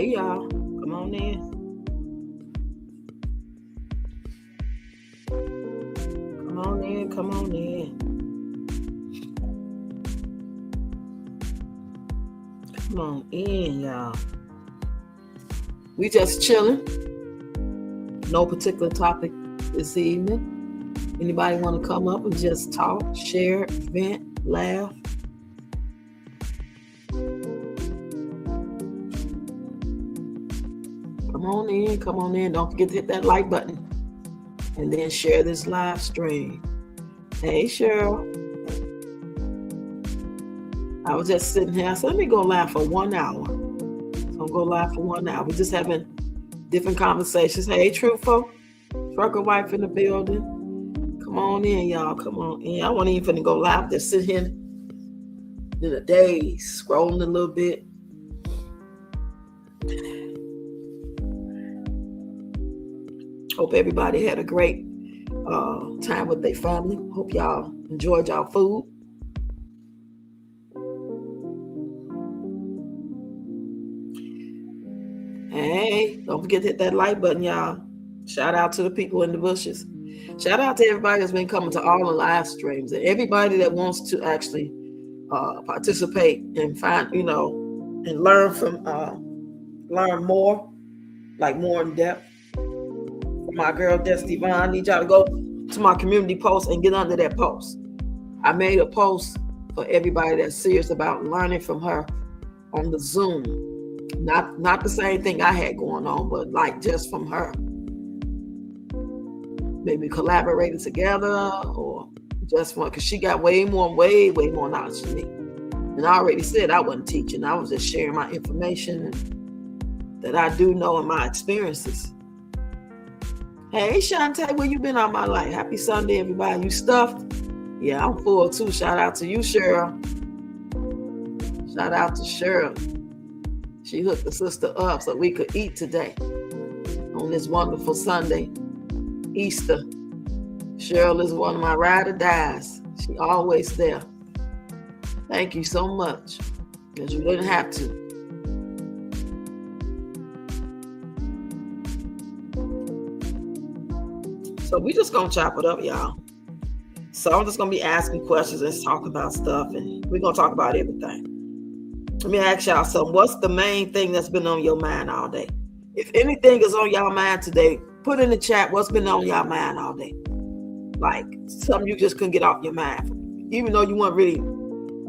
Hey y'all, come on in. Come on in, come on in. Come on in, y'all. We just chilling. No particular topic this evening. Anybody want to come up and just talk, share, vent, laugh? Come on in, come on in. Don't forget to hit that like button. And then share this live stream. Hey, Cheryl. I was just sitting here. I said, let me go live for 1 hour. So I'll go live for 1 hour. We're just having different conversations. Hey, Truthful. Trucker wife in the building. Come on in, y'all. Come on in. I wasn't even finna go live. Just sit here in the days, scrolling a little bit. Hope everybody had a great time with their family. Hope y'all enjoyed y'all food. Hey, don't forget to hit that like button, y'all. Shout out to the people in the bushes. Shout out to everybody that's been coming to all the live streams and everybody that wants to actually participate and find, and learn more, like more in depth. My girl Destiny Vaughn, I need y'all to go to my community post and get under that post. I made a post for everybody that's serious about learning from her on the Zoom. Not the same thing I had going on, but like just from her. Maybe collaborating together or just one, because she got way more knowledge than me. And I already said I wasn't teaching. I was just sharing my information that I do know in my experiences. Hey, Shantae, where you been all my life? Happy Sunday, everybody. You stuffed? Yeah, I'm full too. Shout out to you, Cheryl. Shout out to Cheryl. She hooked the sister up so we could eat today on this wonderful Sunday, Easter. Cheryl is one of my ride or dies. She always there. Thank you so much, because you didn't have to. So we just gonna chop it up, y'all. So I'm just gonna be asking questions and talking about stuff, and we're gonna talk about everything. Let me ask y'all something. What's the main thing that's been on your mind all day? If anything is on y'all mind today, put in the chat what's been on y'all mind all day. Like something you just couldn't get off your mind, even though you weren't really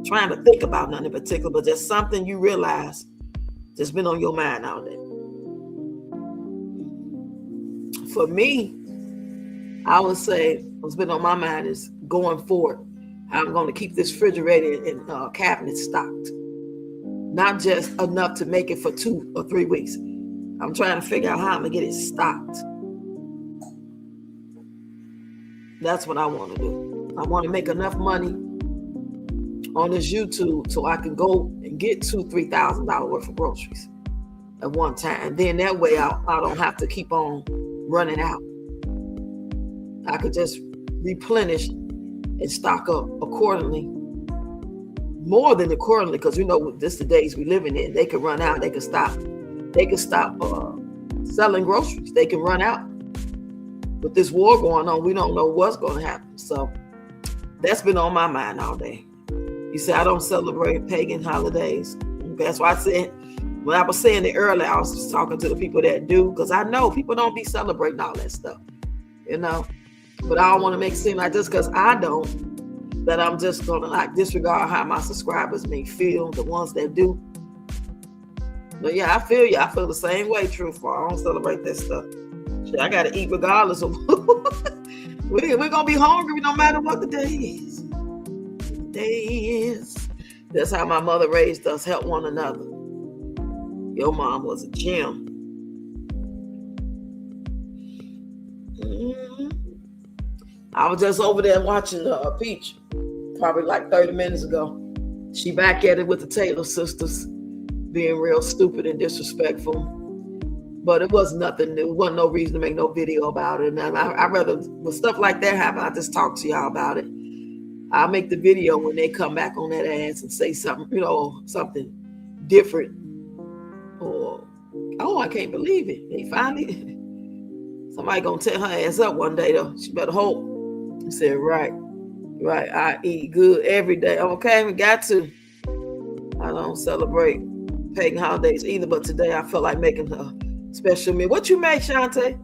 trying to think about nothing in particular, but just something you realize that's been on your mind all day. For me, I would say what's been on my mind is going forward. I'm going to keep this refrigerator and cabinet stocked. Not just enough to make it for 2 or 3 weeks. I'm trying to figure out how I'm going to get it stocked. That's what I want to do. I want to make enough money on this YouTube so I can go and get $2,000-$3,000 worth of groceries at one time. And then that way I don't have to keep on running out. I could just replenish and stock up accordingly, more than accordingly, because this is the days we living in. They could run out. They could stop selling groceries. They can run out. With this war going on, we don't know what's going to happen. So that's been on my mind all day. You say I don't celebrate pagan holidays. That's why I said, when I was saying it earlier, I was just talking to the people that do, because I know people don't be celebrating all that stuff, But I don't want to make it seem like just because I don't, that I'm just going to disregard how my subscribers may feel, the ones that do. But yeah, I feel you. I feel the same way, Truthful. I don't celebrate that stuff. Shit, I got to eat regardless of we're going to be hungry no matter what the day is. The day is. That's how my mother raised us, help one another. Your mom was a gem. Mm-hmm. I was just over there watching Peach, probably like 30 minutes ago. She back at it with the Taylor sisters, being real stupid and disrespectful. But it was nothing new. It wasn't no reason to make no video about it. And I rather, when stuff like that happen, I just talk to y'all about it. I'll make the video when they come back on that ass and say something, something different, or Oh, I can't believe it. They finally, somebody gonna tear her ass up one day though. She better hope. He said, right. I eat good every day. Okay, we got to. I don't celebrate pagan holidays either, but today I felt like making a special meal. What you make, Shantae?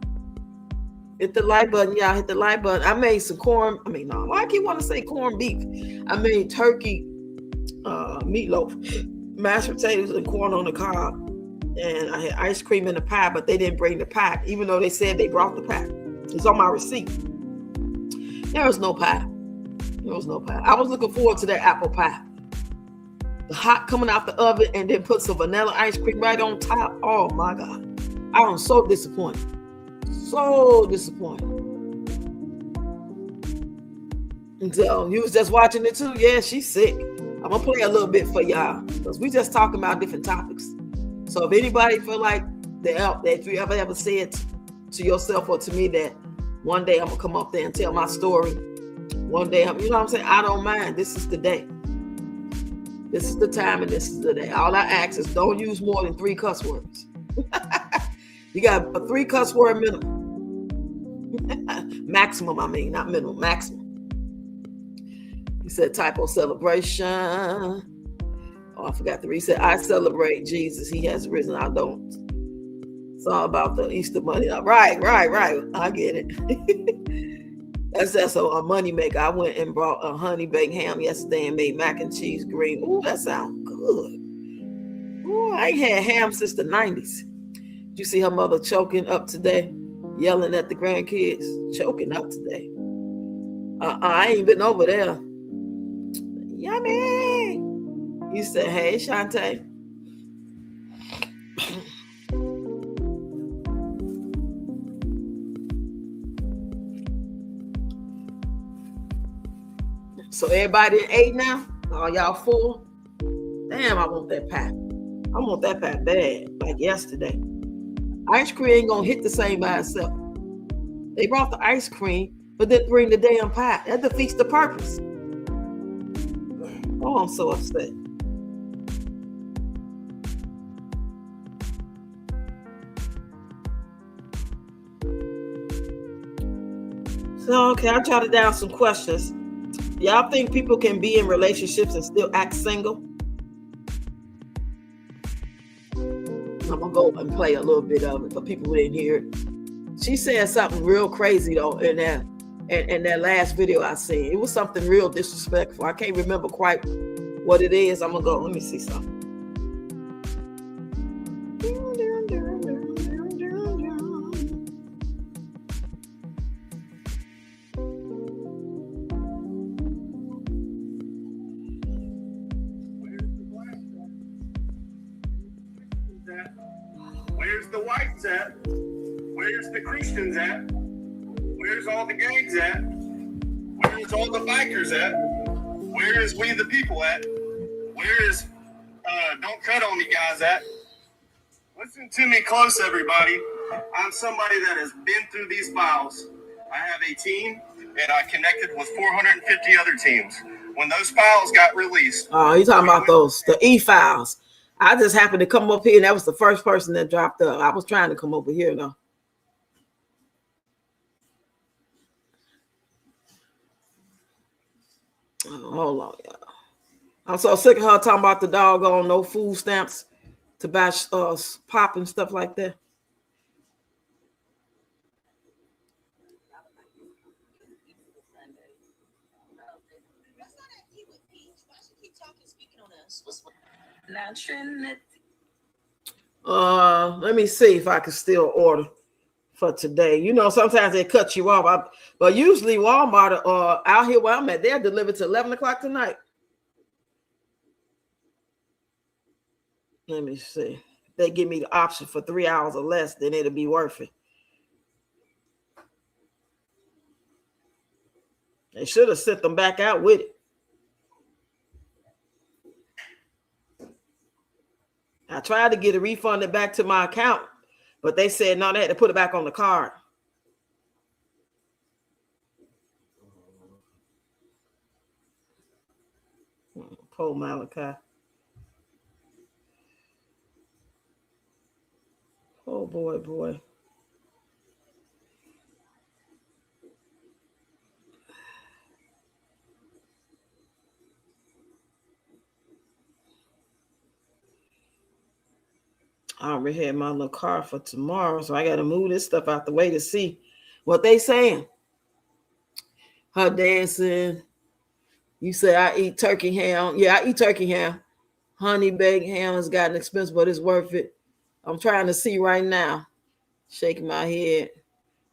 Hit the like button, y'all. Hit the like button. I made some corn. No, why I keep want to say corned beef? I made turkey meatloaf, mashed potatoes, and corn on the cob. And I had ice cream in the pie, but they didn't bring the pie, even though they said they brought the pie. It's on my receipt. There was no pie. There was no pie. I was looking forward to that apple pie. The hot coming out the oven and then put some vanilla ice cream right on top. Oh my God. I was so disappointed. So disappointed. And so you was just watching it too? Yeah, she's sick. I'm going to play a little bit for y'all because we just talking about different topics. So if anybody feel like that you ever said to yourself or to me that one day I'm going to come up there and tell my story. One day, you know what I'm saying? I don't mind. This is the day. This is the time and this is the day. All I ask is don't use more than 3 cuss words. You got a 3 cuss word minimum. Maximum, not minimum, maximum. He said typo celebration. Oh, I forgot to read. He said, I celebrate Jesus. He has risen. I don't. It's all about the Easter money. Right. I get it. That's a money maker. I went and brought a honey baked ham yesterday and made mac and cheese green. Ooh, that sounds good. Ooh, I ain't had ham since the 90s. Did you see her mother choking up today? Yelling at the grandkids? Choking up today. I ain't been over there. Yummy. You said, hey, Shantae. So everybody ate now? Are y'all full? Damn, I want that pie. I want that pie bad, like yesterday. Ice cream ain't gonna hit the same by itself. They brought the ice cream, but didn't bring the damn pie. That defeats the purpose. Oh, I'm so upset. So, okay, I jotted down some questions. Y'all think people can be in relationships and still act single? I'm gonna go and play a little bit of it for people who didn't hear it. She said something real crazy though in that last video I seen. It was something real disrespectful. I can't remember quite what it is. I'm gonna go. Let me see something. Where's the whites at? Where's the Christians at? Where's all the gangs at? Where's all the bikers at? Where is we the people at? Where is don't cut on me guys at? Listen to me close, everybody. I'm somebody that has been through these files. I have a team, and I connected with 450 other teams. When those files got released. Oh, you talking about the e-files. I just happened to come up here, and that was the first person that dropped up. I was trying to come over here, though. Oh, hold on, y'all. I'm so sick of her talking about the doggone no food stamps to buy pop and stuff like that. Let me see if I can still order for today. You know, sometimes they cut you off. But usually Walmart out here where I'm at, they're delivered to 11 o'clock tonight. Let me see. If they give me the option for 3 hours or less, then it'll be worth it. They should have sent them back out with it. I tried to get it refunded back to my account, but they said no, they had to put it back on the card. Poor Malachi. Oh boy, boy. I already had my little car for tomorrow, so I got to move this stuff out the way to see what they saying. Her dancing. You say I eat turkey ham. Yeah, I eat turkey ham. Honey baked ham has gotten expensive, but it's worth it. I'm trying to see right now. Shaking my head.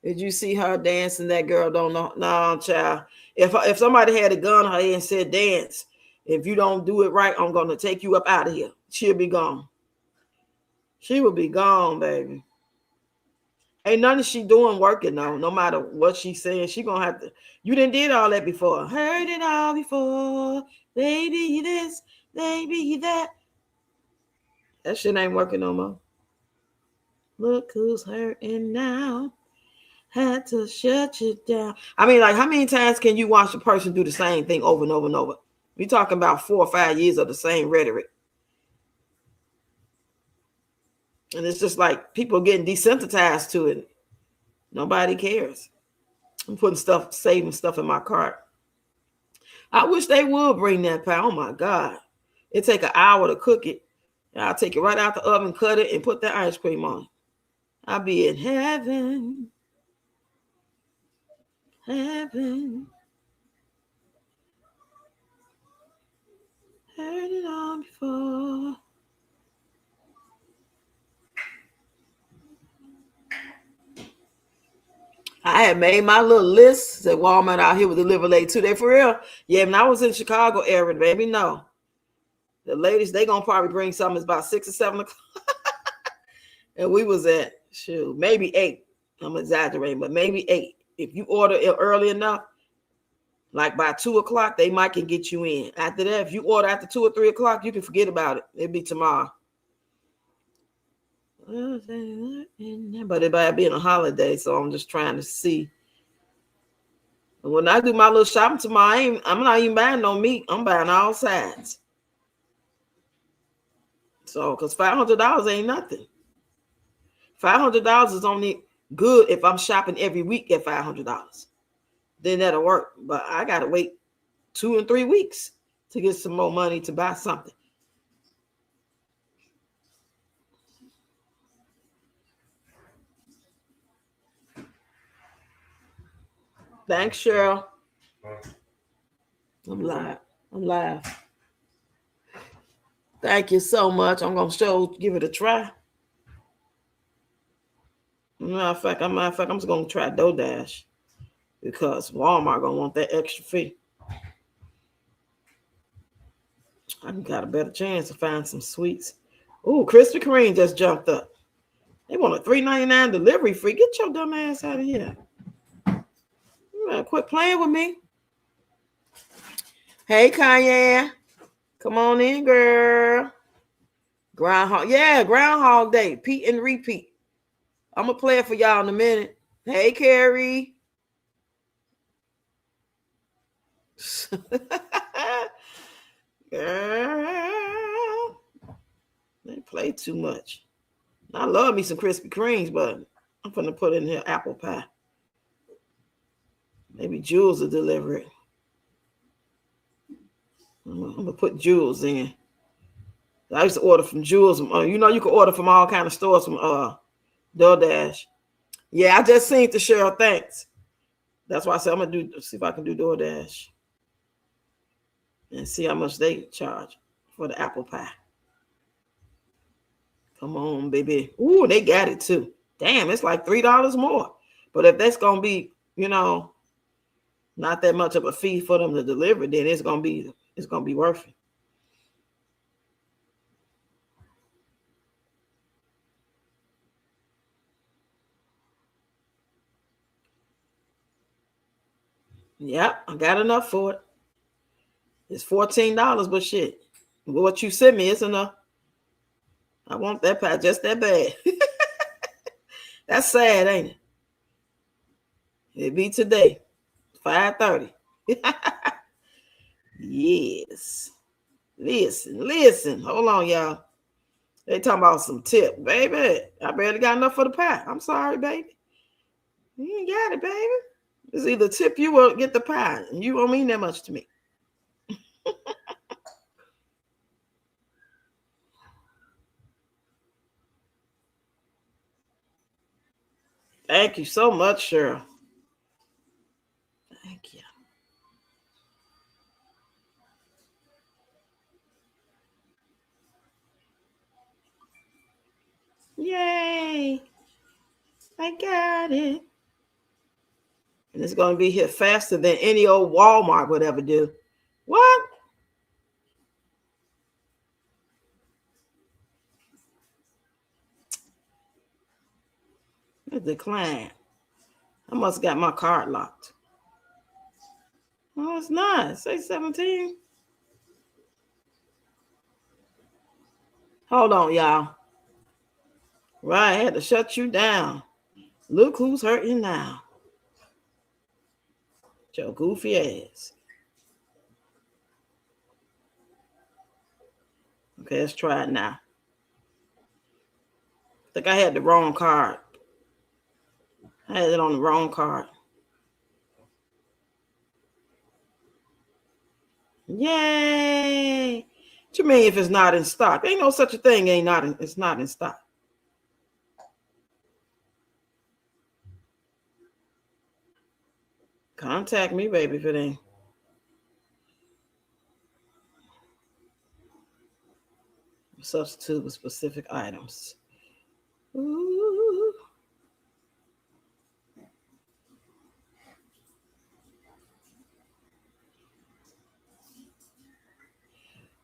Did you see her dancing? That girl don't know. No, child. If somebody had a gun on her head and said dance, if you don't do it right, I'm gonna take you up out of here. She'll be gone. She will be gone, baby. Ain't nothing she doing working though. No matter what she's saying, she gonna have to. You didn't did all that before. Heard it all before. Baby this, baby that. That shit ain't working no more. Look who's hurting now. Had to shut you down. I mean, like, how many times can you watch a person do the same thing over and over and over? We talking about 4 or 5 years of the same rhetoric. And it's just like people getting desensitized to it. Nobody cares. I'm putting stuff, saving stuff in my cart. I wish they would bring that pie. Oh my God. It take an hour to cook it. And I'll take it right out the oven, cut it, and put the ice cream on. I'll be in heaven. Heaven. Heard it all before. I had made my little list that Walmart out here would deliver late too. They for real. Yeah, when I was in Chicago area, baby, no. The ladies, they gonna probably bring something. It's about 6 or 7 o'clock. And we was at, shoot, maybe 8. I'm exaggerating, but maybe 8. If you order it early enough, like by 2 o'clock, they might can get you in. After that, if you order after 2 or 3 o'clock, you can forget about it. It'll be tomorrow. But it might be a holiday, so I'm just trying to see. When I do my little shopping tomorrow, I'm not even buying no meat. I'm buying all sides. So, because $500 ain't nothing. $500 is only good if I'm shopping every week at $500. Then that'll work. But I got to wait 2 and 3 weeks to get some more money to buy something. Thanks, Cheryl. I'm live. Thank you so much. I'm going to give it a try. Matter of fact, I'm just going to try DoorDash because Walmart going to want that extra fee. I got a better chance to find some sweets. Ooh, Krispy Kreme just jumped up. They want a $3.99 delivery fee. Get your dumb ass out of here. You better quit playing with me. Hey, Kanye. Come on in, girl. Groundhog Day. Pete and repeat. I'm going to play it for y'all in a minute. Hey, Carrie. Girl. They play too much. I love me some Krispy Kremes, but I'm going to put in here apple pie. Maybe Jules will deliver it. I'm going to put Jules in. I used to order from Jules. You can order from all kind of stores from DoorDash. Yeah, I just seen the Cheryl. Thanks. That's why I said I'm going to see if I can do DoorDash. And see how much they charge for the apple pie. Come on, baby. Ooh, they got it too. Damn, it's like $3 more. But if that's going to be, not that much of a fee for them to deliver, then it's going to be worth it. Yep, I got enough for it. It's $14, but shit. What you sent me is enough. I want that pie just that bad. That's sad, ain't it? It be today, 5:30. Yes. Listen. Hold on, y'all. They talking about some tip, baby. I barely got enough for the pie. I'm sorry, baby. You ain't got it, baby. It's either tip you or get the pie. You don't mean that much to me. Thank you so much, Cheryl. Thank you. Yay. I got it. And it's going to be here faster than any old Walmart would ever do. What? It declined. I must have got my card locked. Oh, it's not. Say 17. Hold on, y'all. Right, I had to shut you down. Look who's hurting now. Your goofy ass. Okay, let's try it now. I think I had the wrong card. I had it on the wrong card. Yay! What you mean if it's not in stock? Ain't no such a thing. It's not in stock. Contact me, baby, if it ain't. Substitute with specific items. Ooh.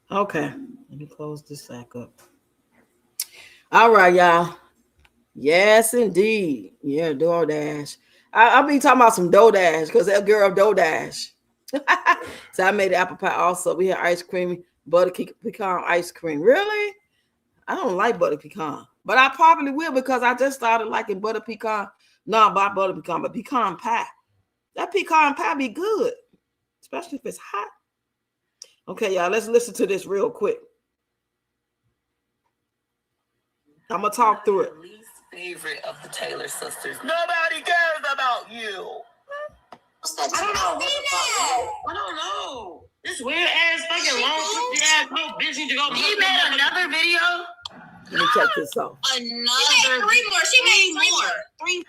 Okay, let me close this back up. All right, y'all. Yes, indeed. Yeah, DoorDash. I'll be talking about some DoorDash because that girl DoorDash. So I made the apple pie also. We had ice cream, butter pecan ice cream. Really? I don't like butter pecan, but I probably will because I just started liking butter pecan. No, not butter pecan, but pecan pie. That pecan pie be good, especially if it's hot. Okay, y'all, let's listen to this real quick. I'm gonna talk through it. Least favorite of the Taylor sisters. Nobody cares about you. I don't know. I don't know. This weird ass fucking long ass little bitch need to go. He made another video. Let me check this out. Another. She made 3 more. She made 3 more. 3.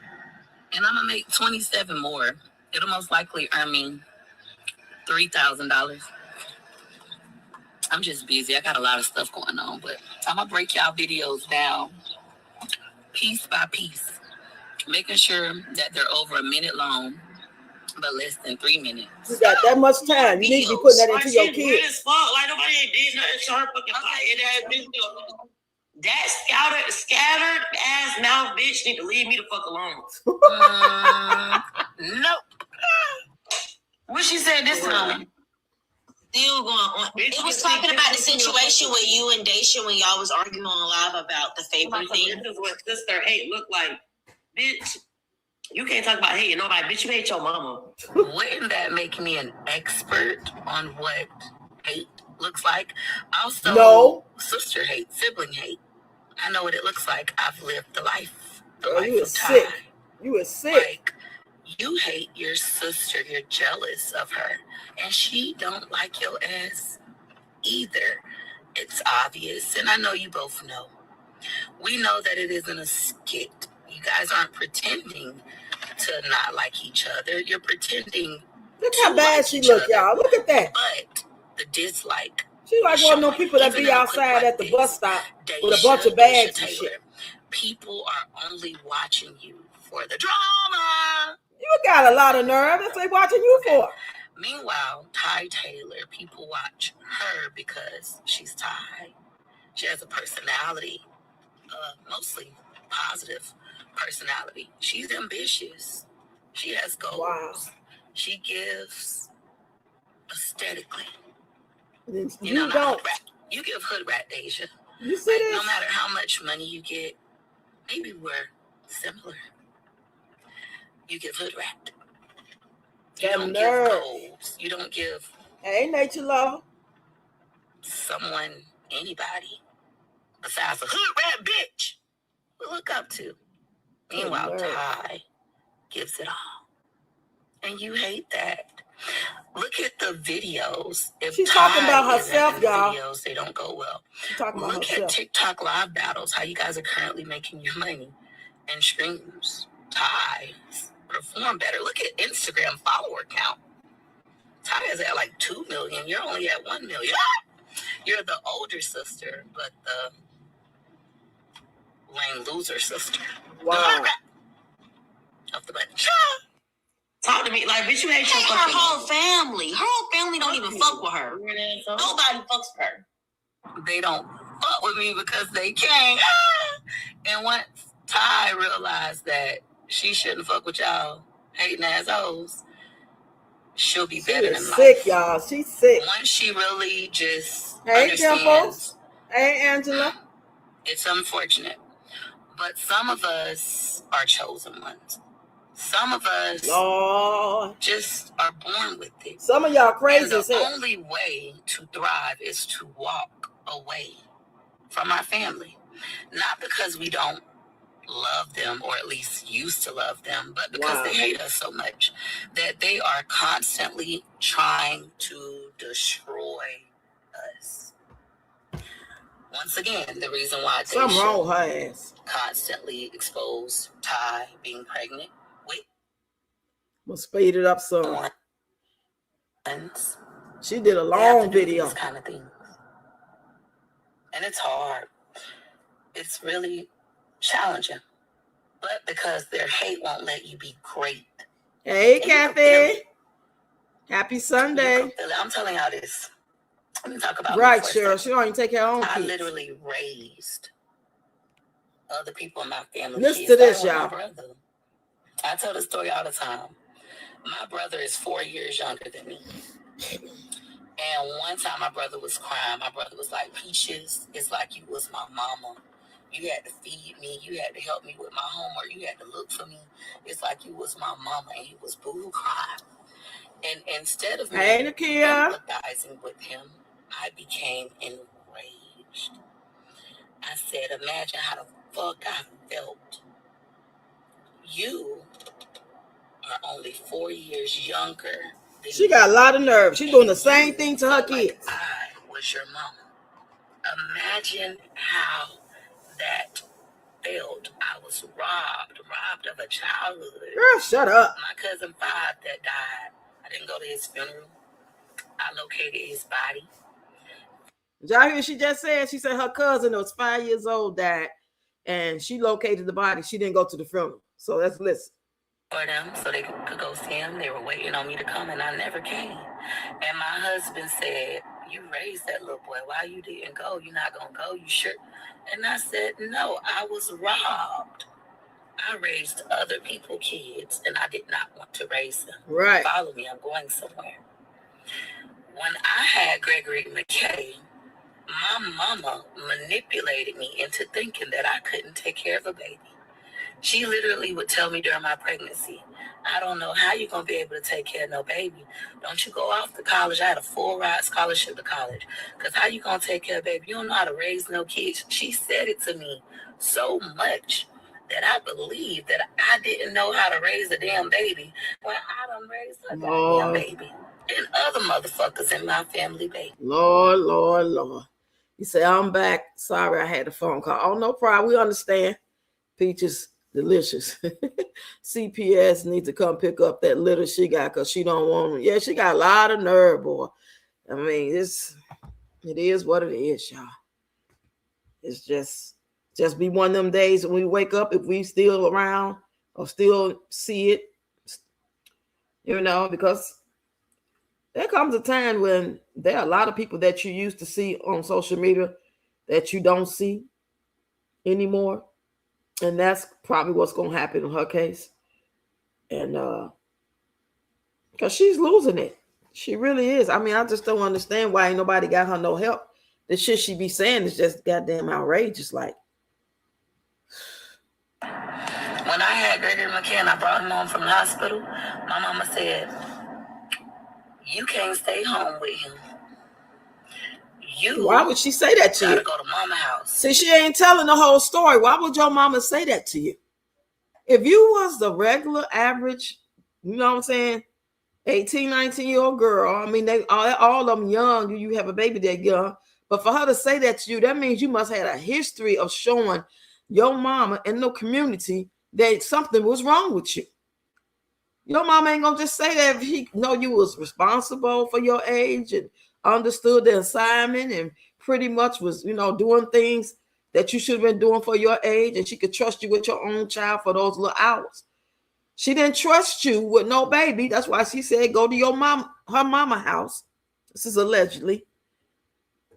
And I'm gonna make 27 more. It'll most likely earn me $3,000. I'm just busy. I got a lot of stuff going on, but I'm gonna break y'all videos down piece by piece, making sure that they're over a minute long, but less than 3 minutes. You got that much time. You need to be putting that into your kids. Like nobody ain't did nothing to her fucking that scattered ass mouth bitch need to leave me the fuck alone. Nope. What she said this time? Still going on. It was talking about the situation with you and Daisha when y'all was arguing on live about the favorite thing. This is what sister hate look like. Bitch, you can't talk about hating nobody. Bitch, you hate your mama. Wouldn't that make me an expert on what hate looks like? Also, no. Sister hate, sibling hate. I know what it looks like. I've lived the life. You were sick. You were sick. Like, you hate your sister. You're jealous of her. And she don't like your ass either. It's obvious. And I know you both know. We know that it isn't a skit. You guys aren't pretending to not like each other. You're pretending. Look how bad she look, y'all. Look at that. But the dislike. She like one of those people that be outside at the bus stop with a bunch of bags and shit. People are only watching you for the drama. You got a lot of nerve. That's what they watching you for. Meanwhile, Ty Taylor, people watch her because she's Ty. She has a personality, mostly positive personality. She's ambitious. She has goals. Wow. She gives aesthetically. You know, don't. You give hood rat, Deja. You see this? No matter how much money you get, maybe we're similar. You give hood rat. You don't give goals. You don't give. Hey, nature lover. Someone, anybody, besides a hood rat bitch we look up to. Meanwhile, Ty gives it all. And you hate that. Look at the videos. If she's talking about herself, y'all. Videos, they don't go well. She's talking about herself. Look at TikTok live battles, how you guys are currently making your money and streams. Ty perform better. Look at Instagram follower count. Ty is at like 2 million. You're only at 1 million. You're the older sister, but the lame loser sister. Wow. Of the bunch. Talk to me like, bitch, you hate your her whole family. Her whole family don't even fuck with her. Nobody fucks with her. They don't fuck with me because they can't. And once Ty realized that she shouldn't fuck with y'all hating assholes, she'll be better than sick, y'all. She's sick. Once she really just understands. Hey, Angela. It's unfortunate. But some of us are chosen ones. Some of us just are born with it. Some of y'all crazy. And the only way to thrive is to walk away from our family. Not because we don't love them, or at least used to love them, but because they hate us so much that they are constantly trying to destroy us. Once again, the reason why they something wrong with her ass. Constantly expose Ty being pregnant with. We'll speed it up some. She did a long video. These kind of things. And it's hard. It's really challenging. But because their hate won't let you be great. Hey, Kathy. Happy Sunday. I'm telling y'all this. Let me talk about right, Cheryl. She don't even take her own kids. I literally raised other people in my family. Listen to this, y'all. I tell the story all the time. My brother is 4 years younger than me. And one time my brother was crying. My brother was like, Peaches, it's like you was my mama. You had to feed me. You had to help me with my homework. You had to look for me. It's like you was my mama. And he was boo crying. And instead of me empathizing with him, I became enraged. I said, imagine how the fuck I felt. You are only 4 years younger than she got a lot of nerve. She's doing the same thing to her kids. I was your mama. Imagine how that felt. I was robbed of a childhood. Girl, shut up. My cousin 5 that died, I didn't go to his funeral. I located his body. Did y'all hear she just said? She said her cousin that was 5 years old died, and she located the body. She didn't go to the funeral. So let's listen. For them, so they could go see him. They were waiting on me to come, and I never came. And my husband said, you raised that little boy. Why you didn't go? You're not going to go? You sure? And I said, no, I was robbed. I raised other people's kids, and I did not want to raise them. Right. Follow me. I'm going somewhere. When I had Gregory McKay, my mama manipulated me into thinking that I couldn't take care of a baby. She literally would tell me during my pregnancy, I don't know how you're going to be able to take care of no baby. Don't you go off to college. I had a full ride scholarship to college. Because how you going to take care of baby? You don't know how to raise no kids. She said it to me so much that I believed that I didn't know how to raise a damn baby when I done raised a damn baby. And other motherfuckers in my family, baby. Lord. You say, I'm back. Sorry, I had a phone call. Oh, no problem. We understand. Peaches delicious. CPS needs to come pick up that litter she got because she don't want them. Yeah, she got a lot of nerve, boy. I mean, it is what it is, y'all. It's just be one of them days when we wake up, if we still around or still see it, because there comes a time when there are a lot of people that you used to see on social media that you don't see anymore. And that's probably what's going to happen in her case. And because she's losing it. She really is. I mean, I just don't understand why ain't nobody got her no help. The shit she be saying is just goddamn outrageous. Like, when I had Gregory McKay, I brought him home from the hospital. My mama said, you can't stay home with him. Why would she say that to you? Go to mama house. See, she ain't telling the whole story. Why would your mama say that to you? If you was the regular average, you know what I'm saying, 18, 19-year-old girl, I mean, they all of them young, you have a baby that young, but for her to say that to you, that means you must have a history of showing your mama in the community that something was wrong with you. Your mama ain't gonna just say that if she know you was responsible for your age and understood the assignment and pretty much was, doing things that you should have been doing for your age, and she could trust you with your own child for those little hours. She didn't trust you with no baby. That's why she said go to your her mama house. This is allegedly.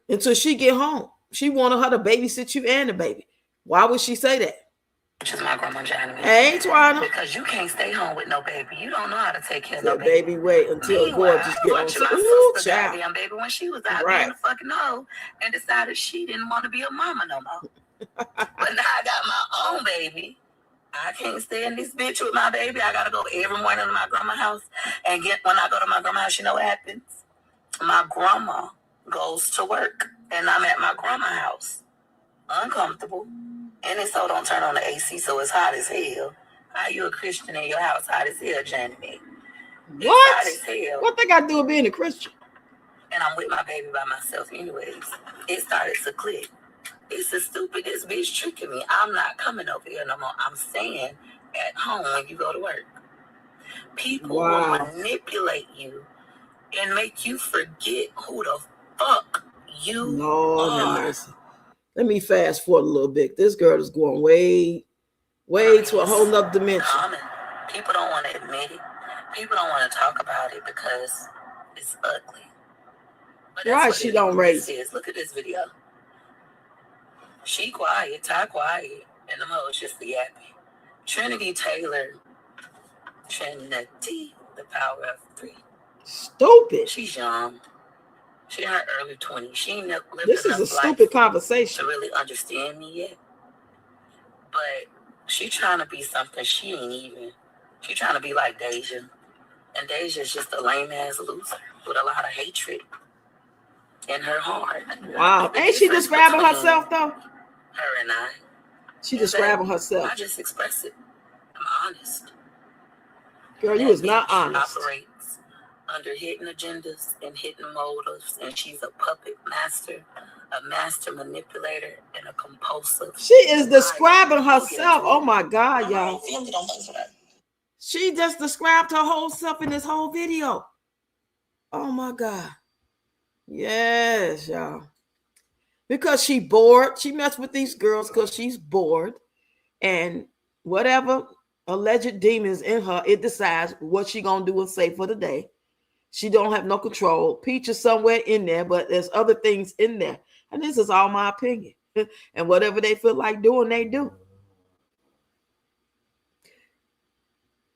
Until she get home. She wanted her to babysit you and the baby. Why would she say that? Which is my grandma Johnny. Hey, Twana. Because you can't stay home with no baby. You don't know how to take care of no baby. Wait until gorgeous get on. My sister goddamn baby when she was out there in the fucking hole and decided she didn't want to be a mama no more. But now I got my own baby. I can't stay in this bitch with my baby. I gotta go every morning to my grandma's house. And when I go to my grandma's house, you know what happens? My grandma goes to work and I'm at my grandma's house. Uncomfortable. And it's so don't turn on the AC, so it's hot as hell. How you a Christian in your house hot as hell, Johnny? What? Hot as hell. What they got to do with being a Christian? And I'm with my baby by myself anyways. It started to click. It's the stupidest bitch tricking me. I'm not coming over here no more. I'm staying at home when you go to work. People will manipulate you and make you forget who the fuck you are. Let me fast forward a little bit. This girl is going way to a whole nother dimension. People don't want to admit it. People don't want to talk about it because it's ugly. Right, she don't raise. Look at this video. She quiet, Ty quiet, and them hoes just be happy. Trinity Taylor. Trinity, the power of 3. Stupid. She's young. She in her early 20s. She ain't lived this is a stupid conversation to really understand me yet. But she trying to be something she ain't even. She trying to be like Deja. And Deja's just a lame ass loser with a lot of hatred in her heart. Wow. Ain't she describing herself though? Her and I. She describing herself. I just express it. I'm honest. Girl, you is not honest. Operates under hidden agendas and hidden motives, and she's a puppet master, a master manipulator, and a compulsive. She is describing herself. Oh my God, y'all. She just described her whole self in this whole video. Oh my God. Yes, y'all. Because she bored. She messed with these girls because she's bored. And whatever alleged demons in her, it decides what she gonna do and say for the day. She don't have no control. Peach is somewhere in there, but there's other things in there. And this is all my opinion. And whatever they feel like doing, they do.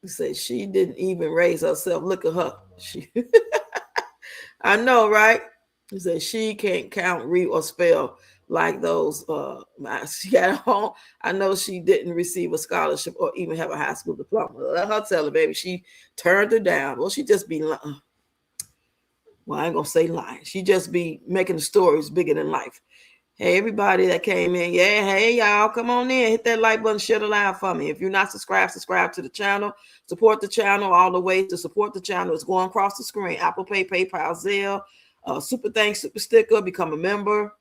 You say she didn't even raise herself. Look at her. I know, right? He said she can't count, read, or spell like those. She got home. I know she didn't receive a scholarship or even have a high school diploma. Let her tell her, baby. She turned her down. Well, she just be lying. Well, I ain't gonna say lying. She just be making the stories bigger than life. Hey, everybody that came in. Yeah, hey, y'all, come on in. Hit that like button, share the live for me. If you're not subscribed, subscribe to the channel. Support the channel. All the ways to support the channel is going across the screen. Apple Pay, PayPal, Zelle, super thanks, super sticker, become a member.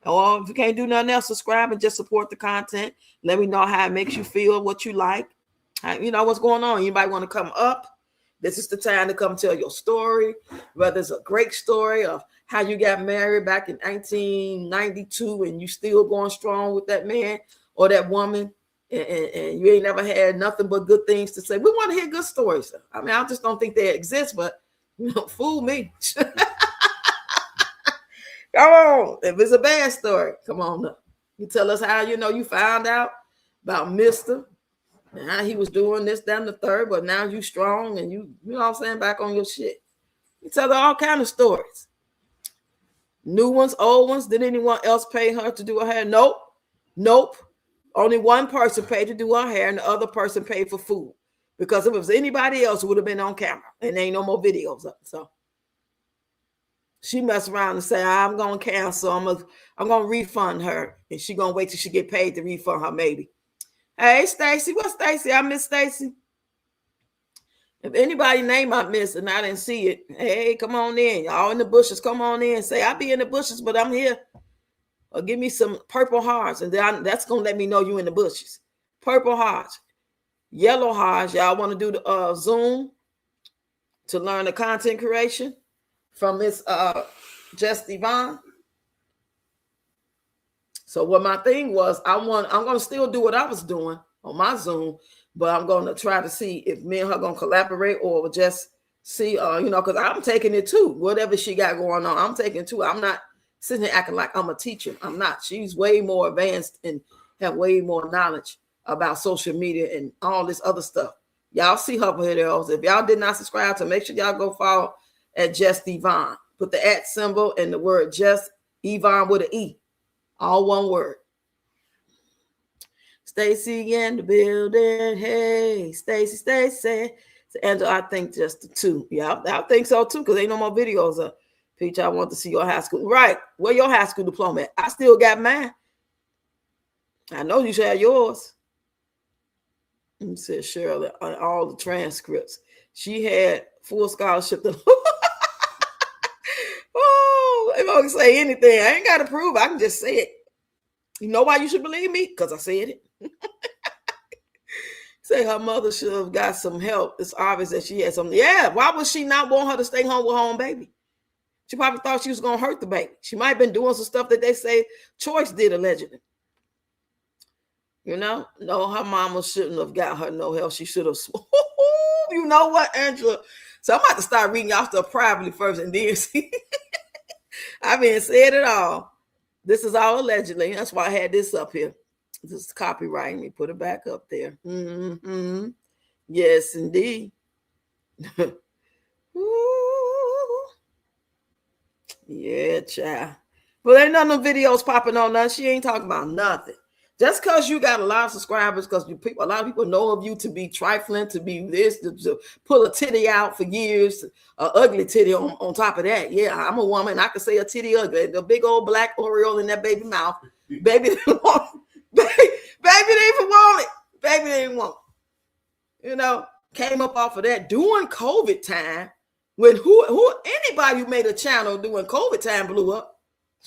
Or if you can't do nothing else, subscribe and just support the content. Let me know how it makes you feel, what you like. You know what's going on. Anybody want to come up? This is the time to come tell your story, whether it's a great story of how you got married back in 1992 and you still going strong with that man or that woman, and you ain't never had nothing but good things to say. We want to hear good stories. I mean, I just don't think they exist, but fool me. Come on. If it's a bad story, come on up. You tell us how you found out about Mr. and how he was doing this, that, and the third, but now you strong and you know what I'm saying, back on your shit. You tell her all kind of stories. New ones, old ones. Did anyone else pay her to do her hair? Nope. Only one person paid to do her hair and the other person paid for food. Because if it was anybody else, it would have been on camera and there ain't no more videos up. So She mess around and say, I'm gonna cancel. I'm gonna refund her. And she gonna wait till she get paid to refund her, maybe. Hey, Stacy, what's Stacy? I miss Stacy. If anybody name I missed and I didn't see it, hey, come on in. Y'all in the bushes, come on in. Say, I'll be in the bushes, but I'm here. Or give me some purple hearts, and then that's going to let me know you in the bushes. Purple hearts. Yellow hearts. Y'all want to do the Zoom to learn the content creation from Miss Jess Yvonne? So what my thing was, I'm going to still do what I was doing on my Zoom, but I'm going to try to see if me and her going to collaborate or just see, because I'm taking it too. Whatever she got going on, I'm taking it too. I'm not sitting here acting like I'm a teacher. I'm not. She's way more advanced and have way more knowledge about social media and all this other stuff. Y'all see her videos. If y'all did not subscribe to, make sure y'all go follow at Jess Yvonne. Put the @ symbol and the word Jess Yvonne with an E. All one word. Stacy in the building. Hey, Stacy. So Angela, I think just the two. Yeah, I think so too, because ain't no more videos up. Peach, I want to see your high school. Right. Where your high school diploma at? I still got mine. I know you should have yours. You said Shirley on all the transcripts. She had full scholarship. Oh, if I can say anything, I ain't got to prove. I can just say it. You know why you should believe me? Because I said it. Say her mother should have got some help. It's obvious that she had some. Yeah, why would she not want her to stay home with her own baby? She probably thought she was going to hurt the baby. She might have been doing some stuff that they say Choice did allegedly. No, her mama shouldn't have got her no help. She should have. You know what, Angela? So I'm about to start reading y'all stuff privately first and then see. I mean, said it all. This is all allegedly. That's why I had this up here. This is copyright. Let me put it back up there. Mm-hmm. Yes, indeed. Yeah, child. But ain't none of them videos popping on nothing. She ain't talking about nothing. Just because you got a lot of subscribers, because a lot of people know of you to be trifling, to be this, to pull a titty out for years, an ugly titty on top of that. Yeah, I'm a woman. I can say a titty ugly. The big old black Oreo in that baby mouth. Baby didn't want it. Baby didn't even want it. Baby didn't want it. Came up off of that during COVID time. When anybody who made a channel during COVID time blew up.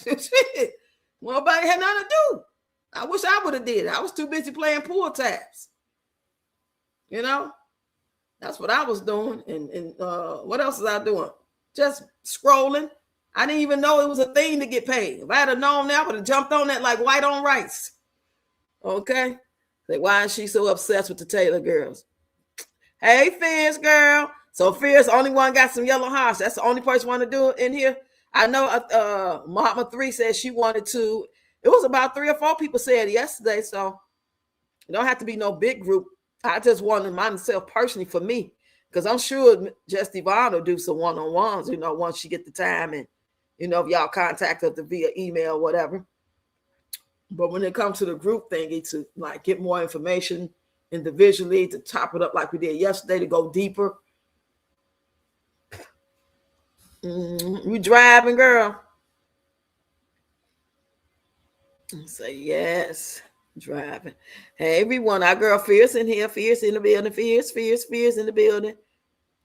Nobody had nothing to do. I wish I would have did it. I was too busy playing pool tabs. That's what I was doing. And what else was I doing? Just scrolling. I didn't even know it was a thing to get paid. If I had known that, I would have jumped on that like white on rice. Okay? Like, why is she so obsessed with the Taylor girls? Hey, Fierce girl. So Fierce, only one got some yellow hearts. That's the only person want to do it in here. I know Muhammad 3 said she wanted to. It was about 3 or 4 people said yesterday, so it don't have to be no big group. I just wanted myself personally for me, because I'm sure Jess Yvonne will do some one-on-ones, once she get the time, and if y'all contact her via email or whatever. But when it comes to the group thingy, to like get more information individually, to top it up like we did yesterday, to go deeper. You driving, girl? Say yes, driving. Hey, everyone, our girl Fierce in here. Fierce in the building. Fierce in the building.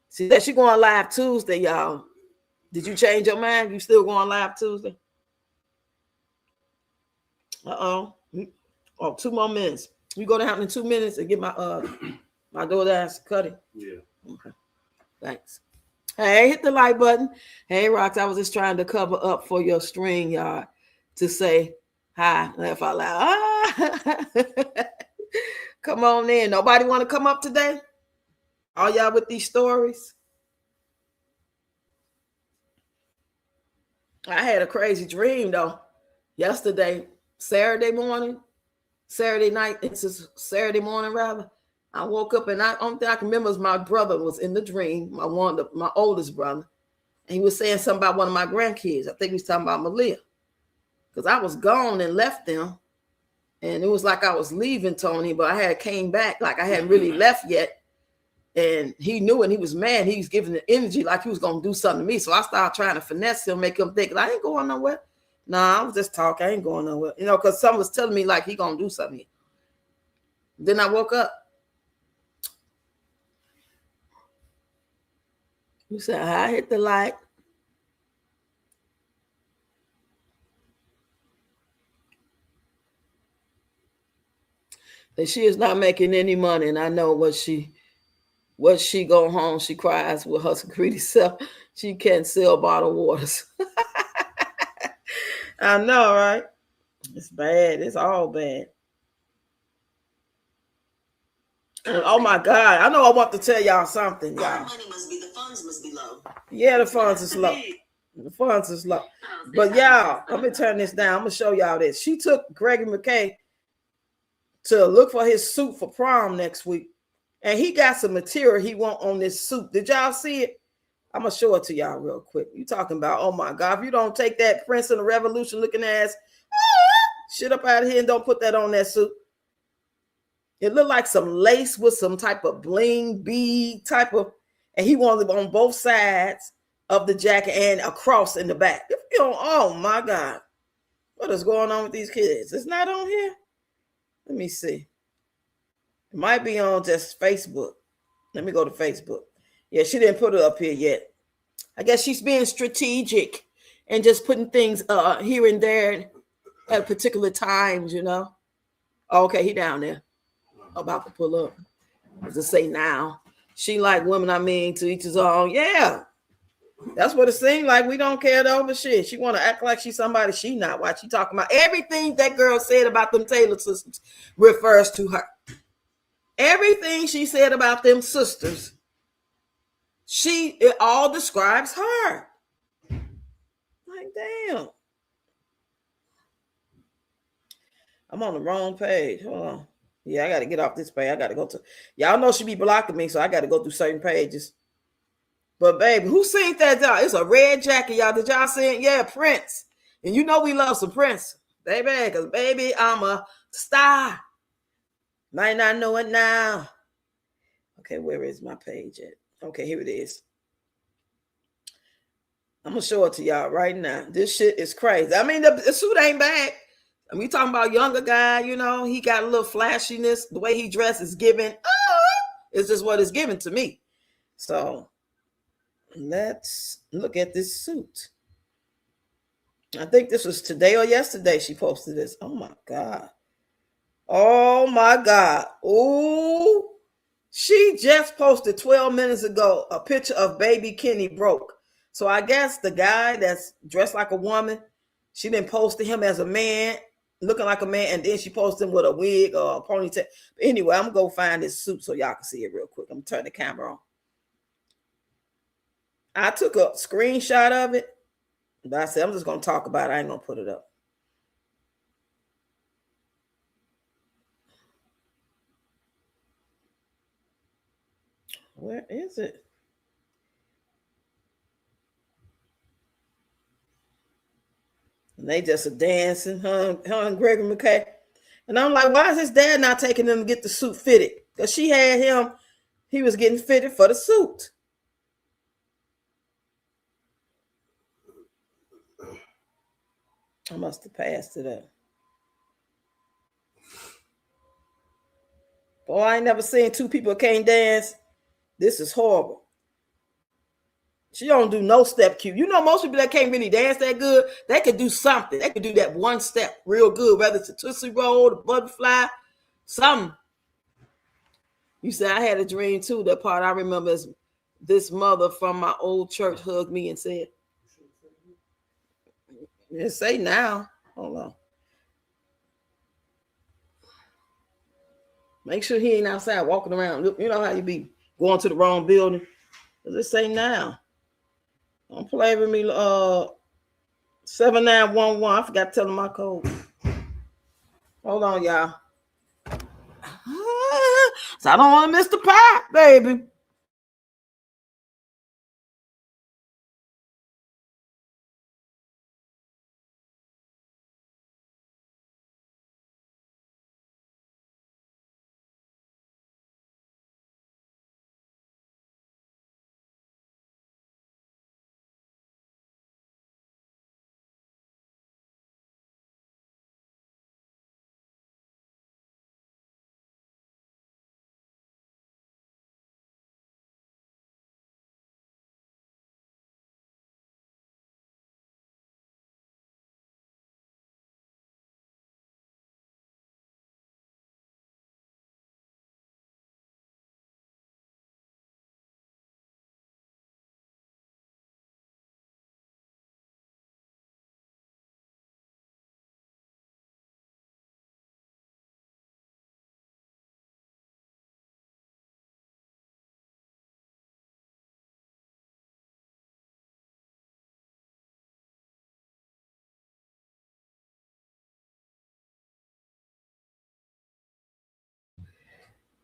See that she going live Tuesday, y'all. Did you change your mind? You still going live Tuesday? Oh, 2 more minutes. You go down in 2 minutes and get my my DoorDash cutting. Yeah. Okay. Thanks. Hey, hit the like button. Hey, Rox, I was just trying to cover up for your string, y'all, to say hi. Laugh out loud. Come on in. Nobody want to come up today? All y'all with these stories? I had a crazy dream, though. Yesterday, Saturday night, it's Saturday morning, rather. I woke up and only thing I can remember is my brother was in the dream, my oldest brother. And he was saying something about one of my grandkids. I think he was talking about Malia. Because I was gone and left them. And it was like I was leaving Tony, but I had came back like I hadn't really left yet. And he knew, and he was mad. He was giving the energy like he was going to do something to me. So I started trying to finesse him, make him think, I ain't going nowhere. Nah, I was just talking. I ain't going nowhere. You know, because someone was telling me like he going to do something. Then I woke up. You said, I hit the light. And she is not making any money. And I know what she go home, she cries with her greedy self. She can't sell bottled waters. I know, right? It's bad. It's all bad. Oh my God. I know I want to tell y'all something, y'all. The funds must be low. Yeah, the funds is low. The funds is low. But y'all, let me turn this down. I'm going to show y'all this. She took Gregory McKay to look for his suit for prom next week. And he got some material he want on this suit. Did y'all see it? I'm going to show it to y'all real quick. You talking about, oh my God, if you don't take that Prince of the Revolution looking ass shit up out of here and don't put that on that suit. It looked like some lace with some type of bling bead type of, and he wanted it on both sides of the jacket and across in the back. You know, oh my God. What is going on with these kids? It's not on here. Let me see. It might be on just Facebook. Let me go to Facebook. Yeah, she didn't put it up here yet. I guess she's being strategic and just putting things here and there at particular times, you know. Oh, okay, he down there. About to pull up. As I say now. She like women, I mean, to each his own. Yeah. That's what it seems like. We don't care over shit. She want to act like she's somebody she not. Why she talking about everything that girl said about them Taylor sisters refers to her. Everything she said about them sisters, it all describes her. Like, damn. I'm on the wrong page. Hold on. Yeah, I got to get off this page. I got to go to, y'all know she be blocking me, so I got to go through certain pages. But baby, who seen that? It's a red jacket, y'all. Did y'all see it? Yeah, Prince. And you know we love some Prince, baby, because baby, I'm a star. Might not know it now. Okay, where is my page at? Okay, here it is. I'm going to show it to y'all right now. This shit is crazy. I mean, the suit ain't bad. And we talking about younger guy, you know, he got a little flashiness. The way he dresses is giving, it's just what it's giving to me. So let's look at this suit. I think this was today or yesterday she posted this. Oh my God. Oh my God. Oh, she just posted 12 minutes ago a picture of baby Kenny broke. So I guess the guy that's dressed like a woman, she didn't post him as a man, looking like a man, and then she posted him with a wig or a ponytail. But anyway, I'm going to go find this suit so y'all can see it real quick. I'm going to turn the camera on. I took a screenshot of it, but I said I'm just going to talk about it. I ain't going to put it up. Where is it? And they just are dancing, her and Gregory McKay. And I'm like, why is his dad not taking them to get the suit fitted? Because she had him, he was getting fitted for the suit. I must have passed it up. Boy, I ain't never seen two people can't dance. This is horrible. She don't do no step cue. You know, most people that can't really dance that good, they could do something. They could do that one step real good, whether it's a Tootsie Roll, a butterfly, something. You said I had a dream too. That part I remember is this mother from my old church hugged me and said, "Just say now." Hold on. Make sure he ain't outside walking around. You know how you be going to the wrong building. Let's say now. Don't play with me. 7911. I forgot to tell him my code. Hold on, y'all. So I don't want to miss the pot, baby.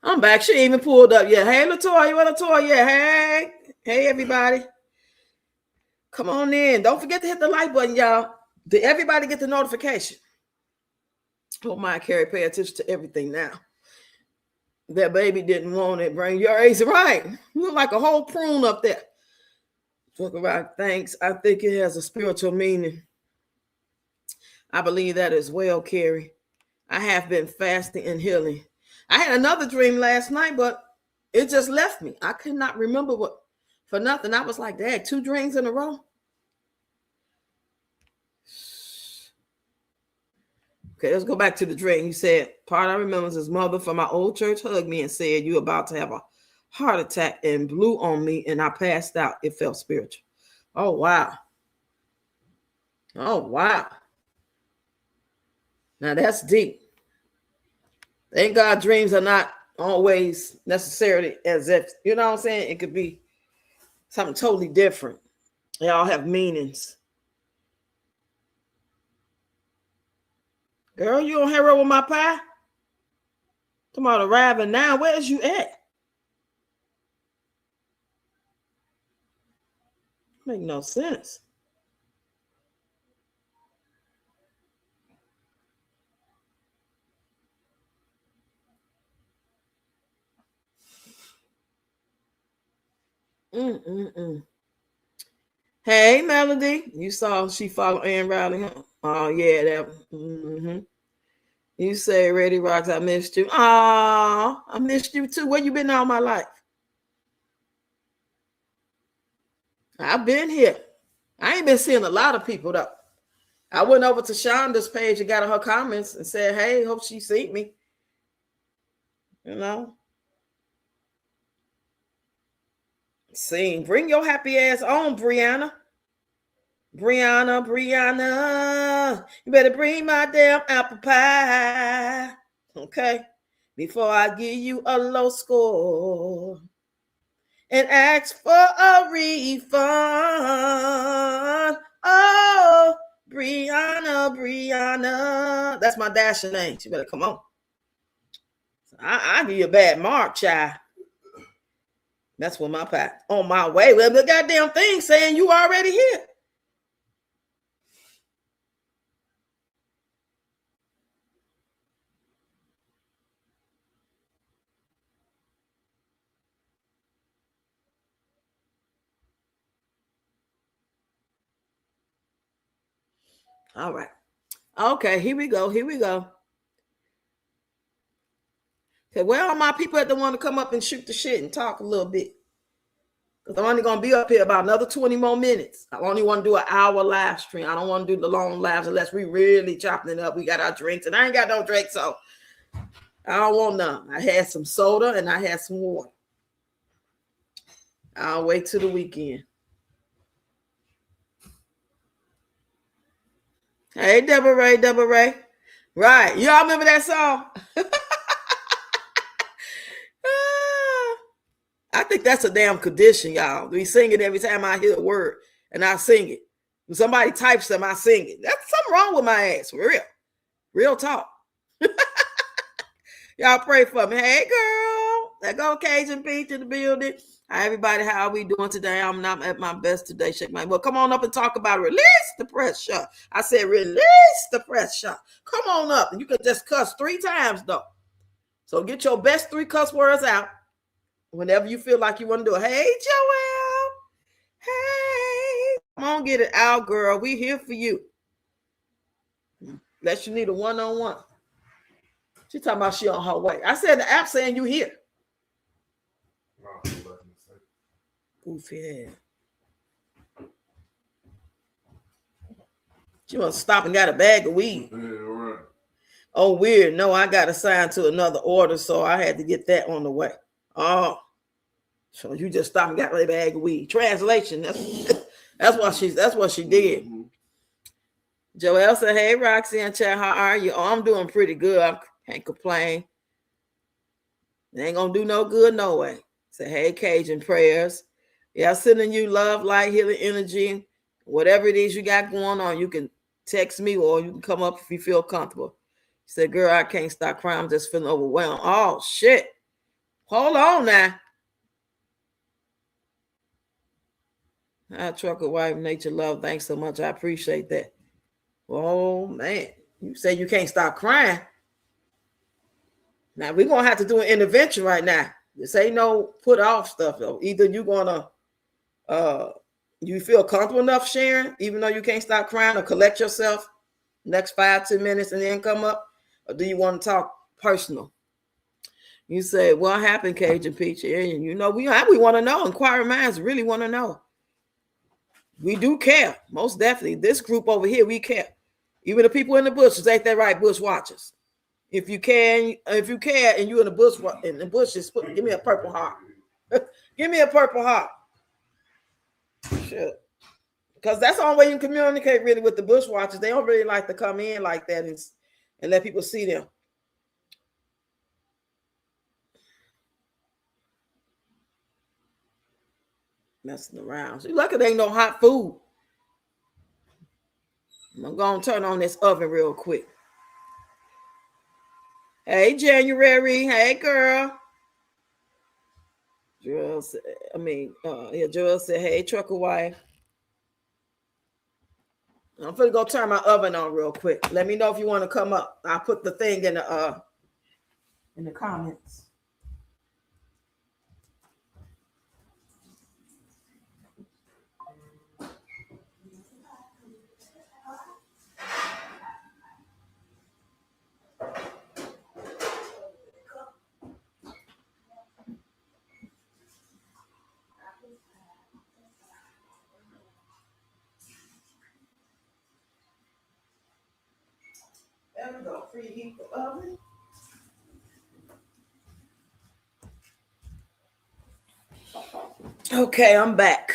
I'm back. She even pulled up. Yeah. Hey, Latoya. What Latoya? Yeah. Hey. Hey, everybody. Come on in. Don't forget to hit the like button, y'all. Did everybody get the notification? Oh my, Carrie, pay attention to everything now. That baby didn't want it. Bring your ace right. You look like a whole prune up there. Talk about thanks. I think it has a spiritual meaning. I believe that as well, Carrie. I have been fasting and healing. I had another dream last night, but it just left me. I could not remember what for nothing. I was like, Dad, 2 dreams in a row. Okay, let's go back to the dream. You said, part I remember is his mother from my old church hugged me and said, "You about to have a heart attack," and blew on me, and I passed out. It felt spiritual. Oh, wow. Oh, wow. Now that's deep. Thank God dreams are not always necessarily as if, you know what I'm saying? It could be something totally different. They all have meanings. Girl, you don't hurry with my pie? Come on, arriving now. Where's you at? Make no sense. Hey, Melody. You saw she followed Ann Riley, huh? Oh, yeah, that. You say, Ready Rocks, I missed you. Oh, I missed you too. Where you been all my life? I've been here. I ain't been seeing a lot of people, though. I went over to Shonda's page and got her comments and said, hey, hope she seen me. You know? Sing. Bring your happy ass on, Brianna. Brianna. You better bring my damn apple pie. Okay? Before I give you a low score and ask for a refund. Oh, Brianna. That's my Dasher name. She better come on. I'll give you a bad mark, child. That's what my pie. On my way. Well, the goddamn thing saying you already here. All right. Okay, here we go. Okay, where are my people that want to come up and shoot the shit and talk a little bit? Because I'm only going to be up here about another 20 more minutes. I only want to do an hour live stream. I don't want to do the long lives unless we really chopping it up. We got our drinks, and I ain't got no drink, so I don't want none. I had some soda, and I had some water. I'll wait till the weekend. Hey, Deborah Ray. Right. Y'all remember that song? I think that's a damn condition, y'all. We sing it every time I hear a word, and I sing it. When somebody types them, I sing it. That's something wrong with my ass, for real. Real talk. Y'all pray for me. Hey, girl. There go Cajun Peach in the building. Hi, everybody. How are we doing today? I'm not at my best today. Shake my well. Come on up and talk about release the pressure. I said release the pressure. Come on up. And you can just cuss 3 times, though. So get your best 3 cuss words out whenever you feel like you want to do it. Hey, Joelle. Hey. Come on, get it out, girl. We here for you. Unless you need a one-on-one. She talking about she on her way. I said the app saying you here. Goofy head. She must stop and got a bag of weed. Yeah, right. Oh, weird. No, I got assigned to another order, so I had to get that on the way. Oh, so you just stopped and got a bag of weed. Translation. That's what she did. Mm-hmm. Joelle said, "Hey, Roxy and chat, how are you? Oh, I'm doing pretty good. I can't complain. It ain't gonna do no good no way." Say, "Hey, Cajun prayers. Yeah, sending you love, light, healing energy. Whatever it is you got going on, you can text me or you can come up if you feel comfortable." She said, "Girl, I can't stop crying. I'm just feeling overwhelmed." Oh, shit. Hold on now. Trucker wife, nature love. Thanks so much. I appreciate that. Oh man, you say you can't stop crying. Now we're gonna have to do an intervention right now. This ain't no put off stuff though. Either you're gonna you feel comfortable enough sharing, even though you can't stop crying, or collect yourself next 5-10 minutes and then come up, or do you want to talk personal? You say, what happened, Cajun Peach? And you know, we want to know. Inquiring minds really want to know. We do care, most definitely. This group over here, we care. Even the people in the bushes, ain't that right, bush watchers? If you care, and you're in the bushes, give me a purple heart. Give me a purple heart. Sure. Because that's the only way you can communicate really with the bush watchers. They don't really like to come in like that and let people see them. Messing around. See, lucky there ain't no hot food. I'm going to turn on this oven real quick. Hey, January. Hey, girl. Joel said, Joel said, hey, trucker wife. I'm finna go turn my oven on real quick. Let me know if you want to come up. I'll put the thing in the comments. There we go. Preheat the oven. Okay, I'm back.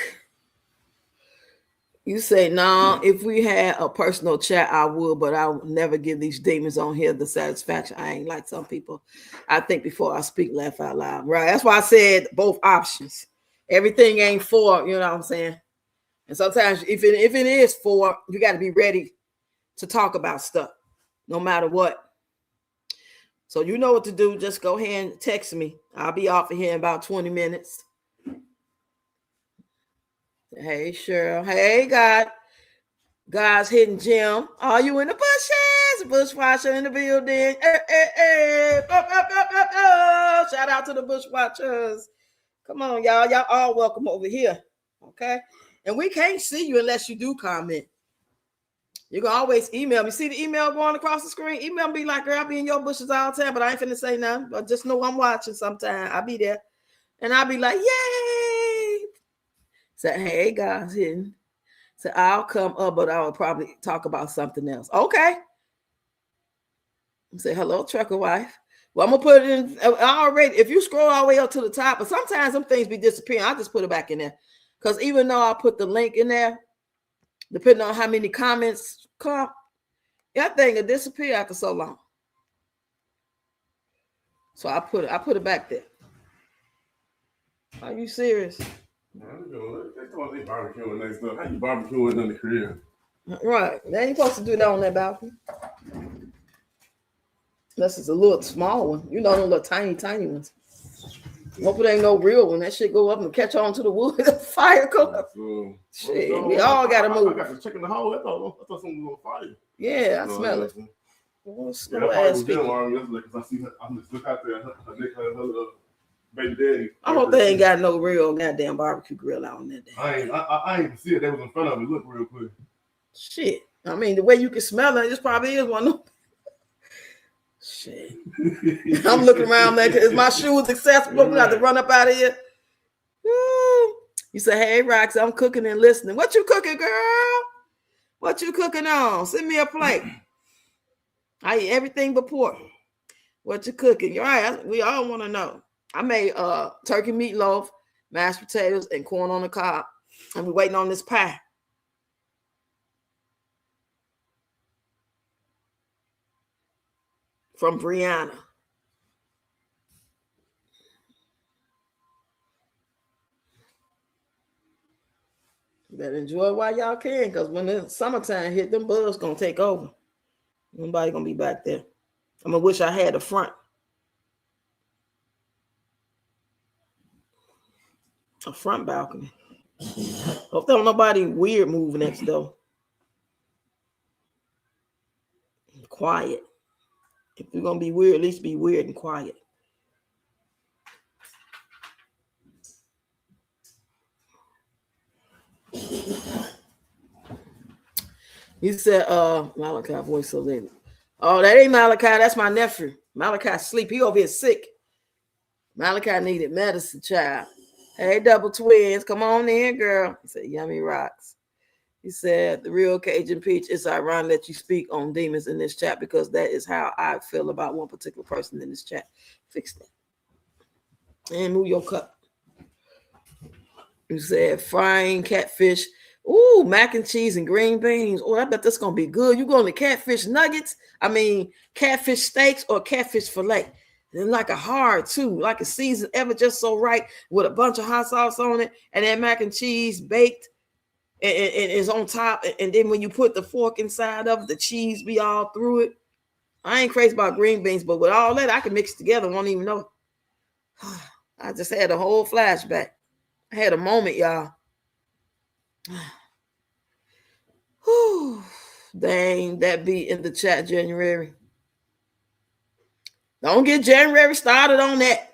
You say, no, if we had a personal chat, I would, but I would never give these demons on here the satisfaction. I ain't like some people. I think before I speak, laugh out loud. Right. That's why I said both options. Everything ain't for, you know what I'm saying? And sometimes if it is for, you got to be ready to talk about stuff, no matter what. So you know what to do. Just go ahead and text me. I'll be off of here in about 20 minutes. Hey, Cheryl. Hey, God's hidden gem. Are you in the bushes? Bushwatcher in the building. Shout out to the bushwatchers. Come on, y'all. Y'all all welcome over here. Okay? And we can't see you unless you do comment. You can always email me. See the email going across the screen? Email me like, girl, I'll be in your bushes all the time, but I ain't finna say nothing. But just know I'm watching sometime. I'll be there. And I'll be like, yay. Say, hey, God's hidden. So I'll come up, but I will probably talk about something else. Okay. Say, hello, trucker wife. Well, I'm going to put it in already. If you scroll all the way up to the top, but sometimes some things be disappearing. I just put it back in there. Because even though I put the link in there, depending on how many comments come, that thing will disappear after so long. So I put it back there. Are you serious? They barbecuing next stuff. How you barbecuing in the crib? Right. They ain't supposed to do that on that balcony. Unless it's a little small one. You know, those little tiny ones. Hope it ain't no real one. That shit go up and catch on to the wood. The fire go up. Shit, we all got to move. I got to check in the hole. I thought something was on fire. Yeah, I smell it. I see her. I'm just look out there. Her baby daddy. I hope they ain't got no real goddamn barbecue grill out on that day. I ain't even see it. They was in front of it. Look real quick. Shit. I mean, the way you can smell it, this probably is one of them. Shit. I'm looking around there. Is my shoes accessible? We have to run up out of here. Woo. You say, hey, Roxy, I'm cooking and listening. What you cooking, girl? What you cooking on? Send me a plate. I eat everything but pork. What you cooking? All right, we all want to know. I made turkey meatloaf, mashed potatoes, and corn on the cob. And we're waiting on this pie. From Brianna. You better enjoy it while y'all can, because when the summertime hit, them bugs gonna take over. Nobody gonna be back there. I'm gonna wish I had the front. A front balcony. Hope there don't nobody weird moving next door. Quiet. If you're gonna be weird, at least be weird and quiet. You said, Malachi voice so late. Oh, that ain't Malachi. That's my nephew. Malachi sleep. He over here sick. Malachi needed medicine, child. Hey, double twins, come on in, girl. He said, yummy rocks. He said, the real Cajun Peach, it's ironic that you speak on demons in this chat because that is how I feel about one particular person in this chat. Fix that. And move your cup. You said, frying catfish. Ooh, mac and cheese and green beans. Oh, I bet that's going to be good. You going to catfish nuggets? I mean, catfish steaks or catfish fillet. And like a hard too, like a seasoned ever just so right with a bunch of hot sauce on it. And then mac and cheese baked and it's on top. And then when you put the fork inside of it, the cheese be all through it. I ain't crazy about green beans, but with all that, I can mix it together. Won't even know. I just had a whole flashback. I had a moment, y'all. Whew. Dang, that be in the chat January. Don't get January started on that.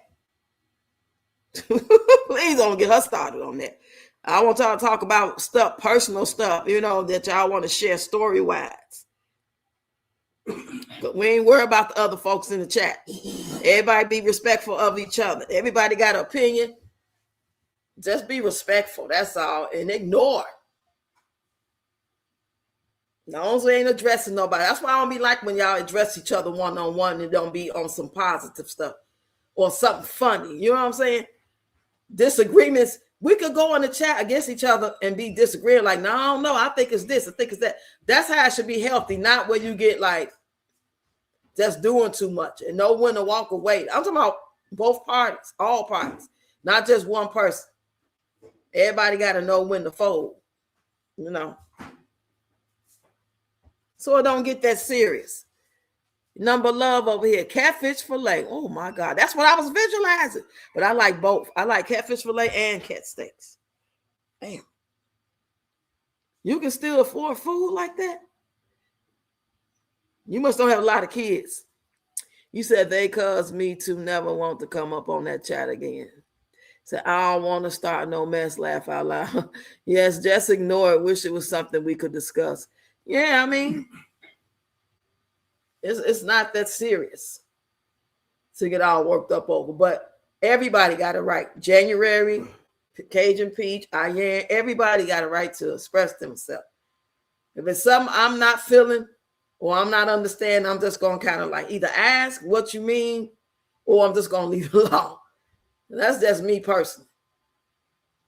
Please don't get her started on that. I want y'all to talk about stuff, personal stuff, that y'all want to share story-wise. But we ain't worried about the other folks in the chat. Everybody be respectful of each other. Everybody got an opinion. Just be respectful, that's all, and ignore. No, we ain't addressing nobody. That's why I don't be like when y'all address each other one-on-one and don't be on some positive stuff or something funny. You know what I'm saying? Disagreements, we could go in the chat against each other and be disagreeing like, no, I don't know. I think it's this. I think it's that. That's how it should be healthy, not where you get like just doing too much and know when to walk away. I'm talking about both parties, all parties, not just one person. Everybody got to know when to fold, So it don't get that serious. Number love over here. Catfish fillet. Oh my God. That's what I was visualizing. But I like both. I like catfish fillet and cat steaks. Damn. You can still afford food like that? You must don't have a lot of kids. You said they caused me to never want to come up on that chat again. Said, I don't want to start no mess. Laugh out loud. Yes, just ignore it. Wish it was something we could discuss. Yeah, I mean, it's not that serious to get all worked up over, but everybody got a right. January, Cajun Peach, Ian, everybody got a right to express themselves. If it's something I'm not feeling or I'm not understanding, I'm just going to kind of like either ask what you mean or I'm just going to leave it alone. That's just me personally.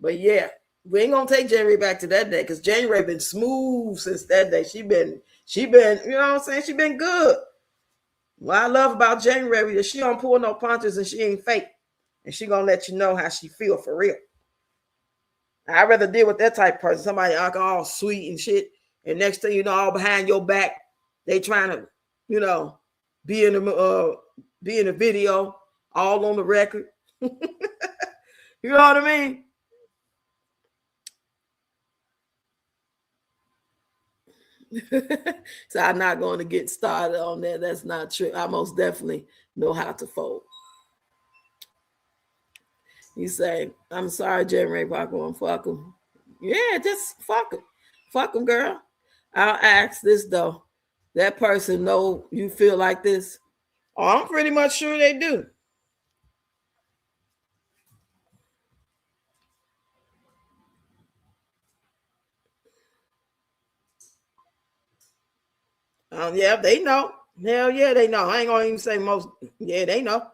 But yeah. We ain't gonna take January back to that day because January been smooth since that day. She been, you know what I'm saying? She been good. What I love about January is she don't pull no punches and she ain't fake. And she gonna let you know how she feel for real. I'd rather deal with that type of person, somebody all sweet and shit. And next thing you know, all behind your back, they trying to, be in the video, all on the record. You know what I mean? So I'm not going to get started on that. That's not true. I most definitely know how to fold. You say, I'm sorry, January Parker, fuck him. Yeah, just fuck him. Fuck him, girl. I'll ask this though. That person know you feel like this? Oh, I'm pretty much sure they do. Yeah, they know. Hell yeah, they know. I ain't gonna even say most. Yeah, they know.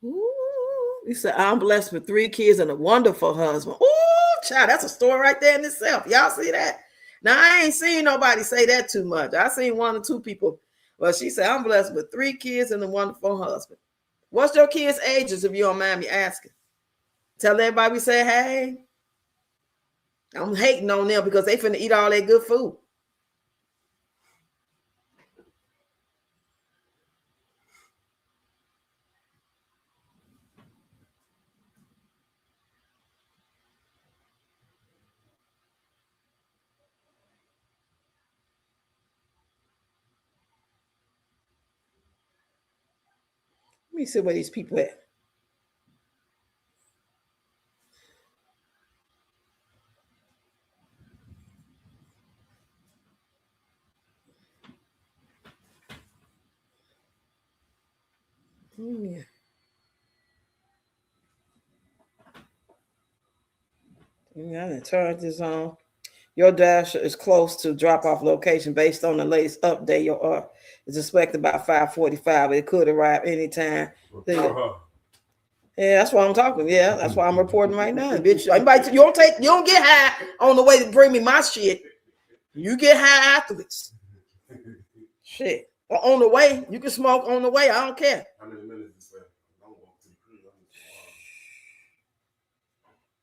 Ooh, you said, I'm blessed with 3 kids and a wonderful husband. Ooh, child, that's a story right there in itself. Y'all see that? Now, I ain't seen nobody say that too much. I seen 1 or 2 people. But she said, I'm blessed with 3 kids and a wonderful husband. What's your kids' ages, if you don't mind me asking? Tell everybody we say, hey. I'm hating on them because they finna eat all that good food. Let me see where these people at. Yeah. Yeah, I done turned this on. Your dash is close to drop-off location based on the latest update. Your is expected by 5:45. It could arrive anytime. Yeah, that's why I'm talking. Yeah, that's why I'm reporting right now. Bitch, you don't get high on the way to bring me my shit. You get high afterwards. Shit. Or on the way. You can smoke on the way. I don't care. How many minutes is that?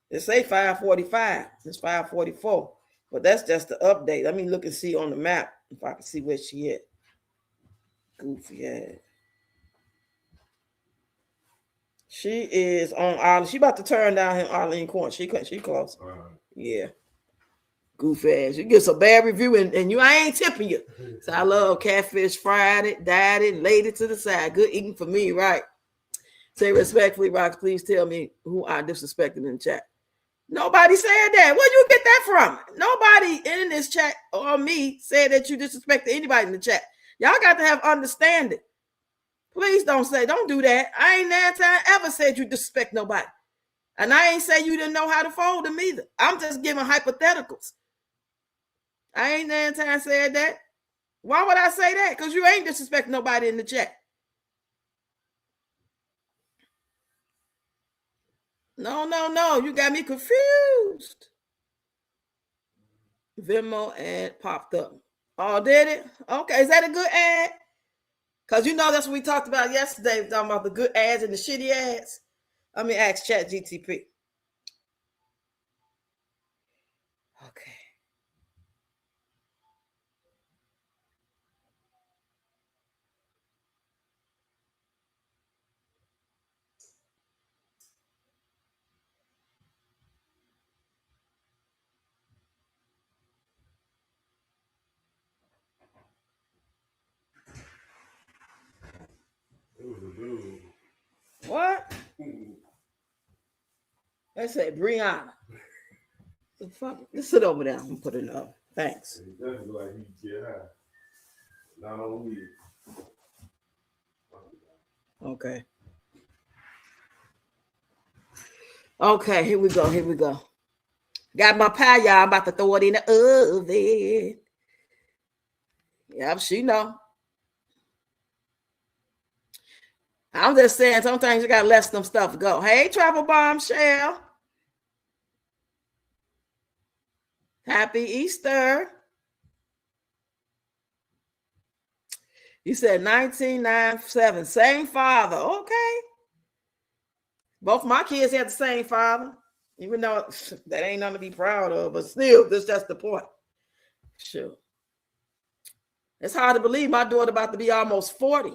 It say 5:45. It's 5:44. But that's just the update. Let me look and see on the map if I can see where she at. Goofy ass. She is on Arlene. She about to turn down in Arlene Court. She close. Yeah. Goofy ass. You get a bad review and I ain't tipping you. So I love catfish, fried it, dyed it, laid it to the side. Good eating for me, right? Say respectfully, Rox, please tell me who I disrespected in the chat. Nobody said that. Where you get that from? Nobody in this chat or me said that you disrespected anybody in the chat. Y'all got to have understanding. Please don't do that. I ain't that time ever said you disrespect nobody. And I ain't say you didn't know how to fold them either. I'm just giving hypotheticals. I ain't that time said that. Why would I say that? Because you ain't disrespecting nobody in the chat. No. You got me confused. Venmo ad popped up. Oh, did it? Okay. Is that a good ad? Because you know that's what we talked about yesterday, talking about the good ads and the shitty ads. Let me ask ChatGTP. Okay. What? They said Brianna. The fuck? Just sit over there. I'm gonna put it up. Thanks. It doesn't look like he get high. Not on weed. Okay. Okay, here we go. Got my pie, y'all. I'm about to throw it in the oven. Yep, she know. I'm just saying, sometimes you gotta let some stuff go. Hey, Travel Bombshell. Happy Easter. You said 1997. Same father. Okay. Both my kids had the same father. Even though that ain't nothing to be proud of, but still, that's just the point. Sure. It's hard to believe my daughter about to be almost 40.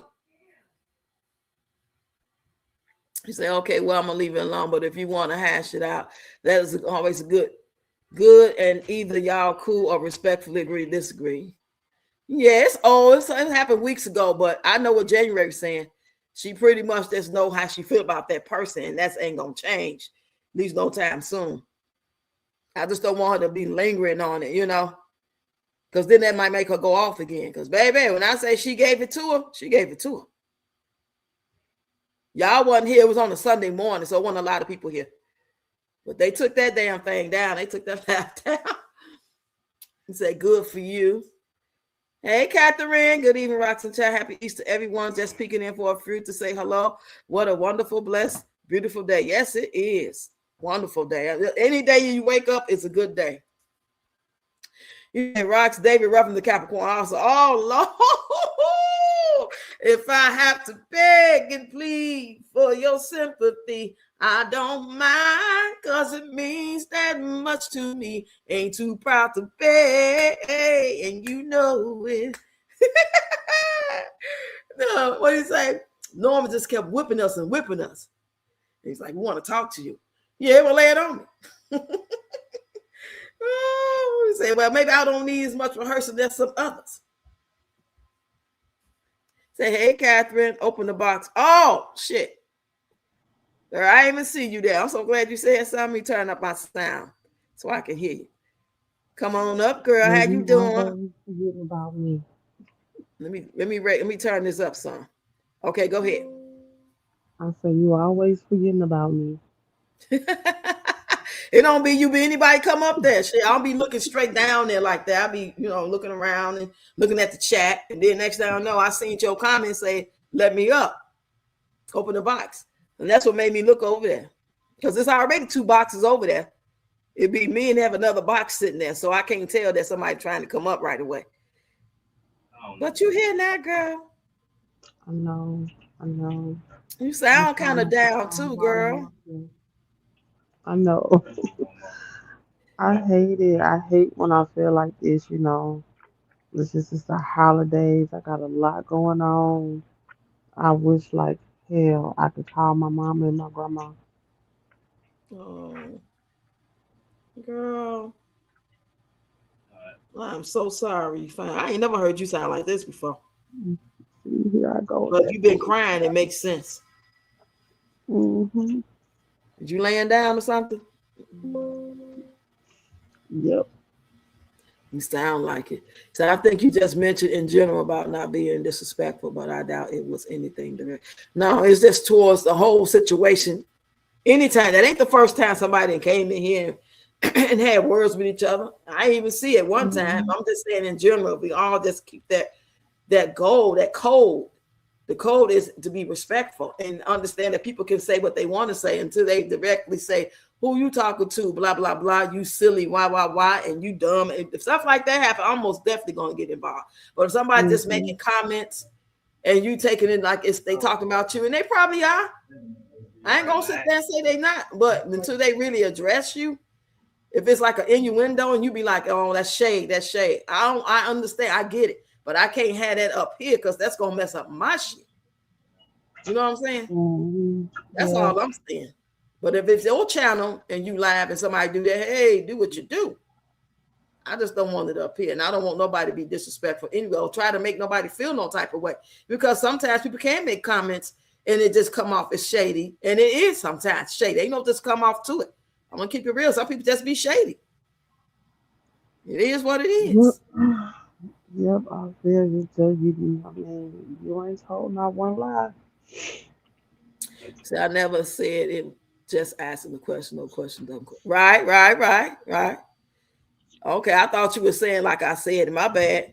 You say, okay, well, I'm gonna leave it alone. But if you want to hash it out, that is always a good, and either y'all cool or respectfully agree, disagree. Yeah, it's old. It happened weeks ago, but I know what January's saying. She pretty much just know how she feel about that person, and that ain't gonna change, at least no time soon. I just don't want her to be lingering on it, because then that might make her go off again. Because baby, when I say she gave it to her, she gave it to her. Y'all wasn't here. It was on a Sunday morning, so it wasn't a lot of people here. But they took that damn thing down. They took that laugh down and said, good for you. Hey, Catherine. Good evening, Roxanne Chat. Happy Easter, everyone. Just peeking in for a few to say hello. What a wonderful, blessed, beautiful day. Yes, it is. Wonderful day. Any day you wake up, it's a good day. You and Rox, David Ruffin, the Capricorn also. Oh, Lord. If I have to beg and plead for your sympathy, I don't mind, cause it means that much to me. Ain't too proud to beg, and you know it. No, what do you say? Norman just kept whipping us and whipping us. He's like, we want to talk to you. Yeah, well, lay it on me. Oh, he said, well, maybe I don't need as much rehearsal as some others. Say, hey, Catherine, open the box. Oh, shit. Girl, I didn't even see you there. I'm so glad you said something. You turn up my sound so I can hear you. Come on up, girl. How you doing? About me. Let me turn this up some. Okay, go ahead. I say you always forgetting about me. It don't be you be anybody come up there. Shit, I'll be looking straight down there like that. I'll be, looking around and looking at the chat. And then next thing I know, I seen your comment say, let me up. Open the box. And that's what made me look over there. Because there's already 2 boxes over there. It'd be me and have another box sitting there. So I can't tell that somebody trying to come up right away. But you here now, girl. I know. You sound kind of down too, girl. I know. I hate it. I hate when I feel like this, This is the holidays. I got a lot going on. I wish like hell I could call my mama and my grandma. Oh, girl. I'm so sorry. Fine. I ain't never heard you sound like this before. See, here I go. But you've been crying. It makes sense. Mm-hmm. Did you laying down or something? Yep. You sound like it. So I think you just mentioned in general about not being disrespectful, but I doubt it was anything direct. No, it's just towards the whole situation. Anytime, that ain't the first time somebody came in here and had words with each other. I didn't even see it one time. I'm just saying in general, we all just keep that goal, that code. The code is to be respectful and understand that people can say what they want to say until they directly say, who you talking to, blah, blah, blah, you silly, why, and you dumb. And if stuff like that happen, I'm most definitely going to get involved. But if somebody just making comments and you taking it like it's they talking about you, and they probably are. I ain't going to sit there and say they not. But until they really address you, if it's like an innuendo and you be like, oh, that's shade. I understand. I get it. But I can't have that up here because that's going to mess up my shit. You know what I'm saying? That's all I'm saying. But if it's your channel and you live and somebody do that, hey, do what you do. I just don't want it up here. And I don't want nobody to be disrespectful anyway or try to make nobody feel no type of way. Because sometimes people can make comments and it just come off as shady. And it is sometimes shady. Ain't no just come off to it. I'm going to keep it real. Some people just be shady. It is what it is. Yep, I feel you tell you. I mean, you ain't told not one lie. See, I never said it. Just asking the question, no question, don't question. Right. Okay, I thought you were saying like I said. My bad.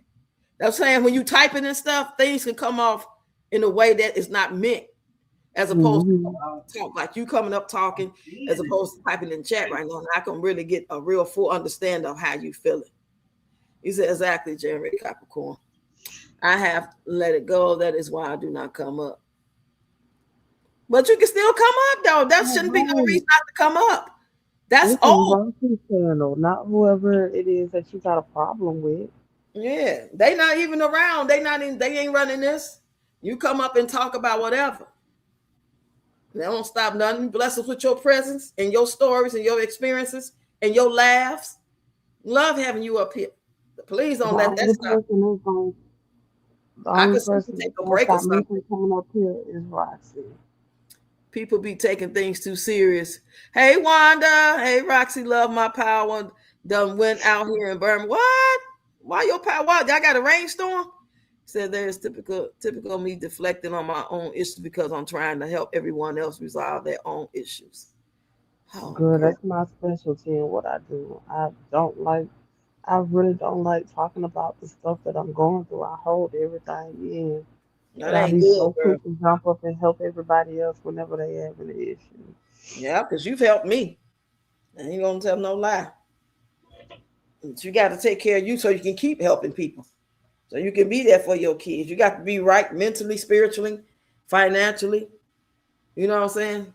That's saying when you typing and stuff, things can come off in a way that is not meant, as opposed to talk like you coming up talking, as opposed to typing in chat right now. And I can really get a real full understanding of how you feeling. He said, exactly, Jeremy Capricorn. I have let it go. That is why I do not come up. But you can still come up, though. That shouldn't be no reason not to come up. That's old. Channel, not whoever it is that you got a problem with. Yeah, they not even around. They ain't running this. You come up and talk about whatever. They don't stop nothing. Bless us with your presence and your stories and your experiences and your laughs. Love having you up here. Please don't let that stop. The only person take a break or something. Coming up here is Roxy. People be taking things too serious. Hey, Wanda. Hey, Roxy, love my power. Done went out here in Burma. What? Why your power? What? Y'all got a rainstorm? Said there's typical me deflecting on my own issues because I'm trying to help everyone else resolve their own issues. Oh, good. That's my specialty and what I do. I really don't like talking about the stuff that I'm going through. I hold everything in. That ain't good, so quick to jump up and help everybody else whenever they have an issue. Yeah, because you've helped me. I ain't gonna tell no lie. But you got to take care of you so you can keep helping people. So you can be there for your kids. You got to be right mentally, spiritually, financially. You know what I'm saying?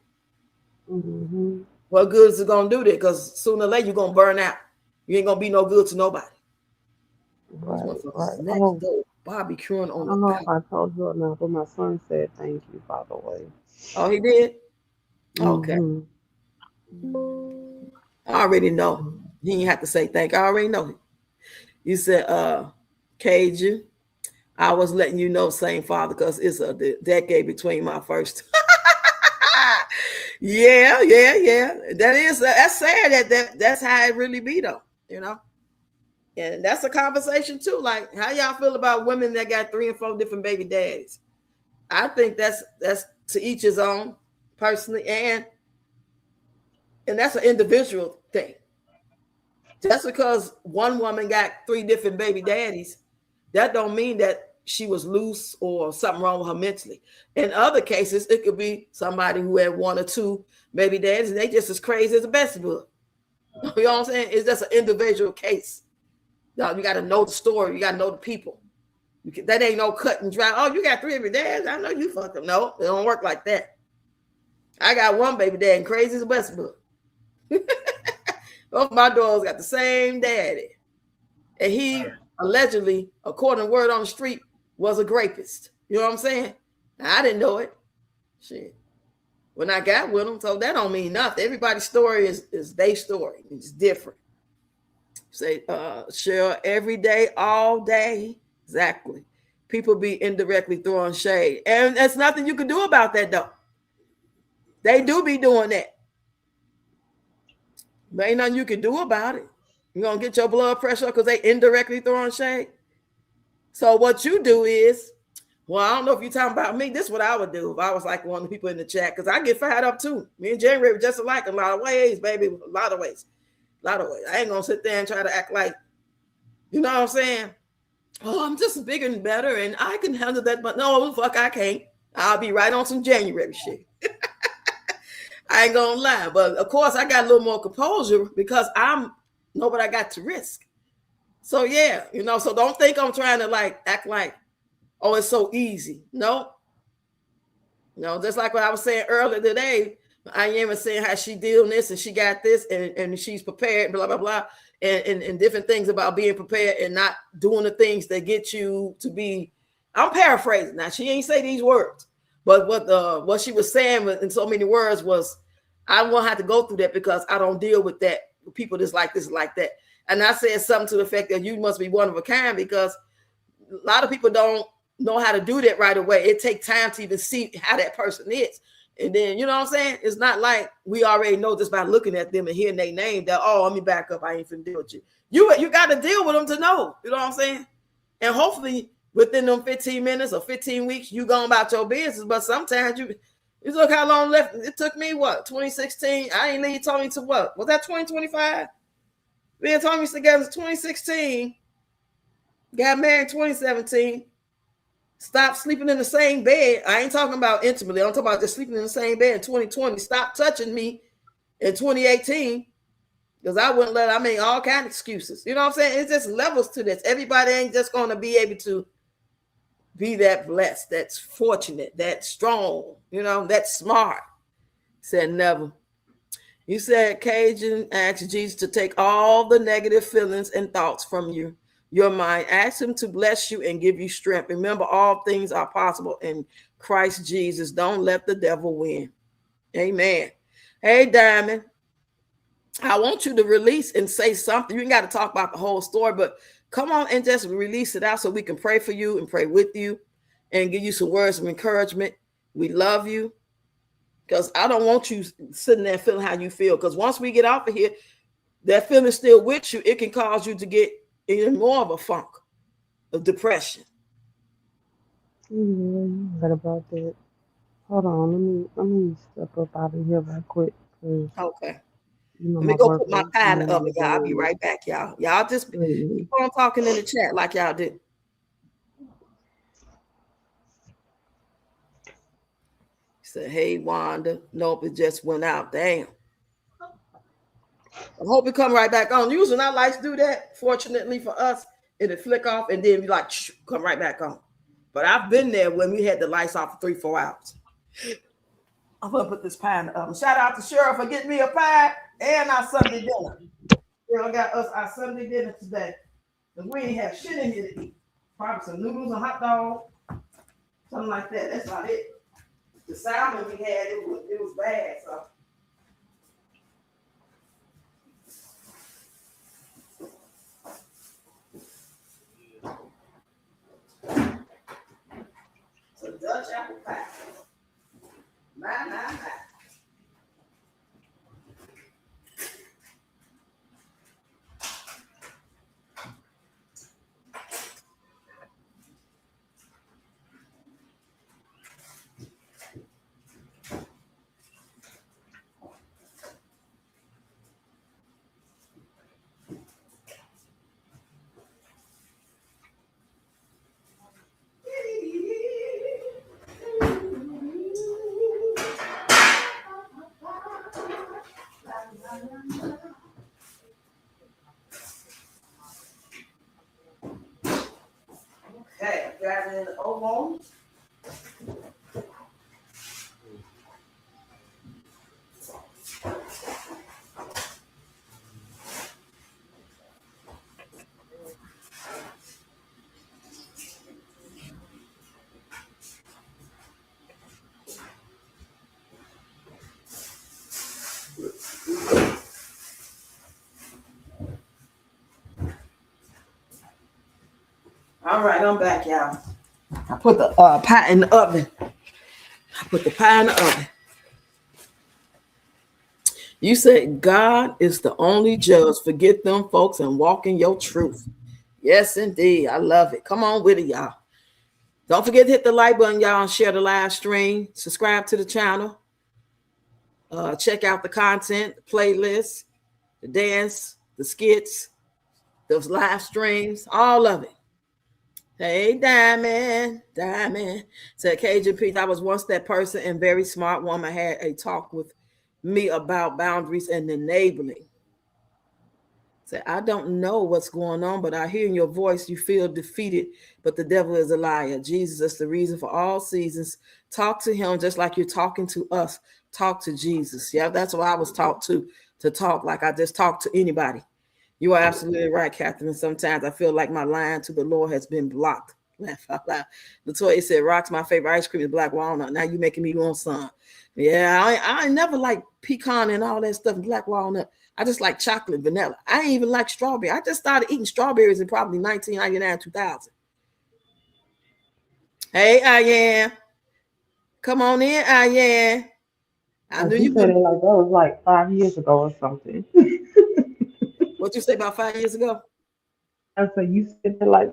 Mm-hmm. What good is it going to do that? Because sooner or later you're going to burn out. You ain't going to be no good to nobody. These Right, motherfuckers right. next Oh, door barbecuing I on the don't know couch. if I told you or not, but my son said thank you, by the way. Oh, he did? Okay. Mm-hmm. I already know. He didn't have to say thank you. I already know. You said, Cajun, I was letting you know, same father, because it's a decade between my first. Yeah. That's sad that's how it really be though, you know. And that's a conversation too. Like, how y'all feel about women that got 3 and 4 different baby daddies? I think that's to each his own, personally, and that's an individual thing. Just because one woman got 3 different baby daddies, that don't mean that she was loose or something wrong with her mentally. In other cases, it could be somebody who had 1 or 2 baby daddies and they just as crazy as a vegetable. You know what I'm saying? It's just an individual case. You got to know the story. You got to know the people. That ain't no cut and dry. Oh, you got 3 baby dads? I know you fucked them. No, it don't work like that. I got 1 baby dad and crazy as a vegetable. Both my daughters got the same daddy. And he allegedly, according to word on the street, was a rapist. You know what I'm saying? Now, I didn't know it. Shit. When I got with him, so that don't mean nothing. Everybody's story is their story. It's different. Say, Cheryl, every day, all day. Exactly. People be indirectly throwing shade. And there's nothing you can do about that, though. They do be doing that. There ain't nothing you can do about it. You're going to get your blood pressure because they indirectly throwing shade. So what you do is, well, I don't know if you're talking about me. This is what I would do if I was like one of the people in the chat, because I get fired up too. Me and January were just alike in a lot of ways, baby. A lot of ways. I ain't going to sit there and try to act like, you know what I'm saying? Oh, I'm just bigger and better and I can handle that. But no, fuck, I can't. I'll be right on some January shit. I ain't gonna lie. But of course, I got a little more composure because I know what I got to risk. So yeah, you know, so don't think I'm trying to like act like, oh, it's so easy. No. Just like what I was saying earlier today, I am saying how she dealing this and she got this and she's prepared, blah, blah, blah, and different things about being prepared and not doing the things that get you to be. I'm paraphrasing now. She ain't say these words, but what she was saying in so many words was, I won't have to go through that because I don't deal with that. People just like this, like that. And I said something to the effect that you must be one of a kind because a lot of people don't know how to do that right away. It takes time to even see how that person is. And then, you know what I'm saying? It's not like we already know just by looking at them and hearing their name that, oh, let me back up. I ain't finna deal with you. You got to deal with them to know. You know what I'm saying? And hopefully within them 15 minutes or 15 weeks, you going about your business. But sometimes you look how long left. It took me, 2016? I ain't leave Tony to what? Was that 2025? Me and Tony together in 2016. Got married in 2017. Stopped sleeping in the same bed. I ain't talking about intimately. I'm talking about just sleeping in the same bed in 2020. Stopped touching me in 2018 because I made all kinds of excuses. You know what I'm saying? It's just levels to this. Everybody ain't just going to be able to be that blessed, that's fortunate, that strong, that's smart. Said never. You said Cajun asked Jesus to take all the negative feelings and thoughts from you. Your mind. Ask him to bless you and give you strength. Remember, all things are possible in Christ Jesus. Don't let the devil win. Amen. Hey, Diamond, I want you to release and say something. You ain't got to talk about the whole story, but come on and just release it out so we can pray for you and pray with you and give you some words of encouragement. We love you because I don't want you sitting there feeling how you feel, because once we get off of here, that feeling still with you. It can cause you to get even more of a funk of depression. What about that? Hold on, let me step up out of here right quick. Okay. Let me go put my pie in the oven, y'all. I'll be right back, y'all. Y'all just keep on talking in the chat like y'all did. He said, hey, Wanda. Nope, it just went out. Damn. I hope it come right back on. Usually our lights do that. Fortunately for us, it'll flick off and then you like come right back on. But I've been there when we had the lights off for 3-4 hours. I'm gonna put this pie in the oven. Shout out to Cheryl for getting me a pie and our Sunday dinner. Girl got us our Sunday dinner today. Because we ain't have shit in here to eat. Probably some noodles and hot dog, something like that. That's about it. The salmon we had, it was bad, so. So Dutch apple pie. My. Okay, got it in the oven. All right, I'm back, y'all. I put the pie in the oven. You said God is the only judge. Forget them folks and walk in your truth. Yes, indeed. I love it. Come on with it, y'all. Don't forget to hit the like button, y'all, and share the live stream. Subscribe to the channel. Check out the content, the playlist, the dance, the skits, those live streams, all of it. Hey, Diamond. Said Cajun Peace. I was once that person and very smart woman had a talk with me about boundaries and enabling. Said, I don't know what's going on, but I hear in your voice you feel defeated, but the devil is a liar. Jesus is the reason for all seasons. Talk to him just like you're talking to us. Talk to Jesus. Yeah, that's what I was taught to talk like I just talk to anybody. You are absolutely right, Catherine. Sometimes I feel like my line to the Lord has been blocked. Laugh out loud. Latoya said, Rock's my favorite ice cream is black walnut. Now you making me want some. Yeah, I never like pecan and all that stuff, black walnut. I just like chocolate, vanilla. I ain't even like strawberry. I just started eating strawberries in probably 1999, 2000. Hey, Ayan. Come on in, Ayan. I knew you said it like that was like 5 years ago or something. What you say about 5 years ago? I said you said it like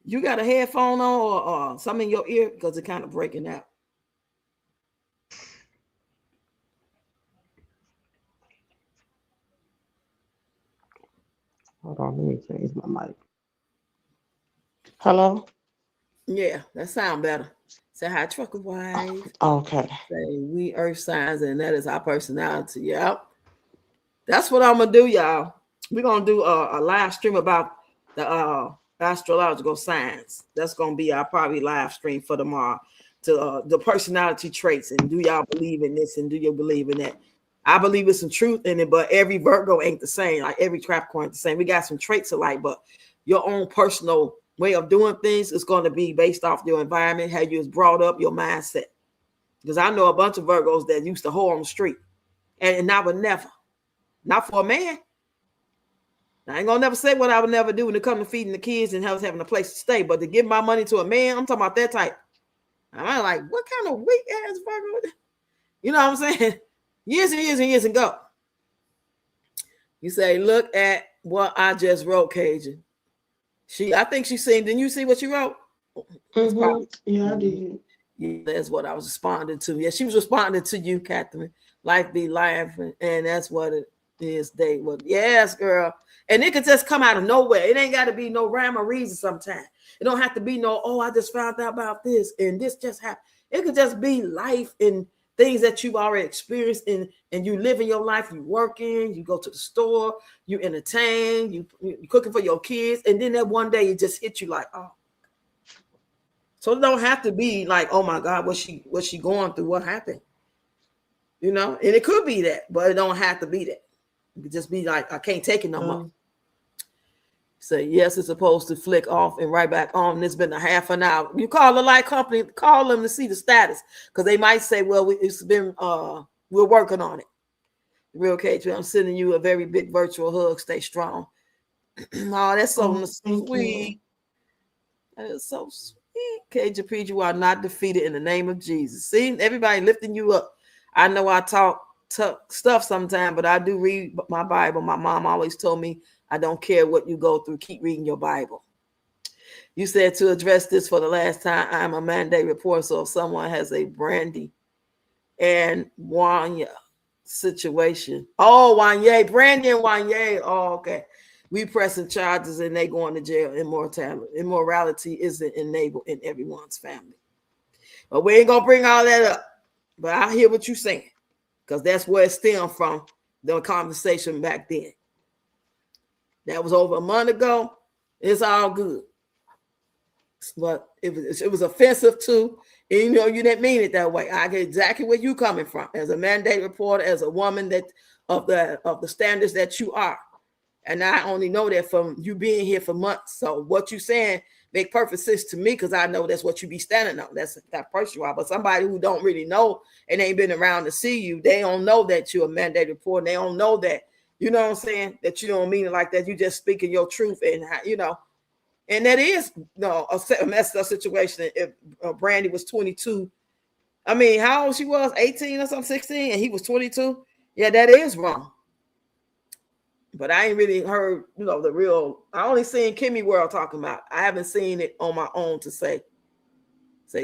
you got a headphone on or something in your ear because it's kind of breaking out. Hold on, let me change my mic. Hello? Yeah, that sound better. Say hi, trucker wife. Okay. Say we earth signs, and that is our personality. Yep. That's what I'm gonna do, y'all. We're gonna do a live stream about the astrological signs. That's gonna be our probably live stream for tomorrow to the personality traits. And do y'all believe in this? And do you believe in that? I believe it's some truth in it, but every Virgo ain't the same. Like every Capricorn ain't the same. We got some traits alike, but your own personal way of doing things is going to be based off your environment, how you was brought up, your mindset. Because I know a bunch of Virgos that used to whore on the street, and I would never, not for a man. I ain't gonna never say what I would never do when it comes to feeding the kids and having a place to stay, but to give my money to a man, I'm talking about that type. I'm like, what kind of weak ass Virgo? You know what I'm saying? Years and years and years ago. You say, look at what I just wrote, Cajun. I think she seen. Didn't you see what she wrote? Mm-hmm. Yeah, I did. Yeah, that's what I was responding to. Yeah, she was responding to you, Catherine. Life be life, and that's what it is. Yes, girl. And it could just come out of nowhere. It ain't got to be no rhyme or reason sometimes. It don't have to be no, I just found out about this and this just happened. It could just be life and things that you've already experienced and you live in your life, you working, you go to the store, you entertain, you cooking for your kids, and then that one day it just hit you like, oh. So it don't have to be like, oh my God, what's she going through? What happened? And it could be that, but it don't have to be that. It could just be like, I can't take it no more. Say yes, it's supposed to flick off and right back on. It's been a half an hour. You call the light company, call them to see the status, because they might say, well, it's been we're working on it. Real K2, I'm sending you a very big virtual hug. Stay strong. Oh, that's so sweet. That is so sweet. KJP, you are not defeated in the name of Jesus. See, everybody lifting you up. I know I talk stuff sometimes, but I do read my Bible. My mom always told me, I don't care what you go through, keep reading your Bible. You said to address this for the last time, I'm a mandate reporter. So if someone has a Brandy and Wanya situation. Oh, Wanya, Brandy and Wanya. Oh, okay. We pressing charges and they going to jail. Immorality isn't enabled in everyone's family. But we ain't going to bring all that up. But I hear what you're saying, because that's where it stemmed from, the conversation back then. That was over a month ago. It's all good. But it was offensive too. And you didn't mean it that way. I get exactly where you coming from. As a mandate reporter, as a woman that of the standards that you are. And I only know that from you being here for months. So what you saying make perfect sense to me, because I know that's what you be standing on. That's that person you are. But somebody who don't really know and ain't been around to see you, they don't know that you're a mandate reporter. They don't know that, you know what I'm saying, that you don't mean it like that. You just speaking your truth, and and that is a messed up situation. If Brandy was 22, I mean, how old she was, 18 or something, 16, and he was 22. Yeah, that is wrong. But I ain't really heard, the real. I only seen Kimmy World talking about. I haven't seen it on my own to say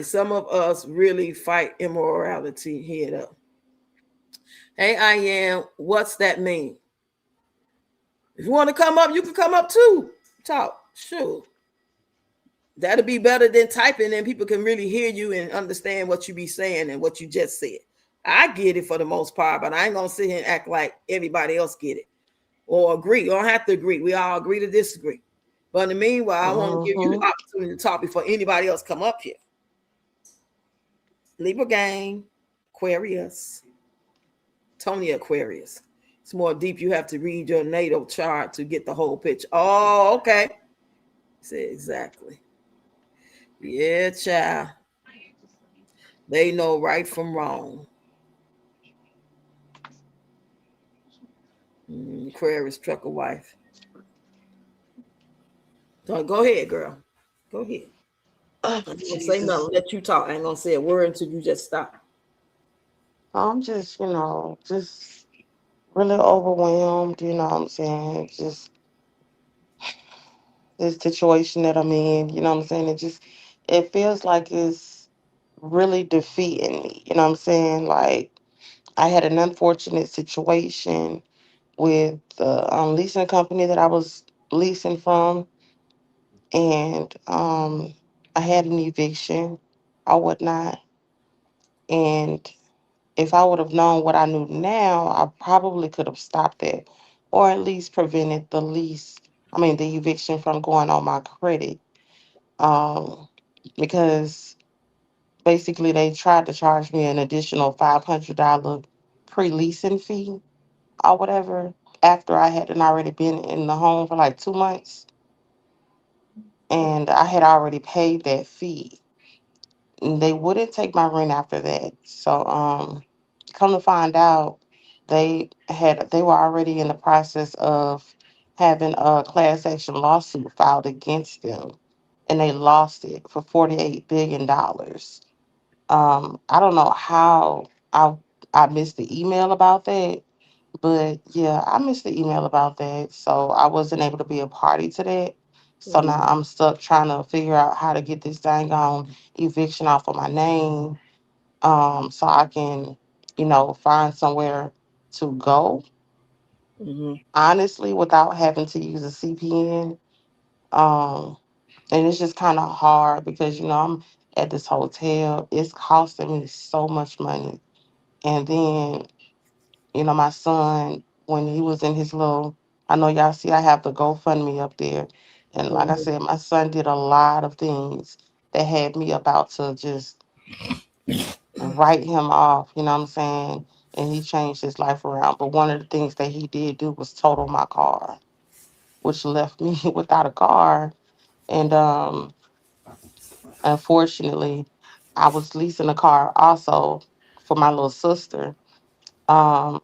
some of us really fight immorality head up. Hey, I am. What's that mean? If you want to come up, you can come up too. Talk. Sure. That'll be better than typing, and people can really hear you and understand what you be saying and what you just said. I get it for the most part, but I ain't gonna sit here and act like everybody else get it or agree. You don't have to agree. We all agree to disagree. But in the meanwhile, I want to give you the opportunity to talk before anybody else come up here. Libra gang, Aquarius, Tony Aquarius. It's more deep. You have to read your natal chart to get the whole picture. Oh, okay. Say exactly. Yeah, child. They know right from wrong. Aquarius truck a wife. So go ahead, girl. Go ahead. I'm gonna say nothing. Let you talk. I ain't gonna say a word until you just stop. I'm just, just really overwhelmed, what I'm saying? Just this situation that I'm in, what I'm saying? It feels like it's really defeating me, what I'm saying? Like, I had an unfortunate situation with the leasing company that I was leasing from, and I had an eviction or whatnot. And if I would have known what I knew now, I probably could have stopped it, or at least prevented the eviction from going on my credit. Um, because basically they tried to charge me an additional $500 pre-leasing fee or whatever after I hadn't already been in the home for like 2 months, and I had already paid that fee. And they wouldn't take my rent after that. So come to find out, they were already in the process of having a class action lawsuit filed against them, and they lost it for $48 billion. I don't know how I missed the email about that, but yeah, I missed the email about that. So I wasn't able to be a party to that. So now I'm stuck trying to figure out how to get this dang on eviction off of my name, so I can, find somewhere to go, honestly, without having to use a CPN. Um, and it's just kind of hard because, I'm at this hotel. It's costing me so much money. And then, my son, when he was in his little, I know y'all see I have the GoFundMe up there. And like I Mhm. said, my son did a lot of things that had me about to just write him off, you know what I'm saying? And he changed his life around. But one of the things that he did do was total my car, which left me without a car. And unfortunately, I was leasing a car also for my little sister. Um,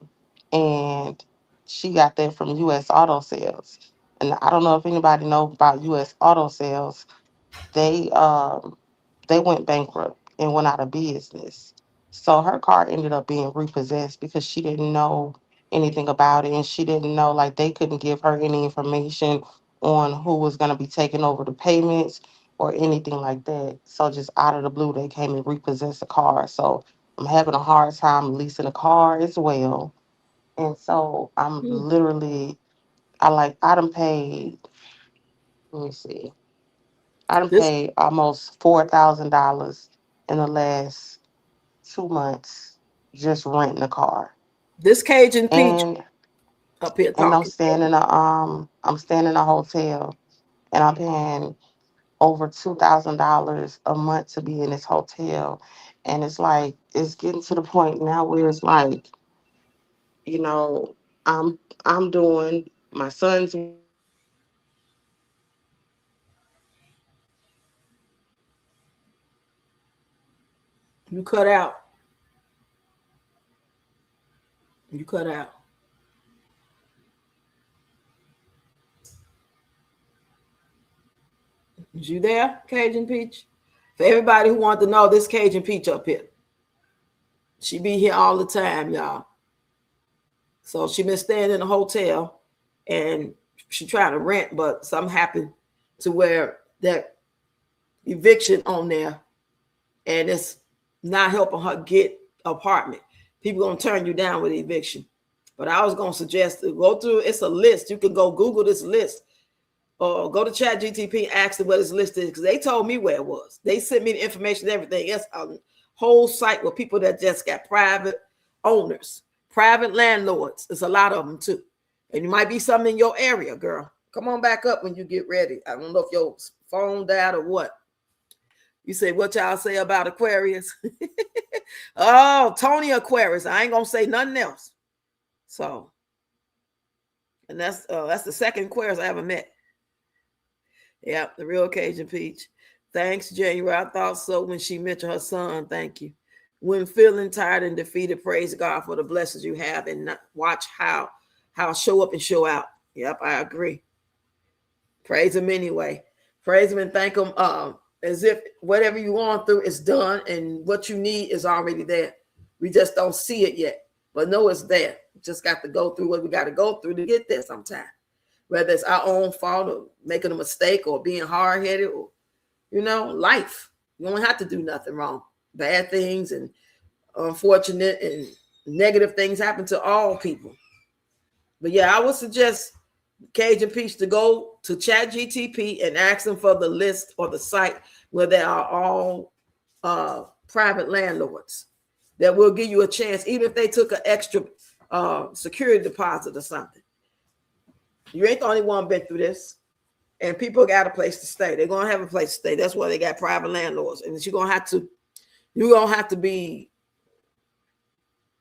and she got that from US Auto Sales. And I don't know if anybody know about US Auto Sales. They they went bankrupt and went out of business. So her car ended up being repossessed because she didn't know anything about it, and she didn't know, like, they couldn't give her any information on who was going to be taking over the payments or anything like that. So just out of the blue they came and repossessed the car. So I'm having a hard time leasing a car as well. And so I'm Hmm. literally, I done paid, let me see, I done This paid almost $4,000 in the last 2 months just renting a car. this Cajun Peach And up here and talking. I'm staying in a hotel, and I'm paying over $2,000 a month to be in this hotel. And it's like it's getting to the point now where it's like, you know, I'm doing my son's work, I'm doing my daughter's work, and I'm still paying for this hotel. And it's like You cut out. I'm You cut sorry. out. Is you there, Cajun Peach? For everybody who wants to know, this Cajun Peach up here. She be here all the time, y'all. So she been staying in a hotel, and she trying to rent, but something happened to where that eviction on there, and it's not helping her get apartment. People gonna turn you down with eviction. But I was gonna suggest to go through. It's a list. You can go Google this list or go to Chat GTP and ask them what this list is, because they told me where it was. They sent me the information, everything. It's a whole site with people that just got private owners, private landlords. There's a lot of them too. And it might be something in your area, girl. Come on back up when you get ready. I don't know if your phone died or what. You say what y'all say about Aquarius? Oh, Tony Aquarius. I ain't gonna say nothing else. So, and that's the second Aquarius I ever met. Yep, the real Cajun Peach. Thanks, January. I thought so when she mentioned her son. Thank you. When feeling tired and defeated, praise God for the blessings you have, and watch how show up and show out. Yep, I agree. Praise him anyway. Praise him and thank him as if whatever you're going through is done and what you need is already there. We just don't see it yet, but know it's there. Just got to go through what we got to go through to get there sometime. Whether it's our own fault or making a mistake or being hard-headed or, life. You don't have to do nothing wrong. Bad things and unfortunate and negative things happen to all people. But yeah, I would suggest Cajun Peach to go to Chat GTP and ask them for the list or the site where there are all private landlords that will give you a chance, even if they took an extra security deposit or something. You ain't the only one been through this. And people got a place to stay. They're gonna have a place to stay. That's why they got private landlords. And you're gonna have to be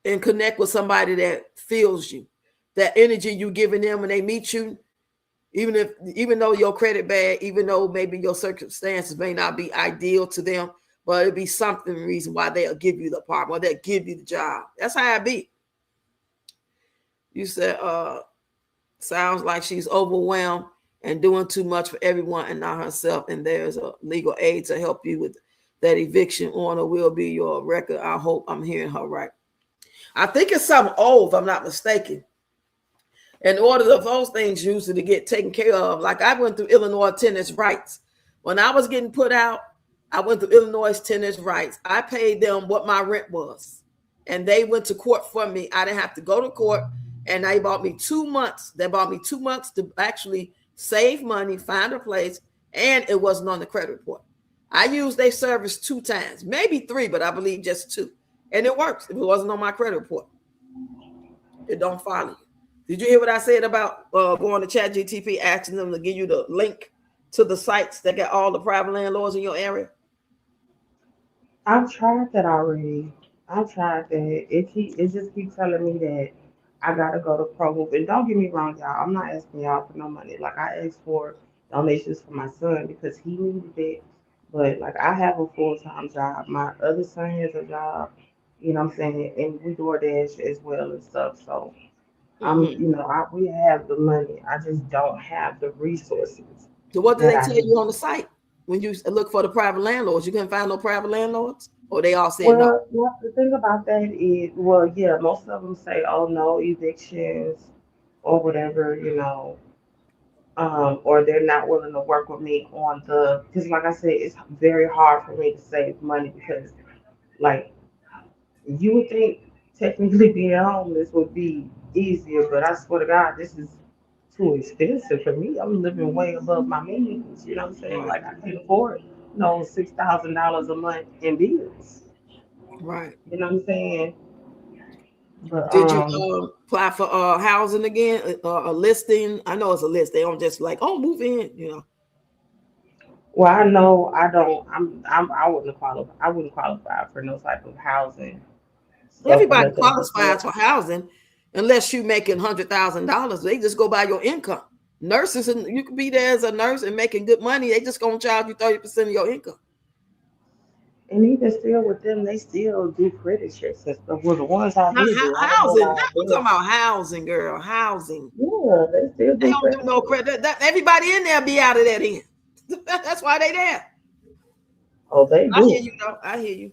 and connect with somebody that feels you. That energy you giving them when they meet you, even though your credit bad, even though maybe your circumstances may not be ideal to them, but it'll be something reason why they'll give you the apartment, or they'll give you the job. That's how it be. You said sounds like she's overwhelmed and doing too much for everyone and not herself. And there's a legal aid to help you with that eviction order will be your record. I hope I'm hearing her right. I think it's something old, if I'm not mistaken. In order of those things usually to get taken care of, like I went through Illinois tenants' rights. When I was getting put out, I went through Illinois tenants' rights. I paid them what my rent was, and they went to court for me. I didn't have to go to court, and they bought me 2 months. They bought me 2 months to actually save money, find a place, and it wasn't on the credit report. I used their service 2 times, maybe 3, but I believe just 2. and it works. If it wasn't on my credit report, it don't follow you. Did you hear what I said about going to ChatGTP, asking them to give you the link to the sites that got all the private landlords in your area? I've tried that already. I've tried that. It just keeps telling me that I gotta go to Pro Move. And don't get me wrong, y'all. I'm not asking y'all for no money. Like I asked for donations for my son because he needed it. But like I have a full-time job. My other son has a job. You know what I'm saying? And we DoorDash as well and stuff. So Mm-hmm. we have the money. I just don't have the resources So what did that they I tell need. you on the site when you look for the private landlords? You couldn't find no private landlords, or they all said no? Well, the thing about that is, well, yeah, most of them say, oh, no evictions or whatever, or they're not willing to work with me on because like I said, it's very hard for me to save money because, like, you would think technically being homeless would be easier, but I swear to God, this is too expensive for me. I'm living way above my means, you know what I'm saying? Right, Like, I can't afford, $6,000 a month in bills, right. you know what I'm saying? But Did you apply for housing again? A listing? I know it's a list. They don't just like, oh, move in. well, I know I don't. I wouldn't qualify. I wouldn't qualify for no type of housing stuff Everybody unless they just qualifies want. for housing unless you making $100,000. They just go by your income. Nurses, and you could be there as a nurse and making good money. They just gonna charge you 30% of your income. And even still with them, they still do credit checks and stuff. Well, the ones I Now, do do, I don't know housing. why I I'm do. talking about housing, girl. Housing. Yeah, they still They do don't do credit no checks. credit. Everybody in there be out of that end. That's why they there. Oh, they I hear do. you though. I hear you.